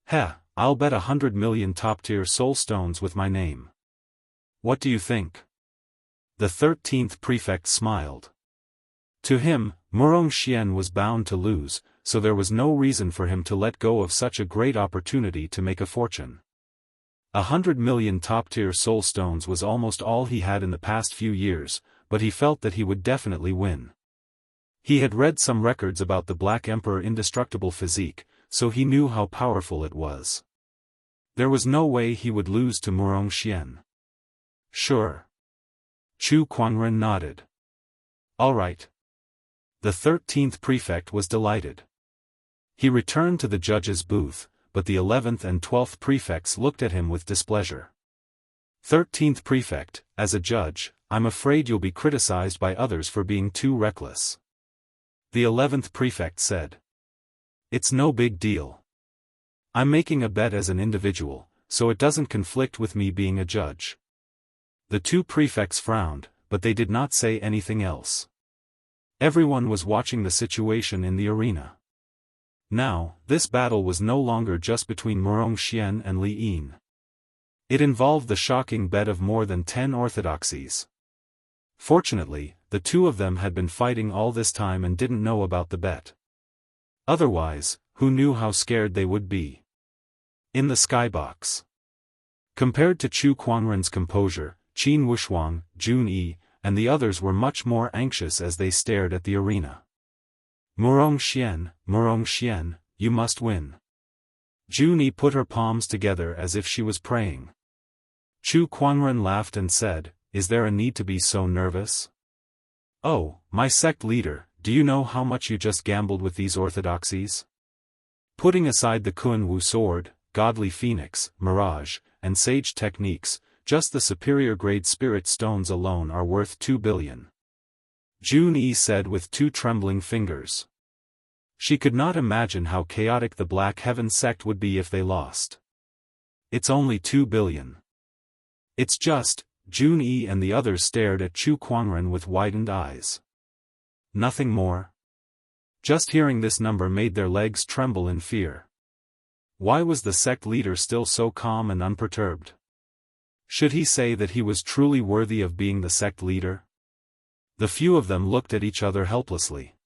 Heh, I'll bet 100 million top-tier soul stones with my name. What do you think? The 13th prefect smiled. To him, Murong Xian was bound to lose, so there was no reason for him to let go of such a great opportunity to make a fortune. 100 million top-tier soul stones was almost all he had in the past few years, but he felt that he would definitely win. He had read some records about the Black Emperor indestructible physique, so he knew how powerful it was. There was no way he would lose to Murong Xian. Sure. Chu Kuangren nodded. All right. The 13th prefect was delighted. He returned to the judge's booth, but the 11th and 12th prefects looked at him with displeasure. 13th prefect, as a judge, I'm afraid you'll be criticized by others for being too reckless. The 11th prefect said. It's no big deal. I'm making a bet as an individual, so it doesn't conflict with me being a judge. The 2 prefects frowned, but they did not say anything else. Everyone was watching the situation in the arena. Now, this battle was no longer just between Murong Xian and Li Yin. It involved the shocking bet of more than 10 orthodoxies. Fortunately, the 2 of them had been fighting all this time and didn't know about the bet. Otherwise, who knew how scared they would be? In the skybox. Compared to Chu Kuangren's composure, Qin Wushuang, Jun Yi, and the others were much more anxious as they stared at the arena. Murong Xian, you must win. Jun Yi put her palms together as if she was praying. Chu Kuangren laughed and said, "Is there a need to be so nervous? Oh, my sect leader, do you know how much you just gambled with these orthodoxies? Putting aside the Kunwu sword, godly phoenix, mirage, and sage techniques, just the superior grade spirit stones alone are worth 2 billion. Jun Yi said with 2 trembling fingers. She could not imagine how chaotic the Black Heaven sect would be if they lost. It's only 2 billion. It's just, Jun Yi and the others stared at Chu Kuangren with widened eyes. Nothing more? Just hearing this number made their legs tremble in fear. Why was the sect leader still so calm and unperturbed? Should he say that he was truly worthy of being the sect leader? The few of them looked at each other helplessly.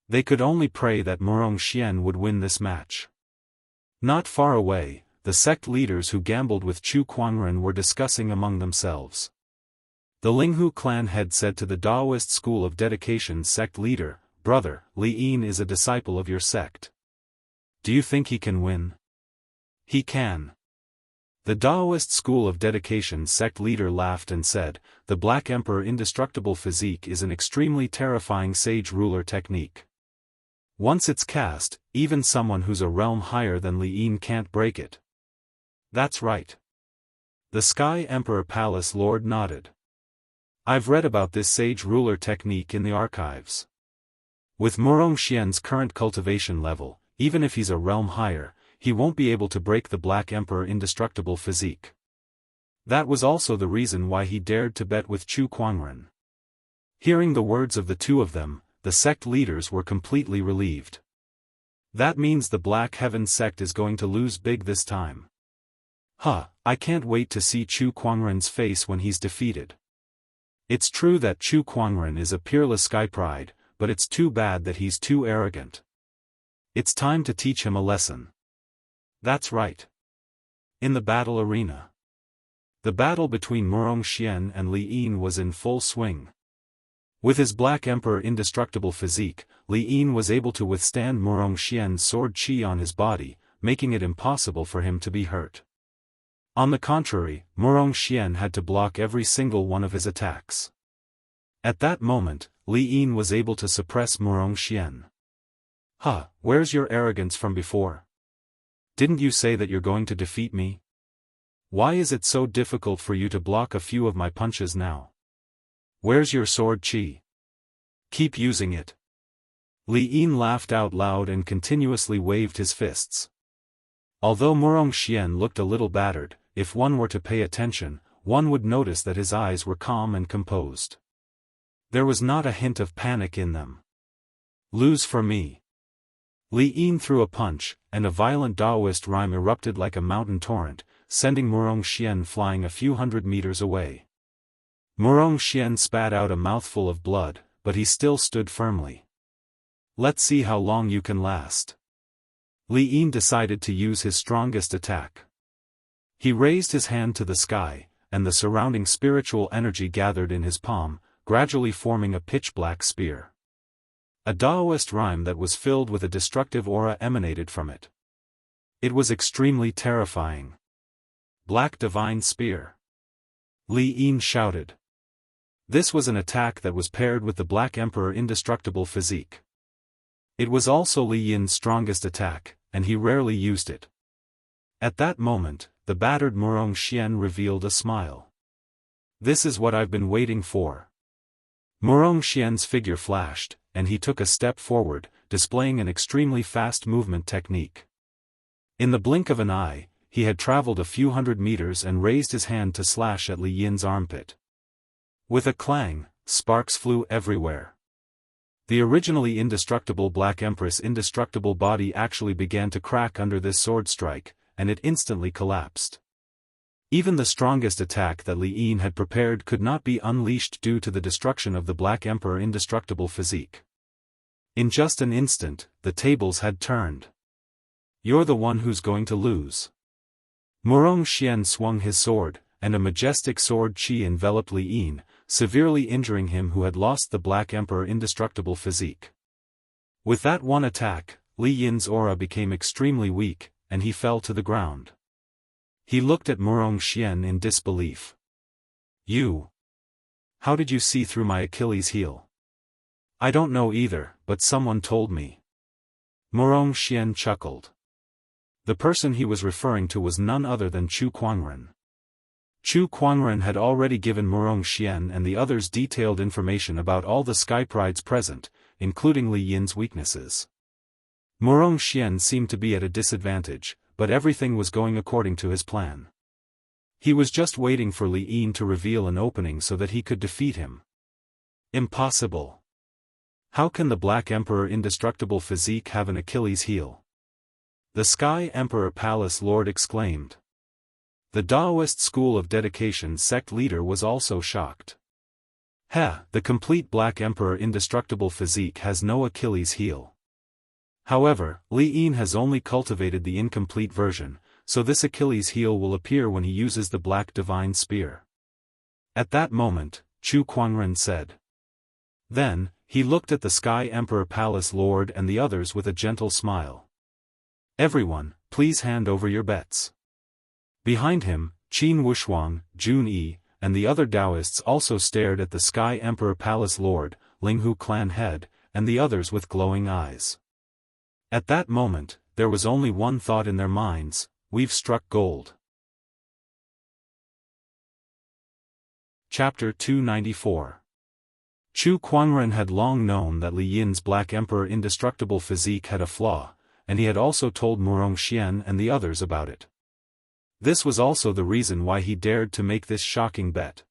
They could only pray that Murong Xian would win this match. Not far away, the sect leaders who gambled with Chu Kuangren were discussing among themselves. The Linghu clan head said to the Daoist school of dedication sect leader, "Brother, Li Yin is a disciple of your sect. Do you think he can win?" "He can." The Daoist school of dedication sect leader laughed and said, "The Black Emperor indestructible physique is an extremely terrifying sage ruler technique. Once it's cast, even someone who's a realm higher than Li Yin can't break it." "That's right." The Sky Emperor Palace Lord nodded. "I've read about this sage ruler technique in the archives. With Murong Xian's current cultivation level, even if he's a realm higher, he won't be able to break the Black Emperor indestructible physique. That was also the reason why he dared to bet with Chu Kuangren." Hearing the words of the two of them, the sect leaders were completely relieved. That means the Black Heaven sect is going to lose big this time. I can't wait to see Chu Kuangren's face when he's defeated. It's true that Chu Kuangren is a peerless sky pride, but it's too bad that he's too arrogant. It's time to teach him a lesson. That's right. In the battle arena. The battle between Murong Xian and Li Yin was in full swing. With his Black Emperor indestructible physique, Li Yin was able to withstand Murong Xian's sword chi on his body, making it impossible for him to be hurt. On the contrary, Murong Xian had to block every single one of his attacks. At that moment, Li Yin was able to suppress Murong Xian. Where's your arrogance from before? Didn't you say that you're going to defeat me? Why is it so difficult for you to block a few of my punches now? Where's your sword chi? Keep using it." Li Yin laughed out loud and continuously waved his fists. Although Murong Xian looked a little battered, if one were to pay attention, one would notice that his eyes were calm and composed. There was not a hint of panic in them. "Lose for me." Li Yin threw a punch, and a violent Daoist rhyme erupted like a mountain torrent, sending Murong Xian flying a few hundred meters away. Murong Xian spat out a mouthful of blood, but he still stood firmly. "Let's see how long you can last." Li Yin decided to use his strongest attack. He raised his hand to the sky, and the surrounding spiritual energy gathered in his palm, gradually forming a pitch-black spear. A Daoist rhyme that was filled with a destructive aura emanated from it. It was extremely terrifying. "Black Divine Spear!" Li Yin shouted. This was an attack that was paired with the Black Emperor indestructible physique. It was also Li Yin's strongest attack, and he rarely used it. At that moment, the battered Murong Xian revealed a smile. "This is what I've been waiting for." Murong Xian's figure flashed, and he took a step forward, displaying an extremely fast movement technique. In the blink of an eye, he had traveled a few hundred meters and raised his hand to slash at Li Yin's armpit. With a clang, sparks flew everywhere. The originally indestructible Black Empress' indestructible body actually began to crack under this sword strike, and it instantly collapsed. Even the strongest attack that Li Yin had prepared could not be unleashed due to the destruction of the Black Emperor indestructible physique. In just an instant, the tables had turned. "You're the one who's going to lose." Murong Xian swung his sword, and a majestic sword chi enveloped Li Yin, severely injuring him who had lost the Black Emperor indestructible physique. With that one attack, Li Yin's aura became extremely weak, and he fell to the ground. He looked at Murong Xian in disbelief. "You? How did you see through my Achilles heel?" "I don't know either, but someone told me." Murong Xian chuckled. The person he was referring to was none other than Chu Kuangren. Chu Kuangren had already given Murong Xian and the others detailed information about all the Sky Prides present, including Li Yin's weaknesses. Murong Xian seemed to be at a disadvantage, but everything was going according to his plan. He was just waiting for Li Yin to reveal an opening so that he could defeat him. Impossible. How can the Black Emperor indestructible physique have an Achilles heel? The Sky Emperor Palace Lord exclaimed. The Daoist school of dedication sect leader was also shocked. The complete Black Emperor indestructible physique has no Achilles heel. However, Li Yin has only cultivated the incomplete version, so this Achilles heel will appear when he uses the Black Divine Spear. At that moment, Chu Kuangren said. Then, he looked at the Sky Emperor Palace Lord and the others with a gentle smile. "Everyone, please hand over your bets." Behind him, Qin Wushuang, Jun Yi, and the other Daoists also stared at the Sky Emperor Palace Lord, Linghu clan head, and the others with glowing eyes. At that moment, there was only one thought in their minds: we've struck gold. Chapter 294. Chu Kuangren had long known that Li Yin's Black Emperor indestructible physique had a flaw, and he had also told Murong Xian and the others about it. This was also the reason why he dared to make this shocking bet.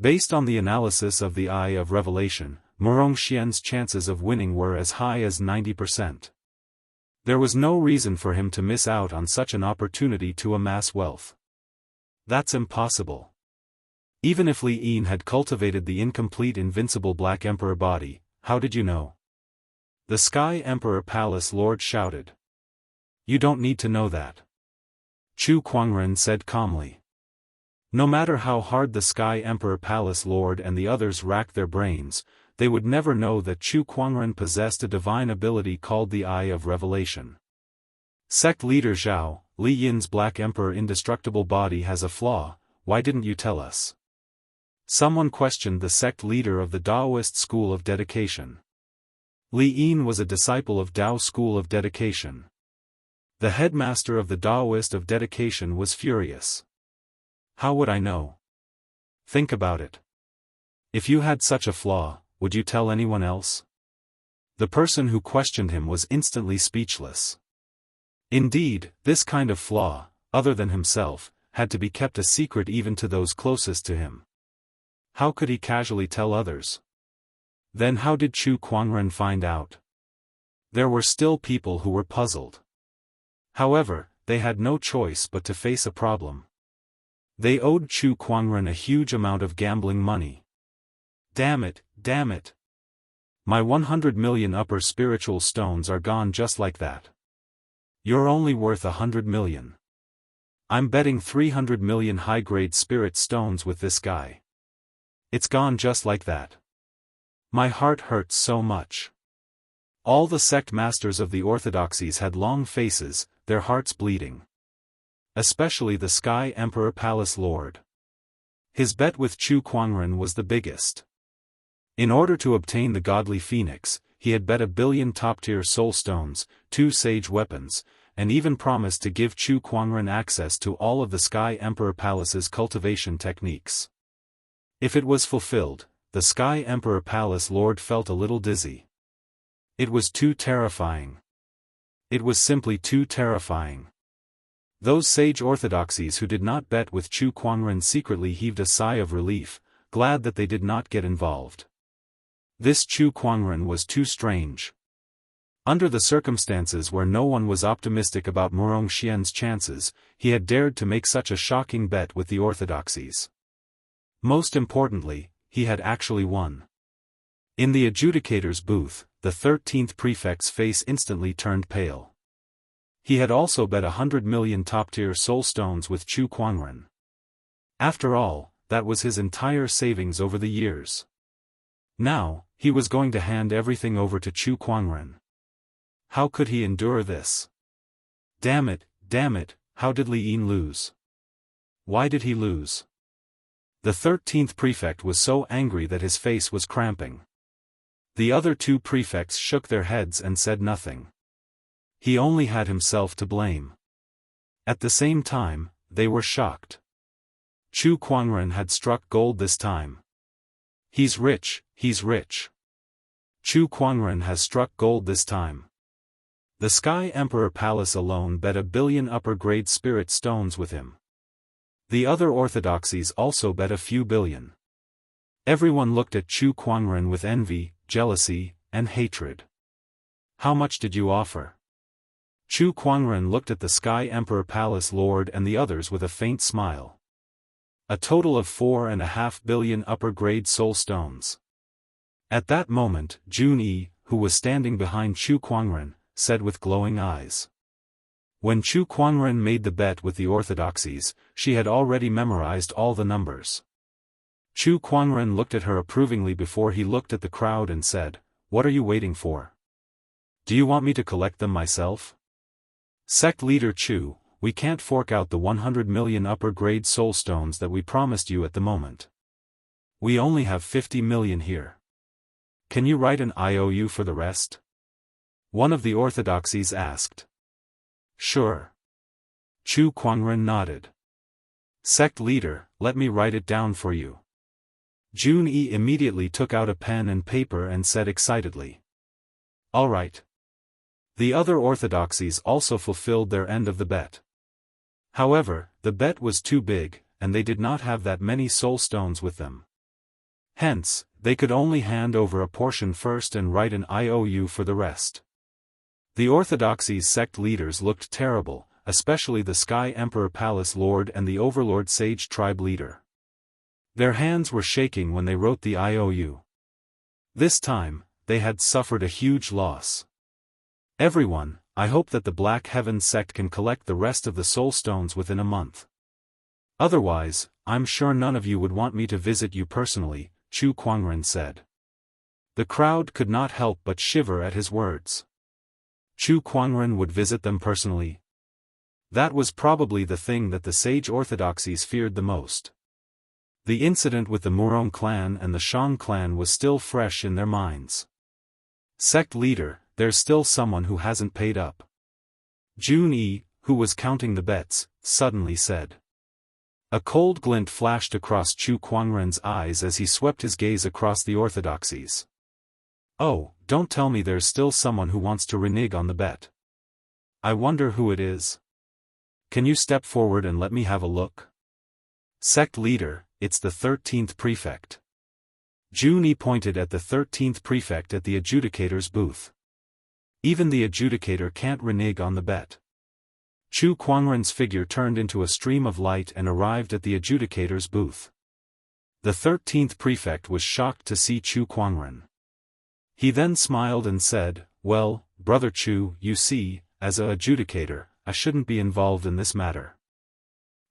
Based on the analysis of the Eye of Revelation, Murong Xian's chances of winning were as high as 90%. There was no reason for him to miss out on such an opportunity to amass wealth. That's impossible. Even if Li Yin had cultivated the incomplete invincible Black Emperor body, how did you know? The Sky Emperor Palace Lord shouted. You don't need to know that. Chu Kuangren said calmly. No matter how hard the Sky Emperor Palace Lord and the others racked their brains, they would never know that Chu Kuangren possessed a divine ability called the Eye of Revelation. Sect leader Zhao, Li Yin's Black Emperor indestructible body has a flaw, why didn't you tell us? Someone questioned the sect leader of the Daoist school of dedication. Li Yin was a disciple of Dao school of dedication. The headmaster of the Daoist of dedication was furious. How would I know? Think about it. If you had such a flaw, would you tell anyone else? The person who questioned him was instantly speechless. Indeed, this kind of flaw, other than himself, had to be kept a secret even to those closest to him. How could he casually tell others? Then how did Chu Kuangren find out? There were still people who were puzzled. However, they had no choice but to face a problem. They owed Chu Kuangren a huge amount of gambling money. Damn it, damn it. My 100 million upper spiritual stones are gone just like that. You're only worth 100 million. I'm betting 300 million high-grade spirit stones with this guy. It's gone just like that. My heart hurts so much. All the sect masters of the orthodoxies had long faces, their hearts bleeding. Especially the Sky Emperor Palace Lord. His bet with Chu Kuangren was the biggest. In order to obtain the godly phoenix, he had bet 1 billion top-tier soul stones, 2 sage weapons, and even promised to give Chu Kuangren access to all of the Sky Emperor Palace's cultivation techniques. If it was fulfilled, the Sky Emperor Palace Lord felt a little dizzy. It was too terrifying. It was simply too terrifying. Those sage orthodoxies who did not bet with Chu Kuangren secretly heaved a sigh of relief, glad that they did not get involved. This Chu Kuangren was too strange. Under the circumstances where no one was optimistic about Murong Xian's chances, he had dared to make such a shocking bet with the orthodoxies. Most importantly, he had actually won. In the adjudicator's booth, the 13th prefect's face instantly turned pale. He had also bet 100 million top-tier soul stones with Chu Kuangren. After all, that was his entire savings over the years. Now, he was going to hand everything over to Chu Kuangren. How could he endure this? Damn it, how did Li Yin lose? Why did he lose? The 13th prefect was so angry that his face was cramping. The other two prefects shook their heads and said nothing. He only had himself to blame. At the same time, they were shocked. Chu Kuangren had struck gold this time. He's rich. Chu Kuangren has struck gold this time. The Sky Emperor Palace alone bet 1 billion upper-grade spirit stones with him. The other orthodoxies also bet a few billion. Everyone looked at Chu Kuangren with envy, jealousy, and hatred. How much did you offer? Chu Kuangren looked at the Sky Emperor Palace Lord and the others with a faint smile. A total of 4.5 billion upper-grade soul stones. At that moment, Jun Yi, who was standing behind Chu Kuangren, said with glowing eyes. When Chu Kuangren made the bet with the orthodoxies, she had already memorized all the numbers. Chu Kuangren looked at her approvingly before he looked at the crowd and said, "What are you waiting for? Do you want me to collect them myself?" Sect leader Chu, we can't fork out the 100 million upper-grade soul stones that we promised you at the moment. We only have 50 million here. Can you write an IOU for the rest? One of the orthodoxies asked. Sure. Chu Kuangren nodded. Sect leader, let me write it down for you. Jun Yi immediately took out a pen and paper and said excitedly. All right. The other orthodoxies also fulfilled their end of the bet. However, the bet was too big, and they did not have that many soul stones with them. Hence, they could only hand over a portion first and write an IOU for the rest. The orthodoxies' sect leaders looked terrible, especially the Sky Emperor Palace Lord and the Overlord Sage Tribe leader. Their hands were shaking when they wrote the IOU. This time, they had suffered a huge loss. Everyone, I hope that the Black Heaven sect can collect the rest of the soul stones within a month. Otherwise, I'm sure none of you would want me to visit you personally, Chu Kuangren said. The crowd could not help but shiver at his words. Chu Kuangren would visit them personally. That was probably the thing that the sage orthodoxies feared the most. The incident with the Murong clan and the Shang clan was still fresh in their minds. Sect leader, there's still someone who hasn't paid up. Jun Yi, who was counting the bets, suddenly said. A cold glint flashed across Chu Kuangren's eyes as he swept his gaze across the orthodoxies. Oh, don't tell me there's still someone who wants to renege on the bet. I wonder who it is. Can you step forward and let me have a look? Sect leader, it's the 13th prefect. Jun Yi pointed at the 13th prefect at the adjudicator's booth. Even the adjudicator can't renege on the bet. Chu Kuangren's figure turned into a stream of light and arrived at the adjudicator's booth. The 13th prefect was shocked to see Chu Kuangren. He then smiled and said, well, Brother Chu, you see, as a adjudicator, I shouldn't be involved in this matter.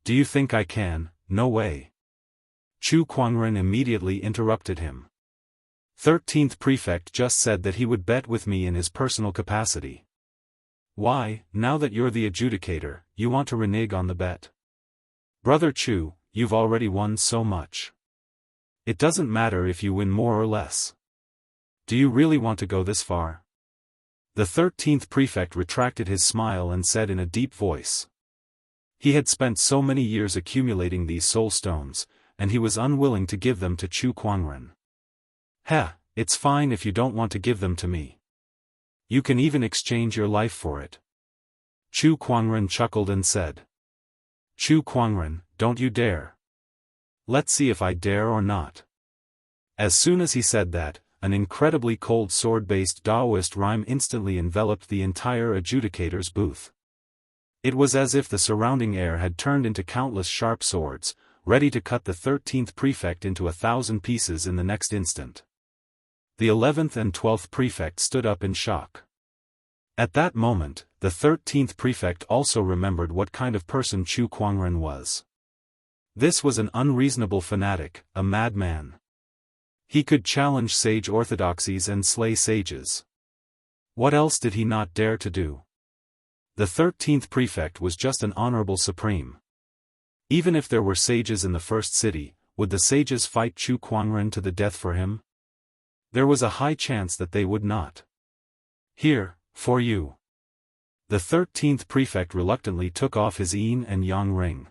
Do you think I can? No way. Chu Kuangren immediately interrupted him. 13th prefect just said that he would bet with me in his personal capacity. Why, now that you're the adjudicator, you want to renege on the bet? Brother Chu, you've already won so much. It doesn't matter if you win more or less. Do you really want to go this far? The 13th prefect retracted his smile and said in a deep voice. He had spent so many years accumulating these soul stones, and he was unwilling to give them to Chu Kuangren. It's fine if you don't want to give them to me. You can even exchange your life for it. Chu Kuangren chuckled and said. Chu Kuangren, don't you dare. Let's see if I dare or not. As soon as he said that, an incredibly cold sword-based Daoist rhyme instantly enveloped the entire adjudicator's booth. It was as if the surrounding air had turned into countless sharp swords, ready to cut the 13th prefect into 1,000 pieces in the next instant. The 11th and 12th prefect stood up in shock. At that moment, the 13th prefect also remembered what kind of person Chu Kuangren was. This was an unreasonable fanatic, a madman. He could challenge sage orthodoxies and slay sages. What else did he not dare to do? The 13th prefect was just an honorable supreme. Even if there were sages in the first city, would the sages fight Chu Kuangren to the death for him? There was a high chance that they would not. Here, for you. The 13th prefect reluctantly took off his yin and yang ring.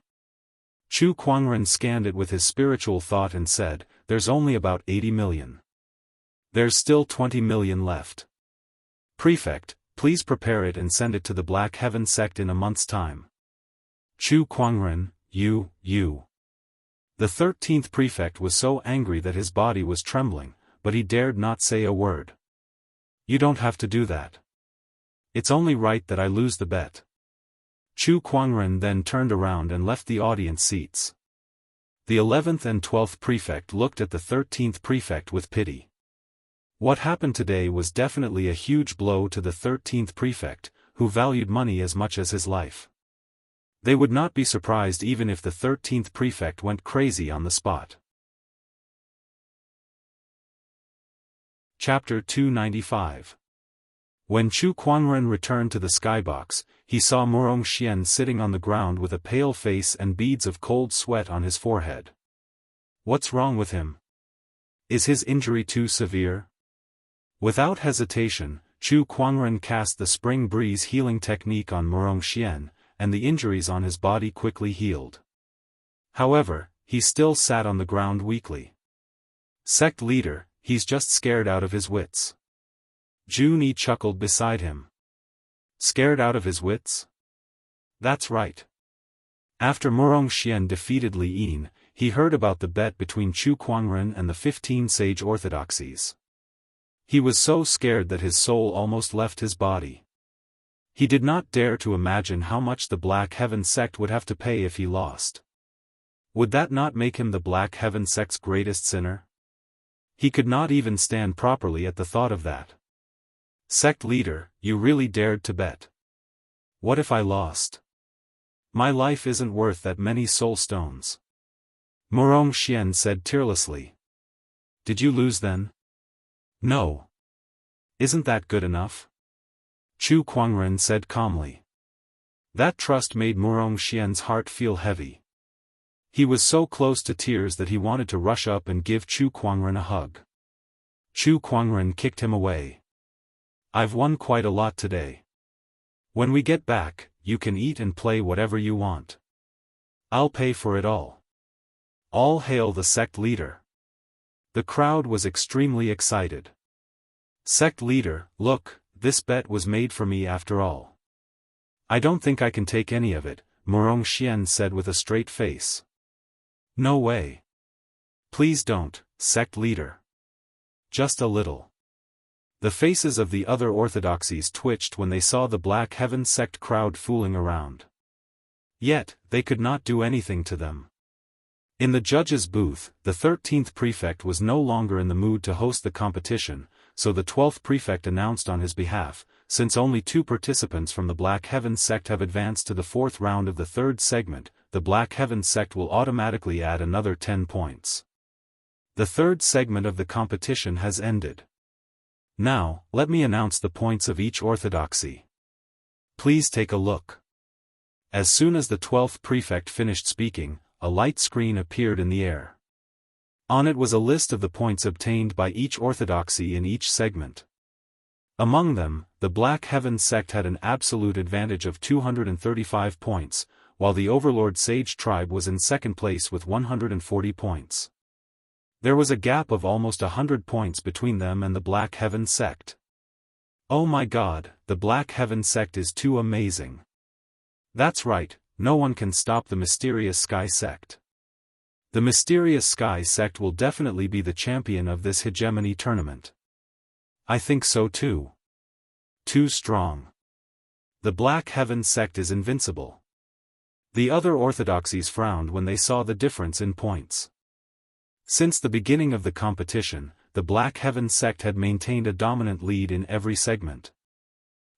Chu Kuangren scanned it with his spiritual thought and said, "There's only about 80 million. There's still 20 million left. Prefect, please prepare it and send it to the Black Heaven sect in a month's time." Chu Kuangren, you. The 13th prefect was so angry that his body was trembling, but he dared not say a word. "You don't have to do that. It's only right that I lose the bet." Chu Kuangren then turned around and left the audience seats. The 11th and 12th prefect looked at the 13th prefect with pity. What happened today was definitely a huge blow to the 13th prefect, who valued money as much as his life. They would not be surprised even if the 13th prefect went crazy on the spot. Chapter 295. When Chu Kuangren returned to the skybox, he saw Murong Xian sitting on the ground with a pale face and beads of cold sweat on his forehead. What's wrong with him? Is his injury too severe? Without hesitation, Chu Kuangren cast the spring breeze healing technique on Murong Xian, and the injuries on his body quickly healed. However, he still sat on the ground weakly. "Sect leader, he's just scared out of his wits." Zhu Ni chuckled beside him. "Scared out of his wits?" "That's right." After Murong Xian defeated Li Yin, he heard about the bet between Chu Kuangren and the 15 sage orthodoxies. He was so scared that his soul almost left his body. He did not dare to imagine how much the Black Heaven sect would have to pay if he lost. Would that not make him the Black Heaven sect's greatest sinner? He could not even stand properly at the thought of that. "Sect leader, you really dared to bet. What if I lost? My life isn't worth that many soul stones." Murong Xian said tearlessly. "Did you lose then?" "No. Isn't that good enough?" Chu Kuangren said calmly. That trust made Murong Xian's heart feel heavy. He was so close to tears that he wanted to rush up and give Chu Kuangren a hug. Chu Kuangren kicked him away. "I've won quite a lot today. When we get back, you can eat and play whatever you want. I'll pay for it all. All hail the sect leader." The crowd was extremely excited. "Sect leader, look, this bet was made for me after all." "I don't think I can take any of it," Murong Xian said with a straight face. "No way. Please don't, sect leader. Just a little." The faces of the other orthodoxies twitched when they saw the Black Heaven sect crowd fooling around. Yet, they could not do anything to them. In the judge's booth, the 13th prefect was no longer in the mood to host the competition, so the 12th prefect announced on his behalf, since only 2 participants from the Black Heaven sect have advanced to the 4th round of the 3rd segment, the Black Heaven sect will automatically add another 10 points. The 3rd segment of the competition has ended. Now, let me announce the points of each orthodoxy. Please take a look. As soon as the 12th prefect finished speaking, a light screen appeared in the air. On it was a list of the points obtained by each orthodoxy in each segment. Among them, the Black Heaven sect had an absolute advantage of 235 points, while the Overlord Sage tribe was in second place with 140 points. There was a gap of almost 100 points between them and the Black Heaven sect. Oh my god, the Black Heaven sect is too amazing. That's right, no one can stop the Mysterious Sky sect. The Mysterious Sky sect will definitely be the champion of this hegemony tournament. I think so too. Too strong. The Black Heaven sect is invincible. The other orthodoxies frowned when they saw the difference in points. Since the beginning of the competition, the Black Heaven sect had maintained a dominant lead in every segment.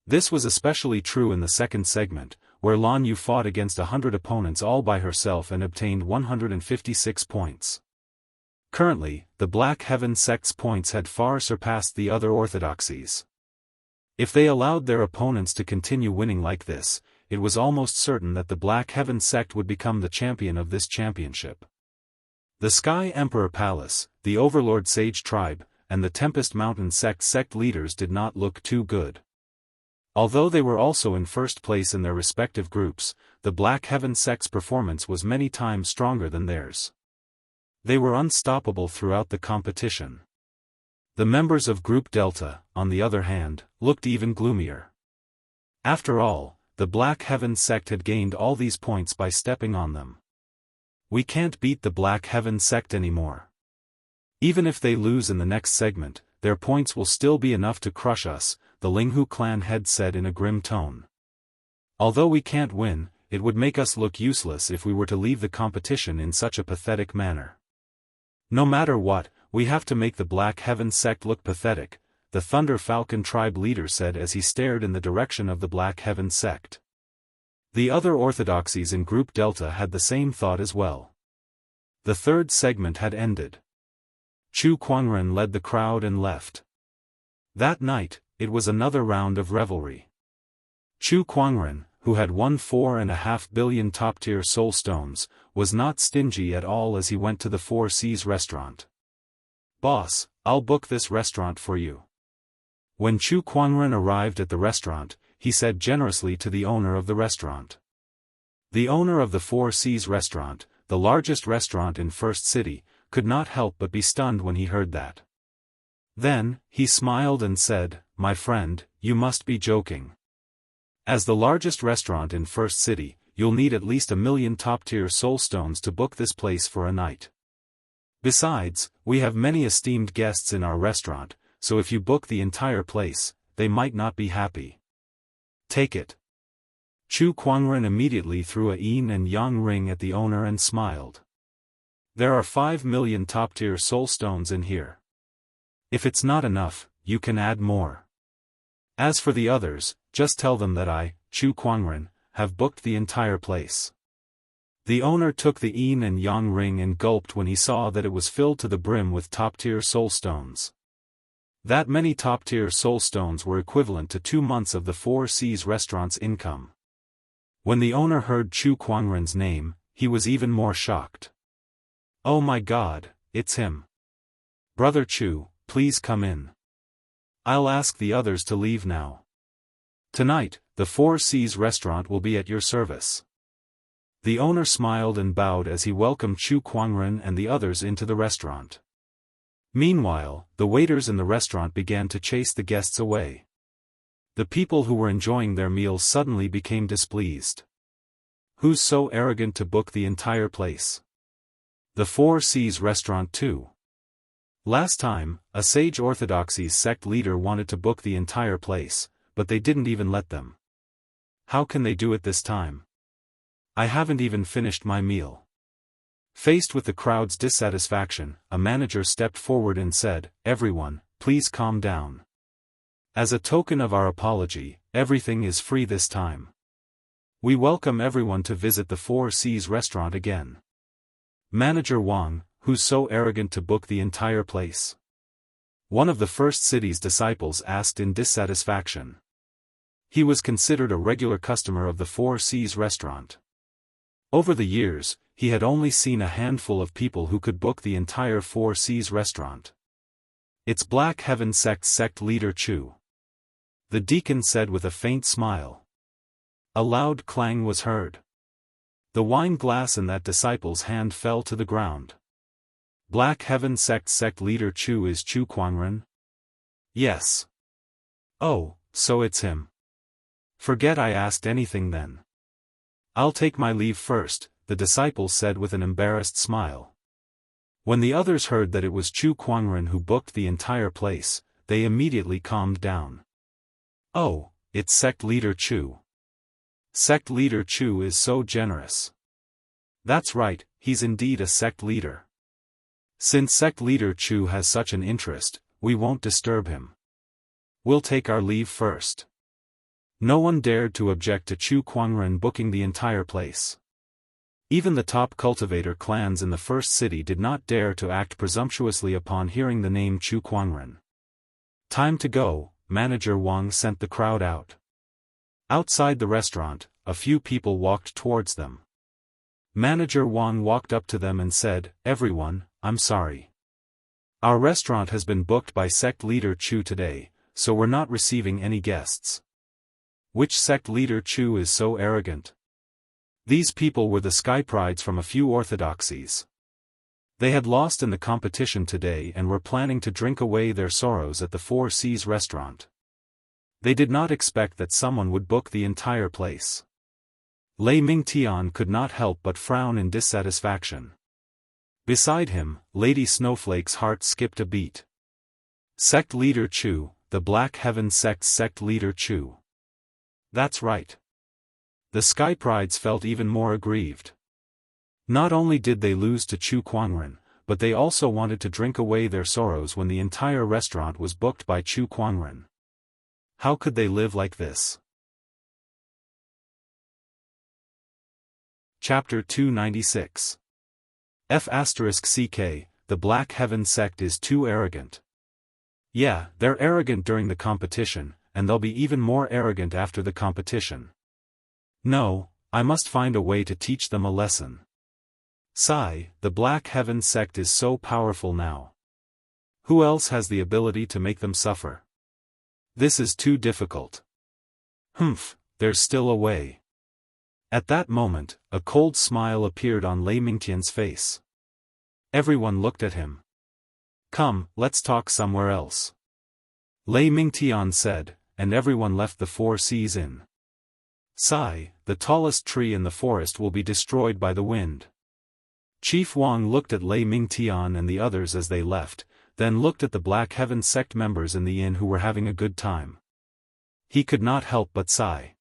This was especially true in the second segment, where Lan Yu fought against 100 opponents all by herself and obtained 156 points. Currently, the Black Heaven sect's points had far surpassed the other orthodoxies. If they allowed their opponents to continue winning like this, it was almost certain that the Black Heaven sect would become the champion of this championship. The Sky Emperor Palace, the Overlord Sage Tribe, and the Tempest Mountain sect leaders did not look too good. Although they were also in first place in their respective groups, the Black Heaven sect's performance was many times stronger than theirs. They were unstoppable throughout the competition. The members of Group Delta, on the other hand, looked even gloomier. After all, the Black Heaven sect had gained all these points by stepping on them. We can't beat the Black Heaven sect anymore. Even if they lose in the next segment, their points will still be enough to crush us, the Linghu clan head said in a grim tone. Although we can't win, it would make us look useless if we were to leave the competition in such a pathetic manner. No matter what, we have to make the Black Heaven sect look pathetic, the Thunder Falcon tribe leader said as he stared in the direction of the Black Heaven sect. The other orthodoxies in Group Delta had the same thought as well. The third segment had ended. Chu Kuangren led the crowd and left. That night, it was another round of revelry. Chu Kuangren, who had won 4.5 billion top-tier soul stones, was not stingy at all as he went to the Four Seas restaurant. "Boss, I'll book this restaurant for you." When Chu Kuangren arrived at the restaurant, he said generously to the owner of the restaurant. The owner of the Four Seas restaurant, the largest restaurant in First City, could not help but be stunned when he heard that. Then, he smiled and said, "My friend, you must be joking. As the largest restaurant in First City, you'll need at least 1 million top-tier soul stones to book this place for a night. Besides, we have many esteemed guests in our restaurant, so if you book the entire place, they might not be happy. Take it." Chu Kuangren immediately threw a yin and yang ring at the owner and smiled. "There are 5 million top-tier soul stones in here. If it's not enough, you can add more. As for the others, just tell them that I, Chu Kuangren, have booked the entire place." The owner took the yin and yang ring and gulped when he saw that it was filled to the brim with top-tier soul stones. That many top-tier soul stones were equivalent to 2 months of the Four Seas restaurant's income. When the owner heard Chu Kuangren's name, he was even more shocked. "Oh my God, it's him. Brother Chu, please come in. I'll ask the others to leave now. Tonight, the Four Seas restaurant will be at your service." The owner smiled and bowed as he welcomed Chu Kuangren and the others into the restaurant. Meanwhile, the waiters in the restaurant began to chase the guests away. The people who were enjoying their meals suddenly became displeased. "Who's so arrogant to book the entire place? The Four Seas restaurant too." Last time, a Sage Orthodoxy's sect leader wanted to book the entire place, but they didn't even let them. How can they do it this time? I haven't even finished my meal. Faced with the crowd's dissatisfaction, a manager stepped forward and said, "Everyone, please calm down. As a token of our apology, everything is free this time. We welcome everyone to visit the Four Seas restaurant again." Manager Wang, "Who's so arrogant to book the entire place?" one of the First City's disciples asked in dissatisfaction. He was considered a regular customer of the Four Seas restaurant. Over the years, he had only seen a handful of people who could book the entire Four Seas restaurant. "It's Black Heaven sect leader Chu," the deacon said with a faint smile. A loud clang was heard. The wine glass in that disciple's hand fell to the ground. "Black Heaven sect leader Chu is Chu Kuangren?" "Yes." "Oh, so it's him. Forget I asked anything then. I'll take my leave first," the disciple said with an embarrassed smile. When the others heard that it was Chu Kuangren who booked the entire place, they immediately calmed down. "Oh, it's sect leader Chu. Sect leader Chu is so generous. That's right, he's indeed a sect leader. Since sect leader Chu has such an interest, we won't disturb him. We'll take our leave first." No one dared to object to Chu Kuangren booking the entire place. Even the top cultivator clans in the first city did not dare to act presumptuously upon hearing the name Chu Kuangren. Time to go, Manager Wang sent the crowd out. Outside the restaurant, a few people walked towards them. Manager Wang walked up to them and said, "Everyone, I'm sorry. Our restaurant has been booked by sect leader Chu today, so we're not receiving any guests." Which sect leader Chu is so arrogant? These people were the sky prides from a few orthodoxies. They had lost in the competition today and were planning to drink away their sorrows at the Four Seas restaurant. They did not expect that someone would book the entire place. Lei Mingtian could not help but frown in dissatisfaction. Beside him, Lady Snowflake's heart skipped a beat. Sect leader Chu, the Black Heaven Sect's sect leader Chu. That's right. The Sky Prides felt even more aggrieved. Not only did they lose to Chu Kuangren, but they also wanted to drink away their sorrows when the entire restaurant was booked by Chu Kuangren. How could they live like this? Chapter 296. F***CK, the Black Heaven Sect is too arrogant. Yeah, they're arrogant during the competition, and they'll be even more arrogant after the competition. No, I must find a way to teach them a lesson. Sigh, the Black Heaven Sect is so powerful now. Who else has the ability to make them suffer? This is too difficult. There's still a way. At that moment, a cold smile appeared on Lei Mingtian's face. Everyone looked at him. Come, let's talk somewhere else. Lei Mingtian said, and everyone left the Four Seas Inn. Sigh, the tallest tree in the forest will be destroyed by the wind. Chief Wang looked at Lei Mingtian and the others as they left, then looked at the Black Heaven Sect members in the inn who were having a good time. He could not help but sigh.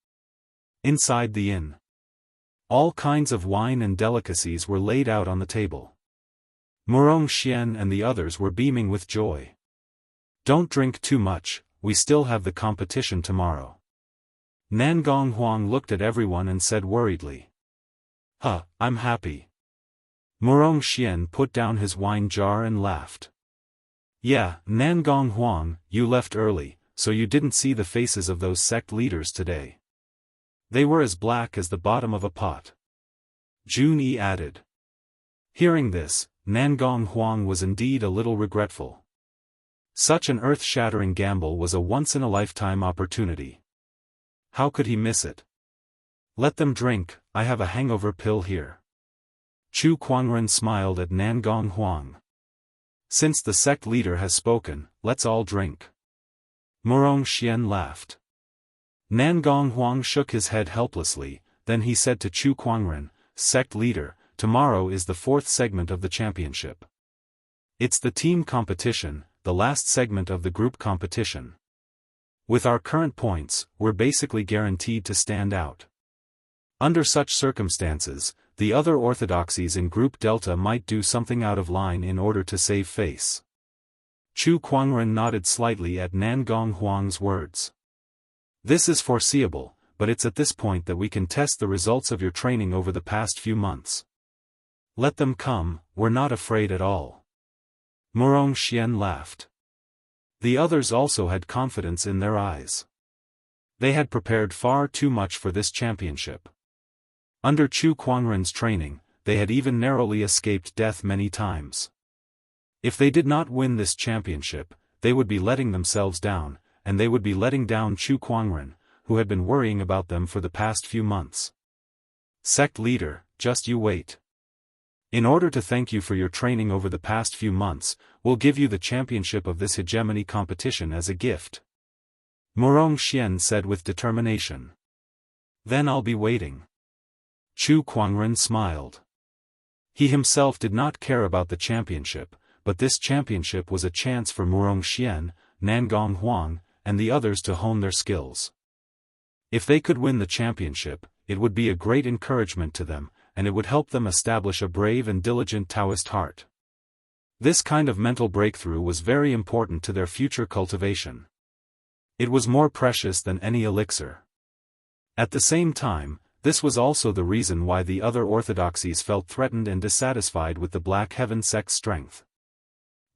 Inside the inn, all kinds of wine and delicacies were laid out on the table. Murong Xian and the others were beaming with joy. Don't drink too much, we still have the competition tomorrow. Nangong Huang looked at everyone and said worriedly. I'm happy. Murong Xian put down his wine jar and laughed. Yeah, Nangong Huang, you left early, so you didn't see the faces of those sect leaders today. They were as black as the bottom of a pot. Jun Yi added. Hearing this, Nangong Huang was indeed a little regretful. Such an earth-shattering gamble was a once-in-a-lifetime opportunity. How could he miss it? Let them drink, I have a hangover pill here. Chu Kuangren smiled at Nangong Huang. Since the sect leader has spoken, let's all drink. Murong Xian laughed. Nangong Huang shook his head helplessly, then he said to Chu Kuangren, Sect leader, tomorrow is the fourth segment of the championship. It's the team competition, the last segment of the group competition. With our current points, we're basically guaranteed to stand out. Under such circumstances, the other orthodoxies in Group Delta might do something out of line in order to save face. Chu Kuangren nodded slightly at Nangong Huang's words. This is foreseeable, but it's at this point that we can test the results of your training over the past few months. Let them come, we're not afraid at all. Murong Xian laughed. The others also had confidence in their eyes. They had prepared far too much for this championship. Under Chu Kuangren's training, they had even narrowly escaped death many times. If they did not win this championship, they would be letting themselves down, and they would be letting down Chu Kuangren, who had been worrying about them for the past few months. Sect leader, just you wait. In order to thank you for your training over the past few months, we'll give you the championship of this hegemony competition as a gift. Murong Xian said with determination. Then I'll be waiting. Chu Kuangren smiled. He himself did not care about the championship, but this championship was a chance for Murong Xian, Nangong Huang, and the others to hone their skills. If they could win the championship, it would be a great encouragement to them, and it would help them establish a brave and diligent Daoist heart. This kind of mental breakthrough was very important to their future cultivation. It was more precious than any elixir. At the same time, this was also the reason why the other orthodoxies felt threatened and dissatisfied with the Black Heaven sect's strength.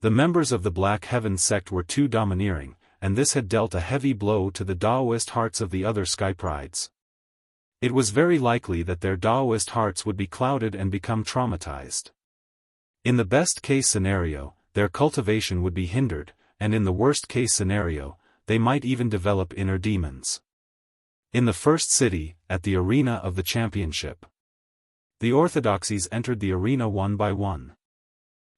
The members of the Black Heaven sect were too domineering, and this had dealt a heavy blow to the Daoist hearts of the other sky prides. It was very likely that their Daoist hearts would be clouded and become traumatized. In the best-case scenario, their cultivation would be hindered, and in the worst-case scenario, they might even develop inner demons. In the first city, at the arena of the championship, the orthodoxies entered the arena one by one.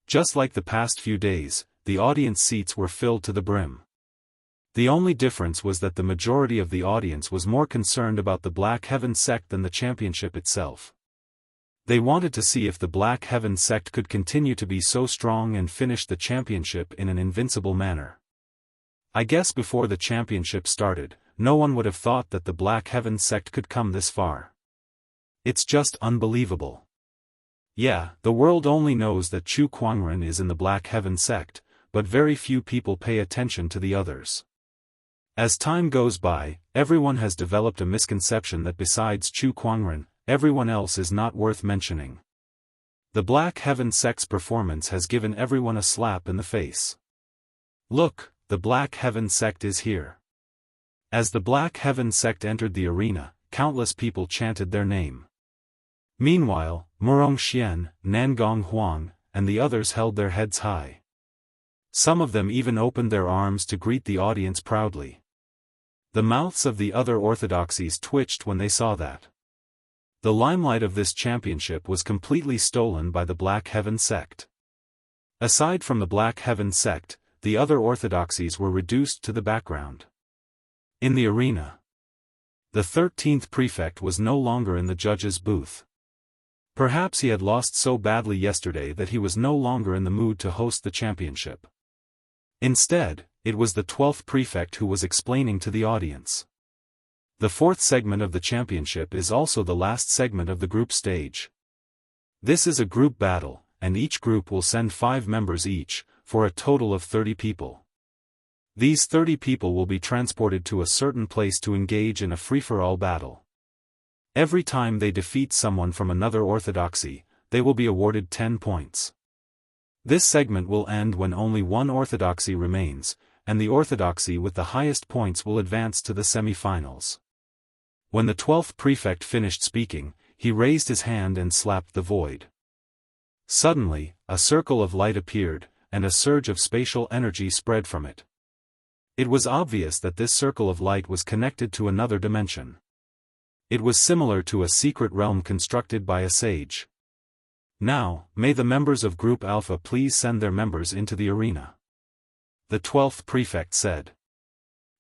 Just like the past few days, the audience seats were filled to the brim. The only difference was that the majority of the audience was more concerned about the Black Heaven sect than the championship itself. They wanted to see if the Black Heaven sect could continue to be so strong and finish the championship in an invincible manner. I guess before the championship started, no one would have thought that the Black Heaven sect could come this far. It's just unbelievable. Yeah, the world only knows that Chu Kuangren is in the Black Heaven sect, but very few people pay attention to the others. As time goes by, everyone has developed a misconception that besides Chu Kuangren, everyone else is not worth mentioning. The Black Heaven sect's performance has given everyone a slap in the face. Look, the Black Heaven sect is here. As the Black Heaven sect entered the arena, countless people chanted their name. Meanwhile, Murong Xian, Nangong Huang, and the others held their heads high. Some of them even opened their arms to greet the audience proudly. The mouths of the other orthodoxies twitched when they saw that. The limelight of this championship was completely stolen by the Black Heaven sect. Aside from the Black Heaven sect, the other orthodoxies were reduced to the background. In the arena, the 13th prefect was no longer in the judge's booth. Perhaps he had lost so badly yesterday that he was no longer in the mood to host the championship. Instead, it was the 12th prefect who was explaining to the audience. The 4th segment of the championship is also the last segment of the group stage. This is a group battle, and each group will send 5 members each, for a total of 30 people. These 30 people will be transported to a certain place to engage in a free-for-all battle. Every time they defeat someone from another orthodoxy, they will be awarded 10 points. This segment will end when only one orthodoxy remains, and the orthodoxy with the highest points will advance to the semi-finals. When the 12th prefect finished speaking, he raised his hand and slapped the void. Suddenly, a circle of light appeared, and a surge of spatial energy spread from it. It was obvious that this circle of light was connected to another dimension. It was similar to a secret realm constructed by a sage. Now, may the members of Group Alpha please send their members into the arena. The 12th prefect said.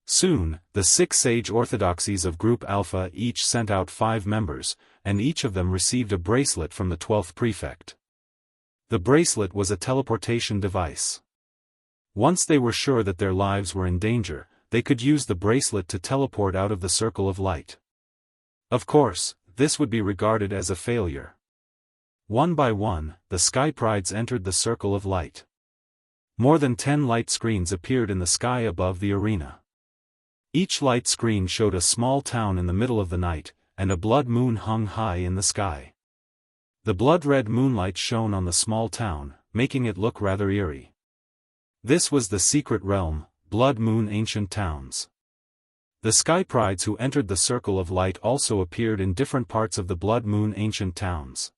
Soon, the 6 sage orthodoxies of Group Alpha each sent out 5 members, and each of them received a bracelet from the 12th prefect. The bracelet was a teleportation device. Once they were sure that their lives were in danger, they could use the bracelet to teleport out of the circle of light. Of course, this would be regarded as a failure. One by one, the sky prides entered the circle of light. More than 10 light screens appeared in the sky above the arena. Each light screen showed a small town in the middle of the night, and a blood moon hung high in the sky. The blood-red moonlight shone on the small town, making it look rather eerie. This was the secret realm, Blood Moon Ancient Towns. The sky prides who entered the circle of light also appeared in different parts of the Blood Moon Ancient Towns.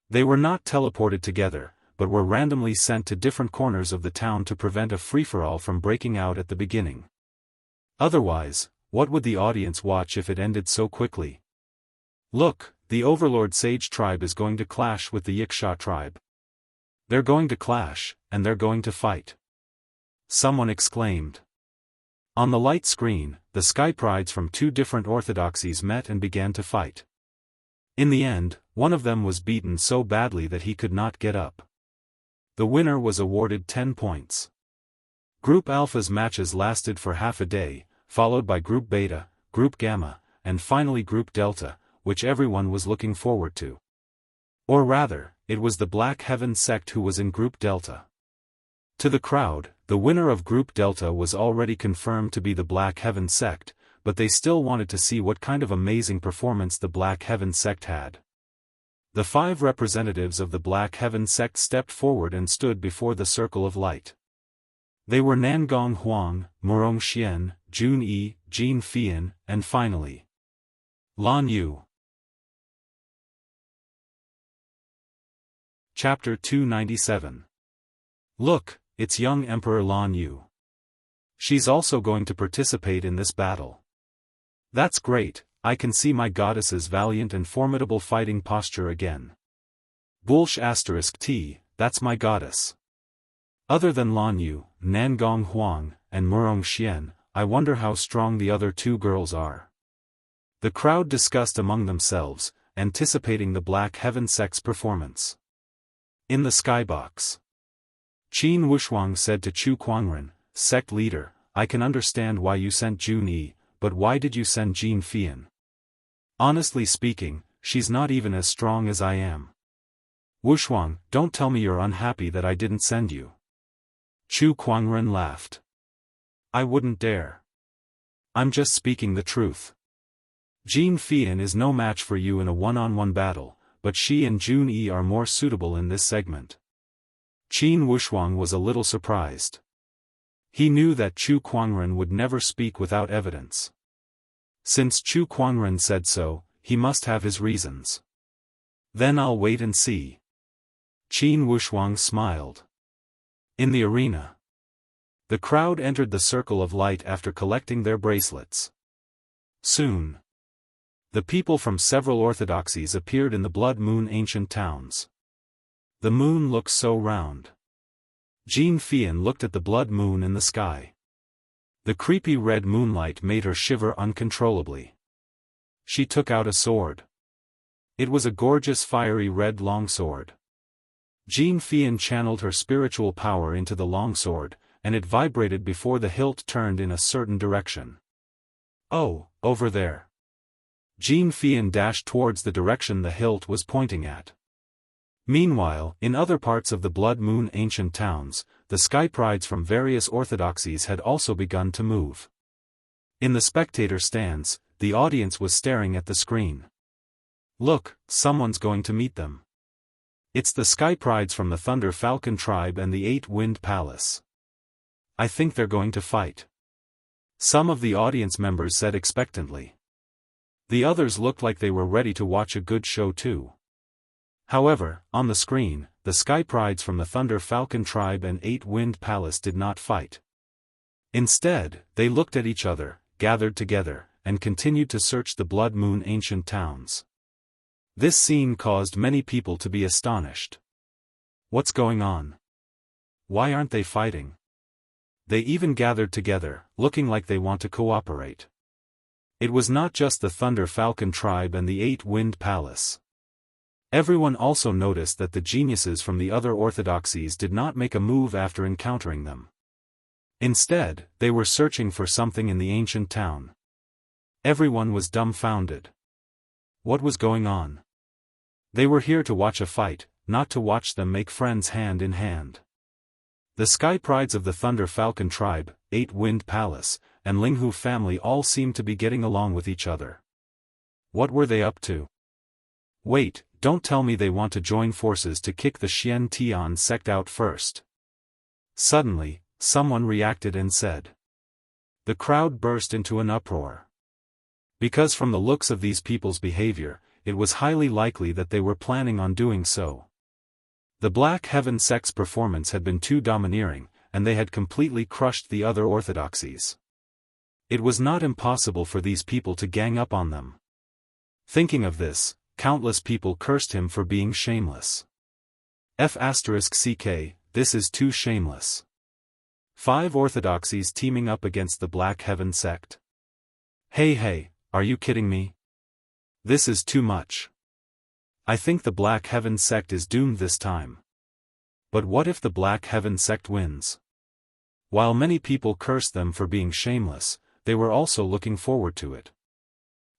They were not teleported together, but were randomly sent to different corners of the town to prevent a free-for-all from breaking out at the beginning. Otherwise, what would the audience watch if it ended so quickly? Look, the Overlord Sage tribe is going to clash with the Yiksha tribe. They're going to clash, and they're going to fight. Someone exclaimed. On the light screen, the sky prides from 2 different orthodoxies met and began to fight. In the end, one of them was beaten so badly that he could not get up. The winner was awarded 10 points. Group Alpha's matches lasted for half a day, followed by Group Beta, Group Gamma, and finally Group Delta, which everyone was looking forward to. Or rather, it was the Black Heaven sect who was in Group Delta. To the crowd, the winner of Group Delta was already confirmed to be the Black Heaven sect, but they still wanted to see what kind of amazing performance the Black Heaven sect had. The 5 representatives of the Black Heaven sect stepped forward and stood before the circle of light. They were Nangong Huang, Murong Xian, Jun Yi, Jin Fian, and finally, Lan Yu. Chapter 297. Look, it's young Emperor Lan Yu. She's also going to participate in this battle. That's great, I can see my goddess's valiant and formidable fighting posture again. *T, that's my goddess. Other than Lan Yu, Nangong Huang, and Murong Xian, I wonder how strong the other 2 girls are. The crowd discussed among themselves, anticipating the Black Heaven sect's performance. In the skybox, Qin Wushuang said to Chu Kuangren, sect leader, I can understand why you sent Jun Yi, but why did you send Jin Fian? Honestly speaking, she's not even as strong as I am. Wushuang, don't tell me you're unhappy that I didn't send you. Chu Kuangren laughed. I wouldn't dare. I'm just speaking the truth. Jin Fian is no match for you in a one-on-one battle, but she and Jun Yi are more suitable in this segment. Qin Wushuang was a little surprised. He knew that Chu Kuangren would never speak without evidence. Since Chu Kuangren said so, he must have his reasons. Then I'll wait and see. Qin Wushuang smiled. In the arena, the crowd entered the circle of light after collecting their bracelets. Soon, the people from several orthodoxies appeared in the Blood Moon ancient towns. The moon looks so round. Jin Fian looked at the blood moon in the sky. The creepy red moonlight made her shiver uncontrollably. She took out a sword. It was a gorgeous fiery red longsword. Jin Fian channeled her spiritual power into the longsword, and it vibrated before the hilt turned in a certain direction. Oh, over there. Jin Fian dashed towards the direction the hilt was pointing at. Meanwhile, in other parts of the Blood Moon ancient towns, the sky prides from various orthodoxies had also begun to move. In the spectator stands, the audience was staring at the screen. Look, someone's going to meet them. It's the sky prides from the Thunder Falcon tribe and the 8-Wind Palace. I think they're going to fight. Some of the audience members said expectantly. The others looked like they were ready to watch a good show too. However, on the screen, the sky prides from the Thunder Falcon tribe and 8-Wind Palace did not fight. Instead, they looked at each other, gathered together, and continued to search the Blood Moon ancient towns. This scene caused many people to be astonished. What's going on? Why aren't they fighting? They even gathered together, looking like they want to cooperate. It was not just the Thunder Falcon tribe and the 8-Wind Palace. Everyone also noticed that the geniuses from the other orthodoxies did not make a move after encountering them. Instead, they were searching for something in the ancient town. Everyone was dumbfounded. What was going on? They were here to watch a fight, not to watch them make friends hand in hand. The sky prides of the Thunder Falcon tribe, 8-Wind Palace, and Linghu family all seemed to be getting along with each other. What were they up to? Wait, don't tell me they want to join forces to kick the Xian Tian sect out first. Suddenly, someone reacted and said. The crowd burst into an uproar. Because from the looks of these people's behavior, it was highly likely that they were planning on doing so. The Black Heaven sect's performance had been too domineering, and they had completely crushed the other orthodoxies. It was not impossible for these people to gang up on them. Thinking of this, countless people cursed him for being shameless. *CK, this is too shameless. 5 orthodoxies teaming up against the Black Heaven sect. Hey, are you kidding me? This is too much. I think the Black Heaven sect is doomed this time. But what if the Black Heaven sect wins? While many people cursed them for being shameless, they were also looking forward to it.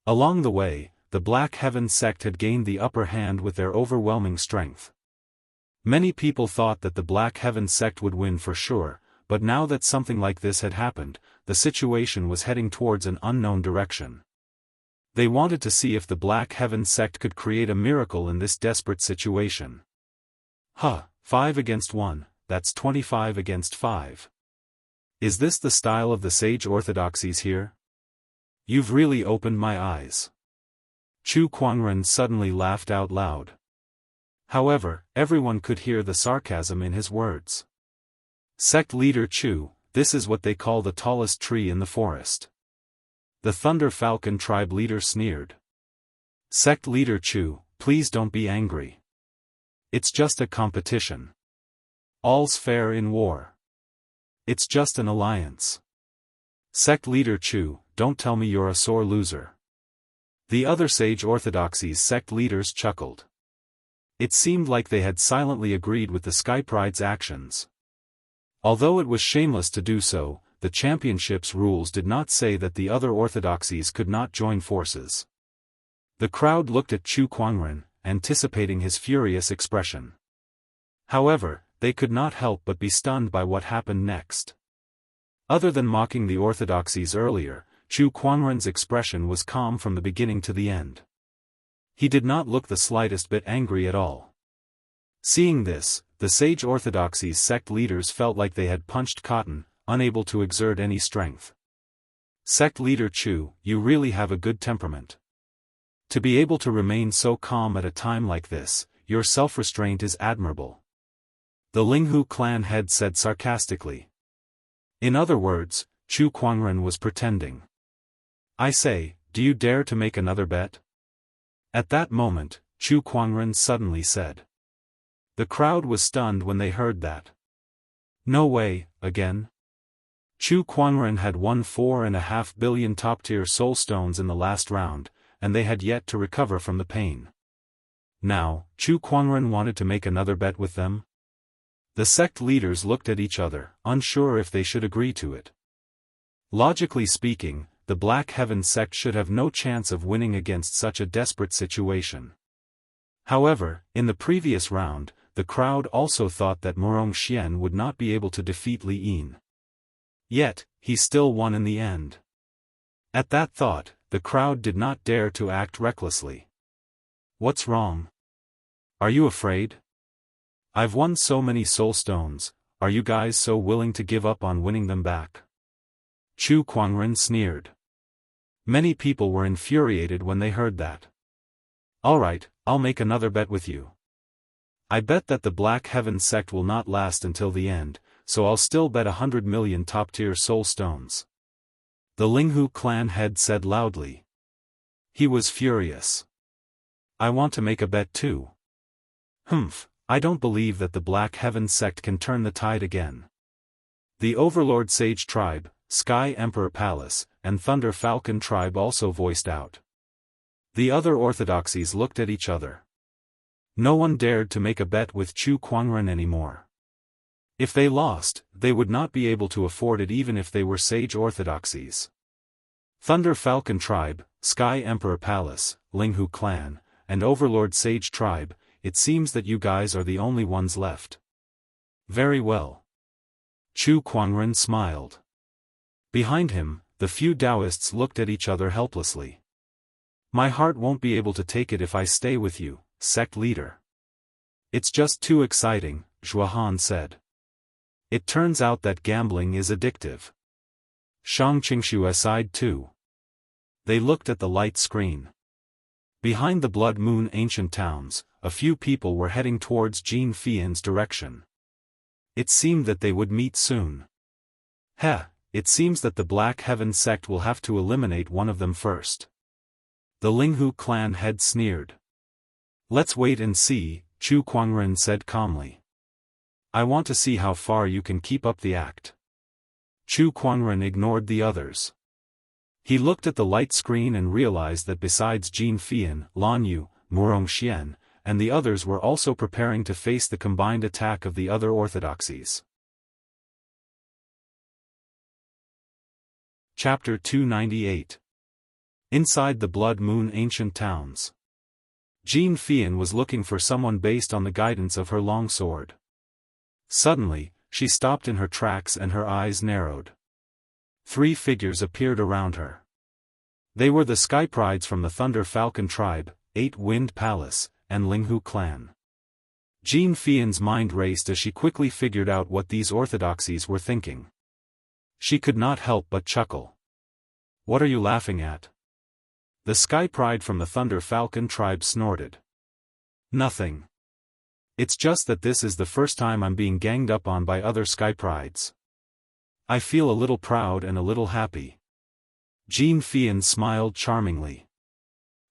Along the way, the Black Heaven sect had gained the upper hand with their overwhelming strength. Many people thought that the Black Heaven sect would win for sure, but now that something like this had happened, the situation was heading towards an unknown direction. They wanted to see if the Black Heaven sect could create a miracle in this desperate situation. 5 against 1, that's 25 against 5. Is this the style of the sage orthodoxies here? You've really opened my eyes. Chu Kuangren suddenly laughed out loud. However, everyone could hear the sarcasm in his words. Sect leader Chu, this is what they call the tallest tree in the forest. The Thunder Falcon tribe leader sneered. Sect leader Chu, please don't be angry. It's just a competition. All's fair in war. It's just an alliance. Sect leader Chu, don't tell me you're a sore loser. The other sage orthodoxies sect leaders chuckled. It seemed like they had silently agreed with the Sky Pride's actions. Although it was shameless to do so, the championship's rules did not say that the other orthodoxies could not join forces. The crowd looked at Chu Kuangren, anticipating his furious expression. However, they could not help but be stunned by what happened next. Other than mocking the orthodoxies earlier, Chu Kuangren's expression was calm from the beginning to the end. He did not look the slightest bit angry at all. Seeing this, the sage orthodoxies sect leaders felt like they had punched cotton, unable to exert any strength. Sect leader Chu, you really have a good temperament. To be able to remain so calm at a time like this, your self-restraint is admirable. The Linghu clan head said sarcastically. In other words, Chu Kuangren was pretending. I say, do you dare to make another bet? At that moment, Chu Kuangren suddenly said. The crowd was stunned when they heard that. No way, again? Chu Kuangren had won 4.5 billion top-tier soul stones in the last round, and they had yet to recover from the pain. Now, Chu Kuangren wanted to make another bet with them? The sect leaders looked at each other, unsure if they should agree to it. Logically speaking, the Black Heaven sect should have no chance of winning against such a desperate situation. However, in the previous round, the crowd also thought that Morong Xian would not be able to defeat Li Yin. Yet, he still won in the end. At that thought, the crowd did not dare to act recklessly. What's wrong? Are you afraid? I've won so many soul stones, are you guys so willing to give up on winning them back? Chu Kuangren sneered. Many people were infuriated when they heard that. Alright, I'll make another bet with you. I bet that the Black Heaven sect will not last until the end, so I'll still bet 100 million top-tier soul stones. The Linghu clan head said loudly. He was furious. I want to make a bet too. I don't believe that the Black Heaven sect can turn the tide again. The Overlord Sage tribe, Sky Emperor Palace, and Thunder Falcon tribe also voiced out. The other orthodoxies looked at each other. No one dared to make a bet with Chu Kuangren anymore. If they lost, they would not be able to afford it even if they were sage orthodoxies. Thunder Falcon tribe, Sky Emperor Palace, Linghu clan, and Overlord Sage tribe, it seems that you guys are the only ones left. Very well. Chu Kuangren smiled. Behind him, the few Daoists looked at each other helplessly. My heart won't be able to take it if I stay with you, sect leader. It's just too exciting, Zhuahan said. It turns out that gambling is addictive. Shang Qingshu sighed too. They looked at the light screen. Behind the Blood Moon ancient towns, a few people were heading towards Jin Fian's direction. It seemed that they would meet soon. It seems that the Black Heaven sect will have to eliminate one of them first. The Linghu clan head sneered. Let's wait and see, Chu Kuangren said calmly. I want to see how far you can keep up the act. Chu Kuangren ignored the others. He looked at the light screen and realized that besides Jin Fian, Lan Yu, Morong Xian, and the others were also preparing to face the combined attack of the other orthodoxies. Chapter 298. Inside the Blood Moon ancient towns. Jin Fian was looking for someone based on the guidance of her longsword. Suddenly, she stopped in her tracks and her eyes narrowed. 3 figures appeared around her. They were the Sky Prides from the Thunder Falcon tribe, 8 Wind Palace, and Linghu clan. Jean Fian's mind raced as she quickly figured out what these orthodoxies were thinking. She could not help but chuckle. "What are you laughing at?" The Sky Pride from the Thunder Falcon tribe snorted. "Nothing. It's just that this is the first time I'm being ganged up on by other Sky Prides. I feel a little proud and a little happy." Jean Fian smiled charmingly.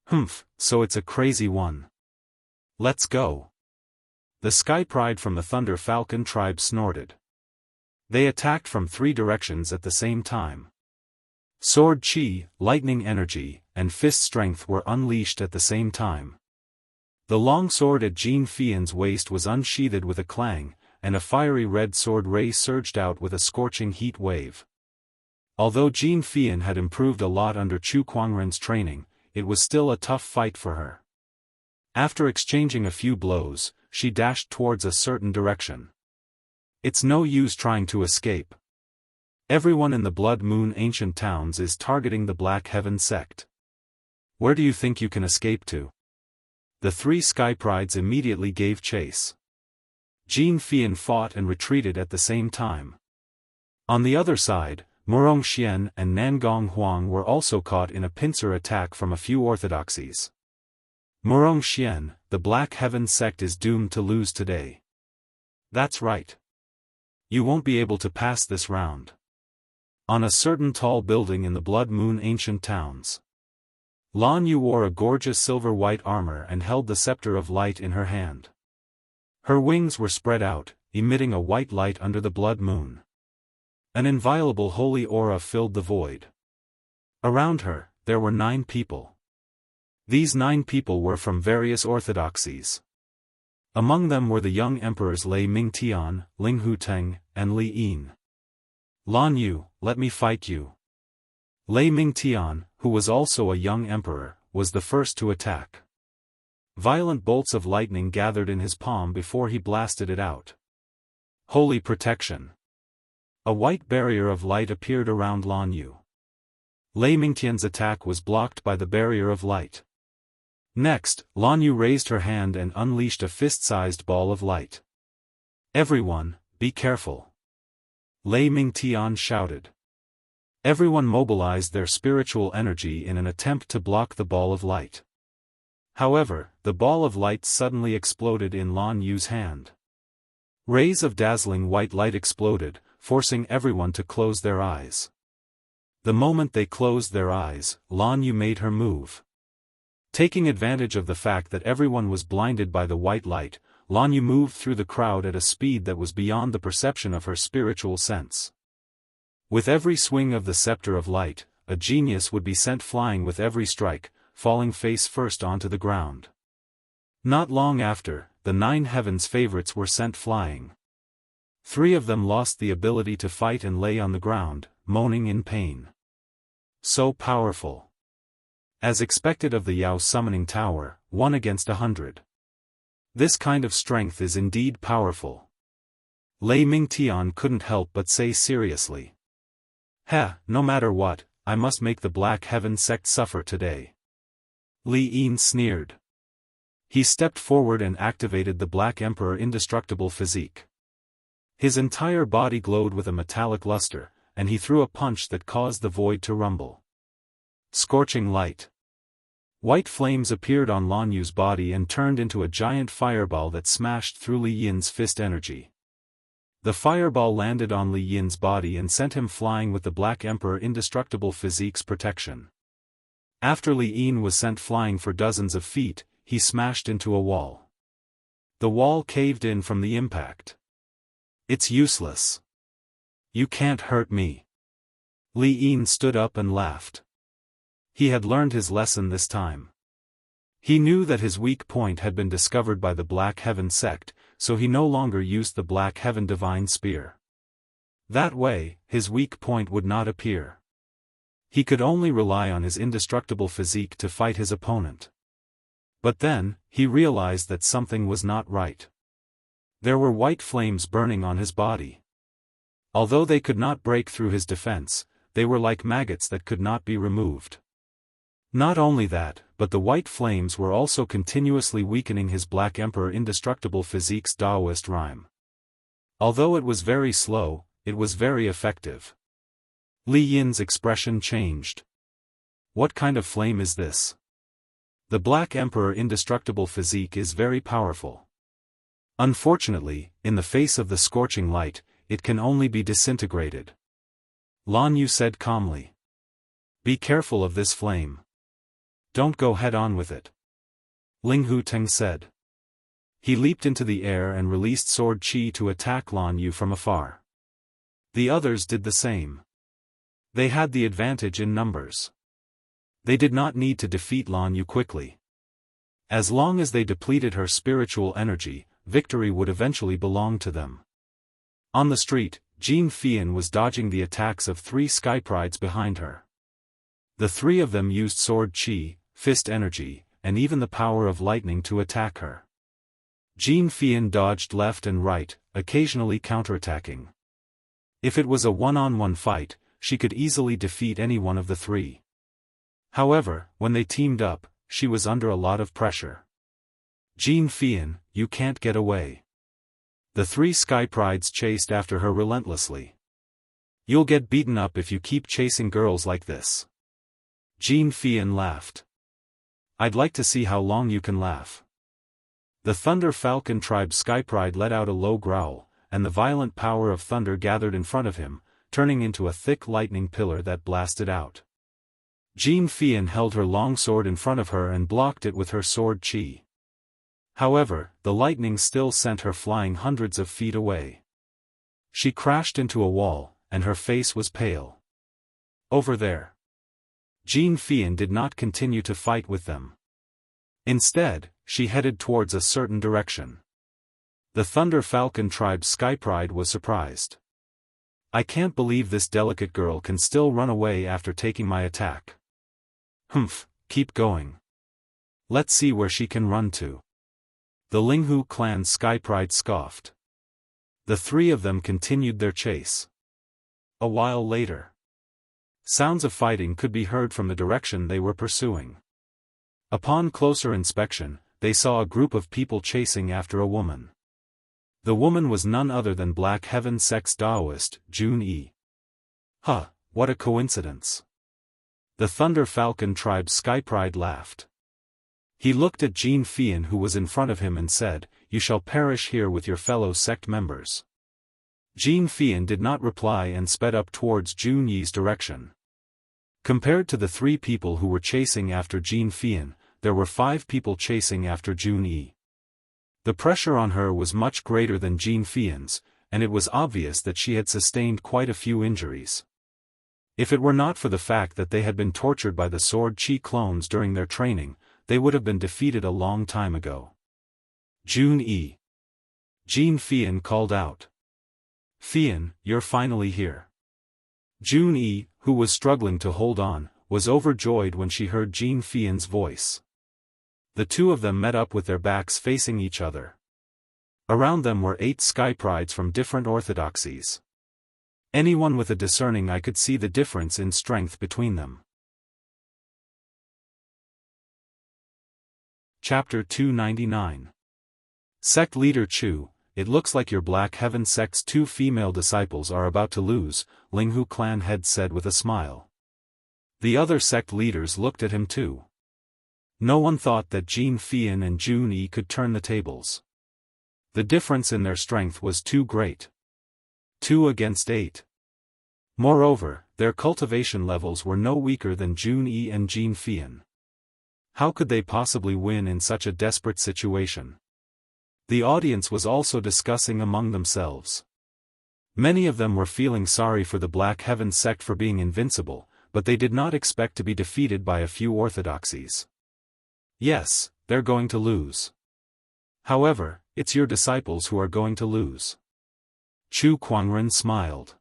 "Humph, so it's a crazy one. Let's go." The Sky Pride from the Thunder Falcon tribe snorted. They attacked from 3 directions at the same time. Sword chi, lightning energy, and fist strength were unleashed at the same time. The long sword at Jean Fian's waist was unsheathed with a clang, and a fiery red sword ray surged out with a scorching heat wave. Although Jean Fian had improved a lot under Chu Kuangren's training, it was still a tough fight for her. After exchanging a few blows, she dashed towards a certain direction. It's no use trying to escape. Everyone in the Blood Moon ancient towns is targeting the Black Heaven sect. Where do you think you can escape to? The 3 Sky Prides immediately gave chase. Jean Fian fought and retreated at the same time. On the other side, Murong Xian and Nangong Huang were also caught in a pincer attack from a few orthodoxies. Murong Xian, the Black Heaven sect is doomed to lose today. That's right. You won't be able to pass this round. On a certain tall building in the Blood Moon ancient towns, Lan Yu wore a gorgeous silver-white armor and held the scepter of light in her hand. Her wings were spread out, emitting a white light under the blood moon. An inviolable holy aura filled the void. Around her, there were 9 people. These 9 people were from various orthodoxies. Among them were the young emperors Lei Mingtian, Ling Huteng, and Li Yin. "Lan Yu, let me fight you." Lei Mingtian, who was also a young emperor, was the first to attack. Violent bolts of lightning gathered in his palm before he blasted it out. Holy protection. A white barrier of light appeared around Lan Yu. Lei Mingtian's attack was blocked by the barrier of light. Next, Lan Yu raised her hand and unleashed a fist-sized ball of light. "Everyone, be careful!" Lei Mingtian shouted. Everyone mobilized their spiritual energy in an attempt to block the ball of light. However, the ball of light suddenly exploded in Lan Yu's hand. Rays of dazzling white light exploded, forcing everyone to close their eyes. The moment they closed their eyes, Lan Yu made her move. Taking advantage of the fact that everyone was blinded by the white light, Lan Yu moved through the crowd at a speed that was beyond the perception of her spiritual sense. With every swing of the scepter of light, a genius would be sent flying with every strike, falling face first onto the ground. Not long after, the 9 heavens favorites were sent flying. 3 of them lost the ability to fight and lay on the ground, moaning in pain. So powerful. As expected of the Yao summoning tower, 1 against 100. This kind of strength is indeed powerful. Lei Mingtian couldn't help but say seriously. No matter what, I must make the Black Heaven sect suffer today." Li Yin sneered. He stepped forward and activated the Black Emperor indestructible physique. His entire body glowed with a metallic luster, and he threw a punch that caused the void to rumble. Scorching light. White flames appeared on Lan Yu's body and turned into a giant fireball that smashed through Li Yin's fist energy. The fireball landed on Li Yin's body and sent him flying with the Black Emperor indestructible physique's protection. After Li Yin was sent flying for dozens of feet, he smashed into a wall. The wall caved in from the impact. "It's useless. You can't hurt me." Li Yin stood up and laughed. He had learned his lesson this time. He knew that his weak point had been discovered by the Black Heaven sect, so he no longer used the Black Heaven Divine Spear. That way, his weak point would not appear. He could only rely on his indestructible physique to fight his opponent. But then, he realized that something was not right. There were white flames burning on his body. Although they could not break through his defense, they were like maggots that could not be removed. Not only that, but the white flames were also continuously weakening his Black Emperor indestructible physique's Daoist rhyme. Although it was very slow, it was very effective. Li Yin's expression changed. What kind of flame is this? The Black Emperor indestructible physique is very powerful. Unfortunately, in the face of the scorching light, it can only be disintegrated. Lan Yu said calmly. Be careful of this flame. Don't go head-on with it. Ling Hu Teng said. He leaped into the air and released sword chi to attack Lan Yu from afar. The others did the same. They had the advantage in numbers. They did not need to defeat Lan Yu quickly. As long as they depleted her spiritual energy, victory would eventually belong to them. On the street, Jin Fian was dodging the attacks of 3 sky prides behind her. The 3 of them used sword chi, fist energy, and even the power of lightning to attack her. Jin Fian dodged left and right, occasionally counterattacking. If it was a one-on-one fight, she could easily defeat any one of the 3. However, when they teamed up, she was under a lot of pressure. Jin Fian, you can't get away. The 3 sky prides chased after her relentlessly. You'll get beaten up if you keep chasing girls like this. Jin Fian laughed. I'd like to see how long you can laugh. The Thunder Falcon tribe Skypride let out a low growl, and the violent power of thunder gathered in front of him, turning into a thick lightning pillar that blasted out. Jin Fian held her long sword in front of her and blocked it with her sword chi. However, the lightning still sent her flying hundreds of feet away. She crashed into a wall, and her face was pale. Over there. Jin Fian did not continue to fight with them. Instead, she headed towards a certain direction. The Thunder Falcon tribe's Skypride was surprised. I can't believe this delicate girl can still run away after taking my attack. Humph, keep going. Let's see where she can run to. The Linghu clan Skypride scoffed. The 3 of them continued their chase. A while later, sounds of fighting could be heard from the direction they were pursuing. Upon closer inspection, they saw a group of people chasing after a woman. The woman was none other than Black Heaven sect's Daoist, Jun Yi. Huh, what a coincidence. The Thunder Falcon tribe's Skypride laughed. He looked at Jin Fian who was in front of him and said, You shall perish here with your fellow sect members. Jin Fian did not reply and sped up towards Jun Yi's direction. Compared to the 3 people who were chasing after Jin Fian, there were 5 people chasing after Jun Yi. The pressure on her was much greater than Jin Fian's, and it was obvious that she had sustained quite a few injuries. If it were not for the fact that they had been tortured by the sword chi clones during their training, they would have been defeated a long time ago. Jun Yi. Jin Fian called out. Fian, you're finally here. Jun Yi, who was struggling to hold on, was overjoyed when she heard Jin Fian's voice. The 2 of them met up with their backs facing each other. Around them were 8 Skyprides from different orthodoxies. Anyone with a discerning eye could see the difference in strength between them. Chapter 299. Sect Leader Chu, it looks like your Black Heaven sect's 2 female disciples are about to lose, Linghu clan head said with a smile. The other sect leaders looked at him too. No one thought that Jin Fian and Jun Yi could turn the tables. The difference in their strength was too great. 2 against 8. Moreover, their cultivation levels were no weaker than Jun Yi and Jin Fian. How could they possibly win in such a desperate situation? The audience was also discussing among themselves. Many of them were feeling sorry for the Black Heaven sect for being invincible, but they did not expect to be defeated by a few orthodoxies. Yes, they're going to lose. However, it's your disciples who are going to lose. Chu Quanren smiled.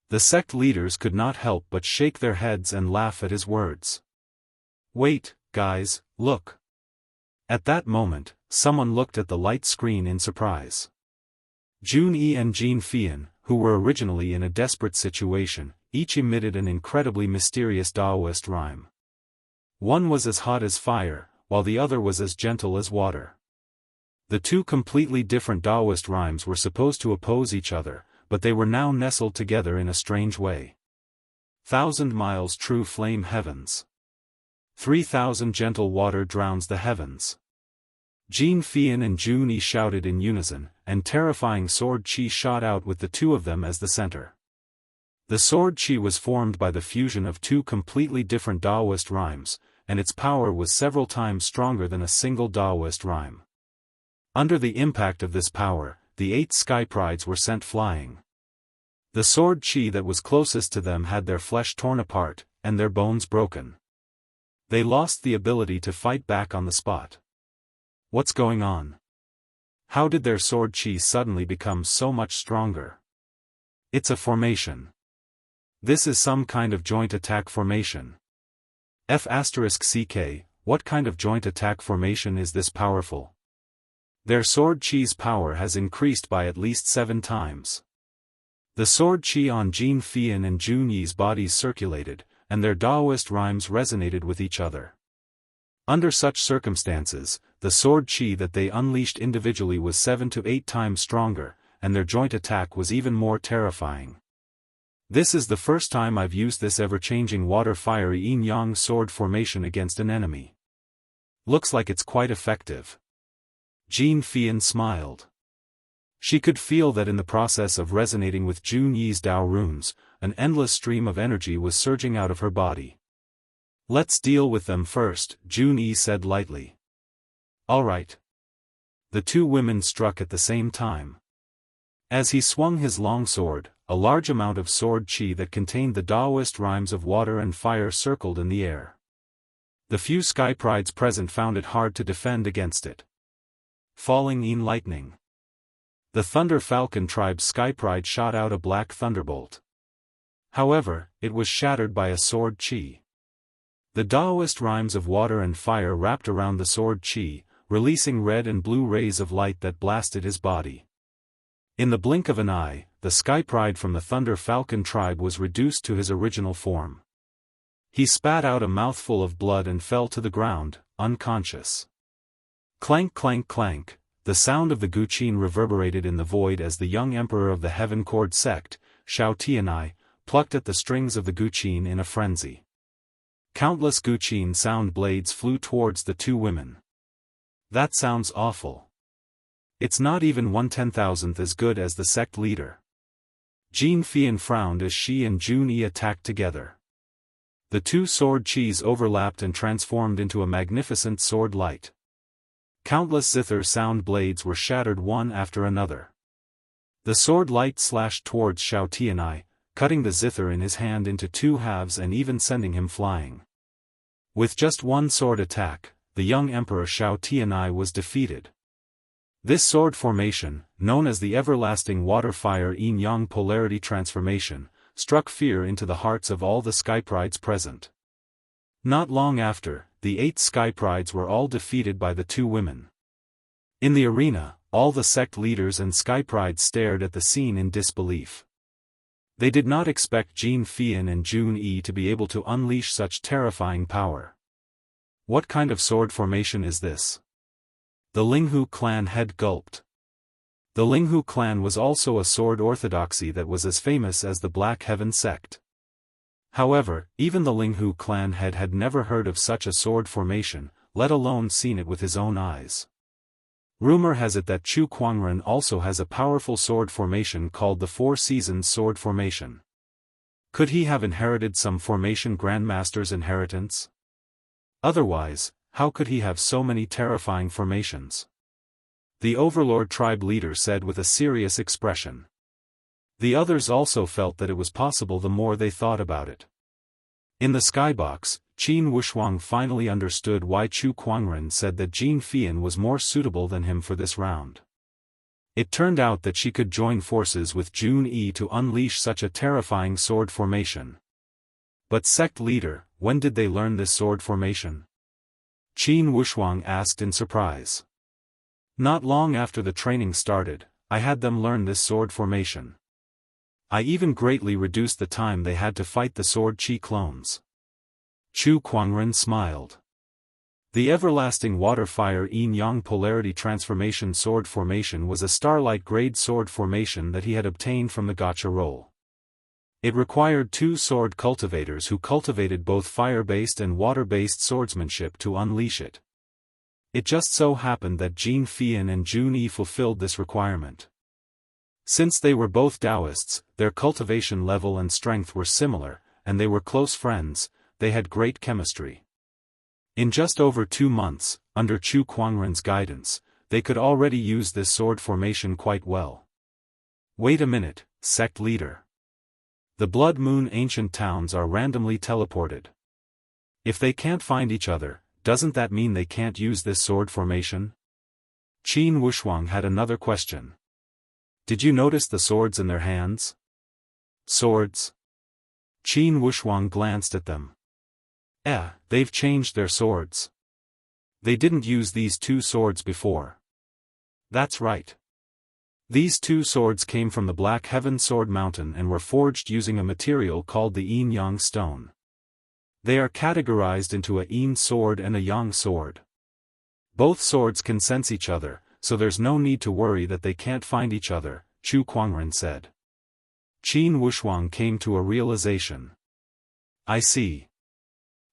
The sect leaders could not help but shake their heads and laugh at his words. Wait, guys, look. At that moment, someone looked at the light screen in surprise. Jun Yi and Jin Fian, who were originally in a desperate situation, each emitted an incredibly mysterious Daoist rhyme. One was as hot as fire, while the other was as gentle as water. The two completely different Daoist rhymes were supposed to oppose each other, but they were now nestled together in a strange way. 1,000 miles true flame heavens. 3,000 gentle water drowns the heavens. Jin Fian and Jun Yi shouted in unison, and terrifying sword chi shot out with the two of them as the center. The sword chi was formed by the fusion of two completely different Daoist rhymes, and its power was several times stronger than a single Daoist rhyme. Under the impact of this power, the 8 sky prides were sent flying. The sword chi that was closest to them had their flesh torn apart, and their bones broken. They lost the ability to fight back on the spot. What's going on? How did their sword chi suddenly become so much stronger? It's a formation. This is some kind of joint attack formation. F***ck, what kind of joint attack formation is this powerful? Their sword chi's power has increased by at least 7 times. The sword chi on Jin Fian and Jun Yi's bodies circulated, and their Daoist rhymes resonated with each other. Under such circumstances, the sword chi that they unleashed individually was 7 to 8 times stronger, and their joint attack was even more terrifying. This is the first time I've used this ever-changing water-fiery yin-yang sword formation against an enemy. Looks like it's quite effective. Jin Fian smiled. She could feel that in the process of resonating with Jun Yi's Dao runes, an endless stream of energy was surging out of her body. Let's deal with them first, Jun Yi said lightly. All right. The two women struck at the same time. As he swung his long sword, a large amount of sword chi that contained the Daoist rhymes of water and fire circled in the air. The few sky prides present found it hard to defend against it. Falling in lightning. The Thunder Falcon tribe's sky pride shot out a black thunderbolt. However, it was shattered by a sword chi. The Daoist rhymes of water and fire wrapped around the sword chi, releasing red and blue rays of light that blasted his body. In the blink of an eye, the sky pride from the Thunder Falcon tribe was reduced to his original form. He spat out a mouthful of blood and fell to the ground, unconscious. Clank clank clank, the sound of the guqin reverberated in the void as the young emperor of the Heaven Cord sect, Xiao Tianai, plucked at the strings of the guqin in a frenzy. Countless guqin sound blades flew towards the two women. That sounds awful. It's not even 1/10,000th as good as the sect leader. Jin Fian frowned as she and Jun Yi attacked together. The two sword chis overlapped and transformed into a magnificent sword light. Countless zither sound blades were shattered one after another. The sword light slashed towards Xiao Tianai, cutting the zither in his hand into 2 halves and even sending him flying. With just one sword attack, the young emperor Xiao Tianai was defeated. This sword formation, known as the everlasting water-fire yin-yang polarity transformation, struck fear into the hearts of all the sky prides present. Not long after, the 8 sky prides were all defeated by the two women. In the arena, all the sect leaders and sky prides stared at the scene in disbelief. They did not expect Jin Fian and Jun Yi to be able to unleash such terrifying power. What kind of sword formation is this? The Linghu clan head gulped. The Linghu clan was also a sword orthodoxy that was as famous as the Black Heaven sect. However, even the Linghu clan head had never heard of such a sword formation, let alone seen it with his own eyes. Rumor has it that Chu Kuangren also has a powerful sword formation called the Four Seasons sword formation. Could he have inherited some formation grandmaster's inheritance? Otherwise, how could he have so many terrifying formations? The Overlord tribe leader said with a serious expression. The others also felt that it was possible the more they thought about it. In the skybox, Qin Wushuang finally understood why Chu Kuangren said that Jin Fian was more suitable than him for this round. It turned out that she could join forces with Jun Yi to unleash such a terrifying sword formation. But sect leader, when did they learn this sword formation? Qin Wushuang asked in surprise. Not long after the training started, I had them learn this sword formation. I even greatly reduced the time they had to fight the sword chi clones. Chu Kuangren smiled. The everlasting water-fire yin-yang polarity transformation sword formation was a starlight grade sword formation that he had obtained from the gacha roll. It required 2 sword cultivators who cultivated both fire-based and water-based swordsmanship to unleash it. It just so happened that Jin Fian and Jun Yi fulfilled this requirement. Since they were both Daoists, their cultivation level and strength were similar, and they were close friends. They had great chemistry. In just over 2 months, under Chu Kuangren's guidance, they could already use this sword formation quite well. Wait a minute, sect leader. The Blood Moon ancient towns are randomly teleported. If they can't find each other, doesn't that mean they can't use this sword formation? Qin Wushuang had another question. Did you notice the swords in their hands? Swords? Qin Wushuang glanced at them. They've changed their swords. They didn't use these 2 swords before. That's right. These 2 swords came from the Black Heaven Sword Mountain and were forged using a material called the yin-yang stone. They are categorized into a yin sword and a yang sword. Both swords can sense each other, so there's no need to worry that they can't find each other, Chu Kuangren said. Qin Wushuang came to a realization. I see.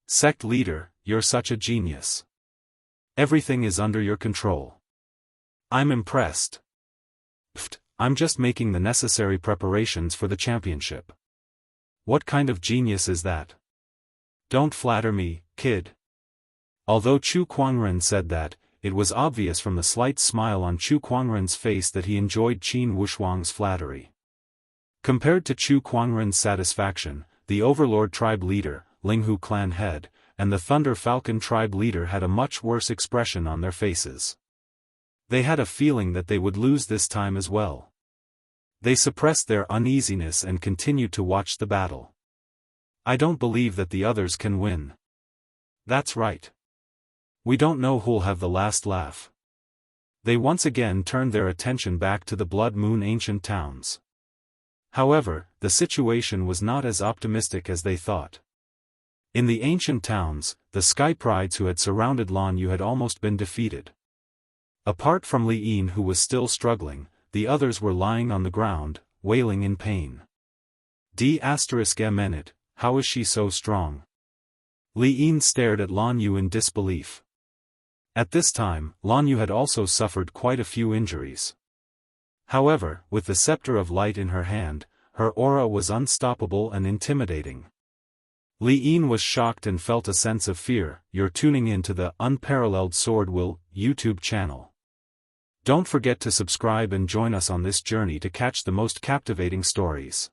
Sect leader, you're such a genius. Everything is under your control. I'm impressed. I'm just making the necessary preparations for the championship. What kind of genius is that? Don't flatter me, kid. Although Chu Kuangren said that, it was obvious from the slight smile on Chu Kuangren's face that he enjoyed Qin Wushuang's flattery. Compared to Chu Kuangren's satisfaction, the Overlord tribe leader, Linghu clan head, and the Thunder Falcon tribe leader had a much worse expression on their faces. They had a feeling that they would lose this time as well. They suppressed their uneasiness and continued to watch the battle. I don't believe that the others can win. That's right. We don't know who'll have the last laugh. They once again turned their attention back to the Blood Moon ancient towns. However, the situation was not as optimistic as they thought. In the ancient towns, the Sky Prides who had surrounded Lan Yu had almost been defeated. Apart from Li Yin who was still struggling, the others were lying on the ground, wailing in pain. D****, how is she so strong? Li Yin stared at Lan Yu in disbelief. At this time, Lan Yu had also suffered quite a few injuries. However, with the scepter of light in her hand, her aura was unstoppable and intimidating. Li Yin was shocked and felt a sense of fear. You're tuning in to the Unparalleled SwordWill YouTube channel. Don't forget to subscribe and join us on this journey to catch the most captivating stories.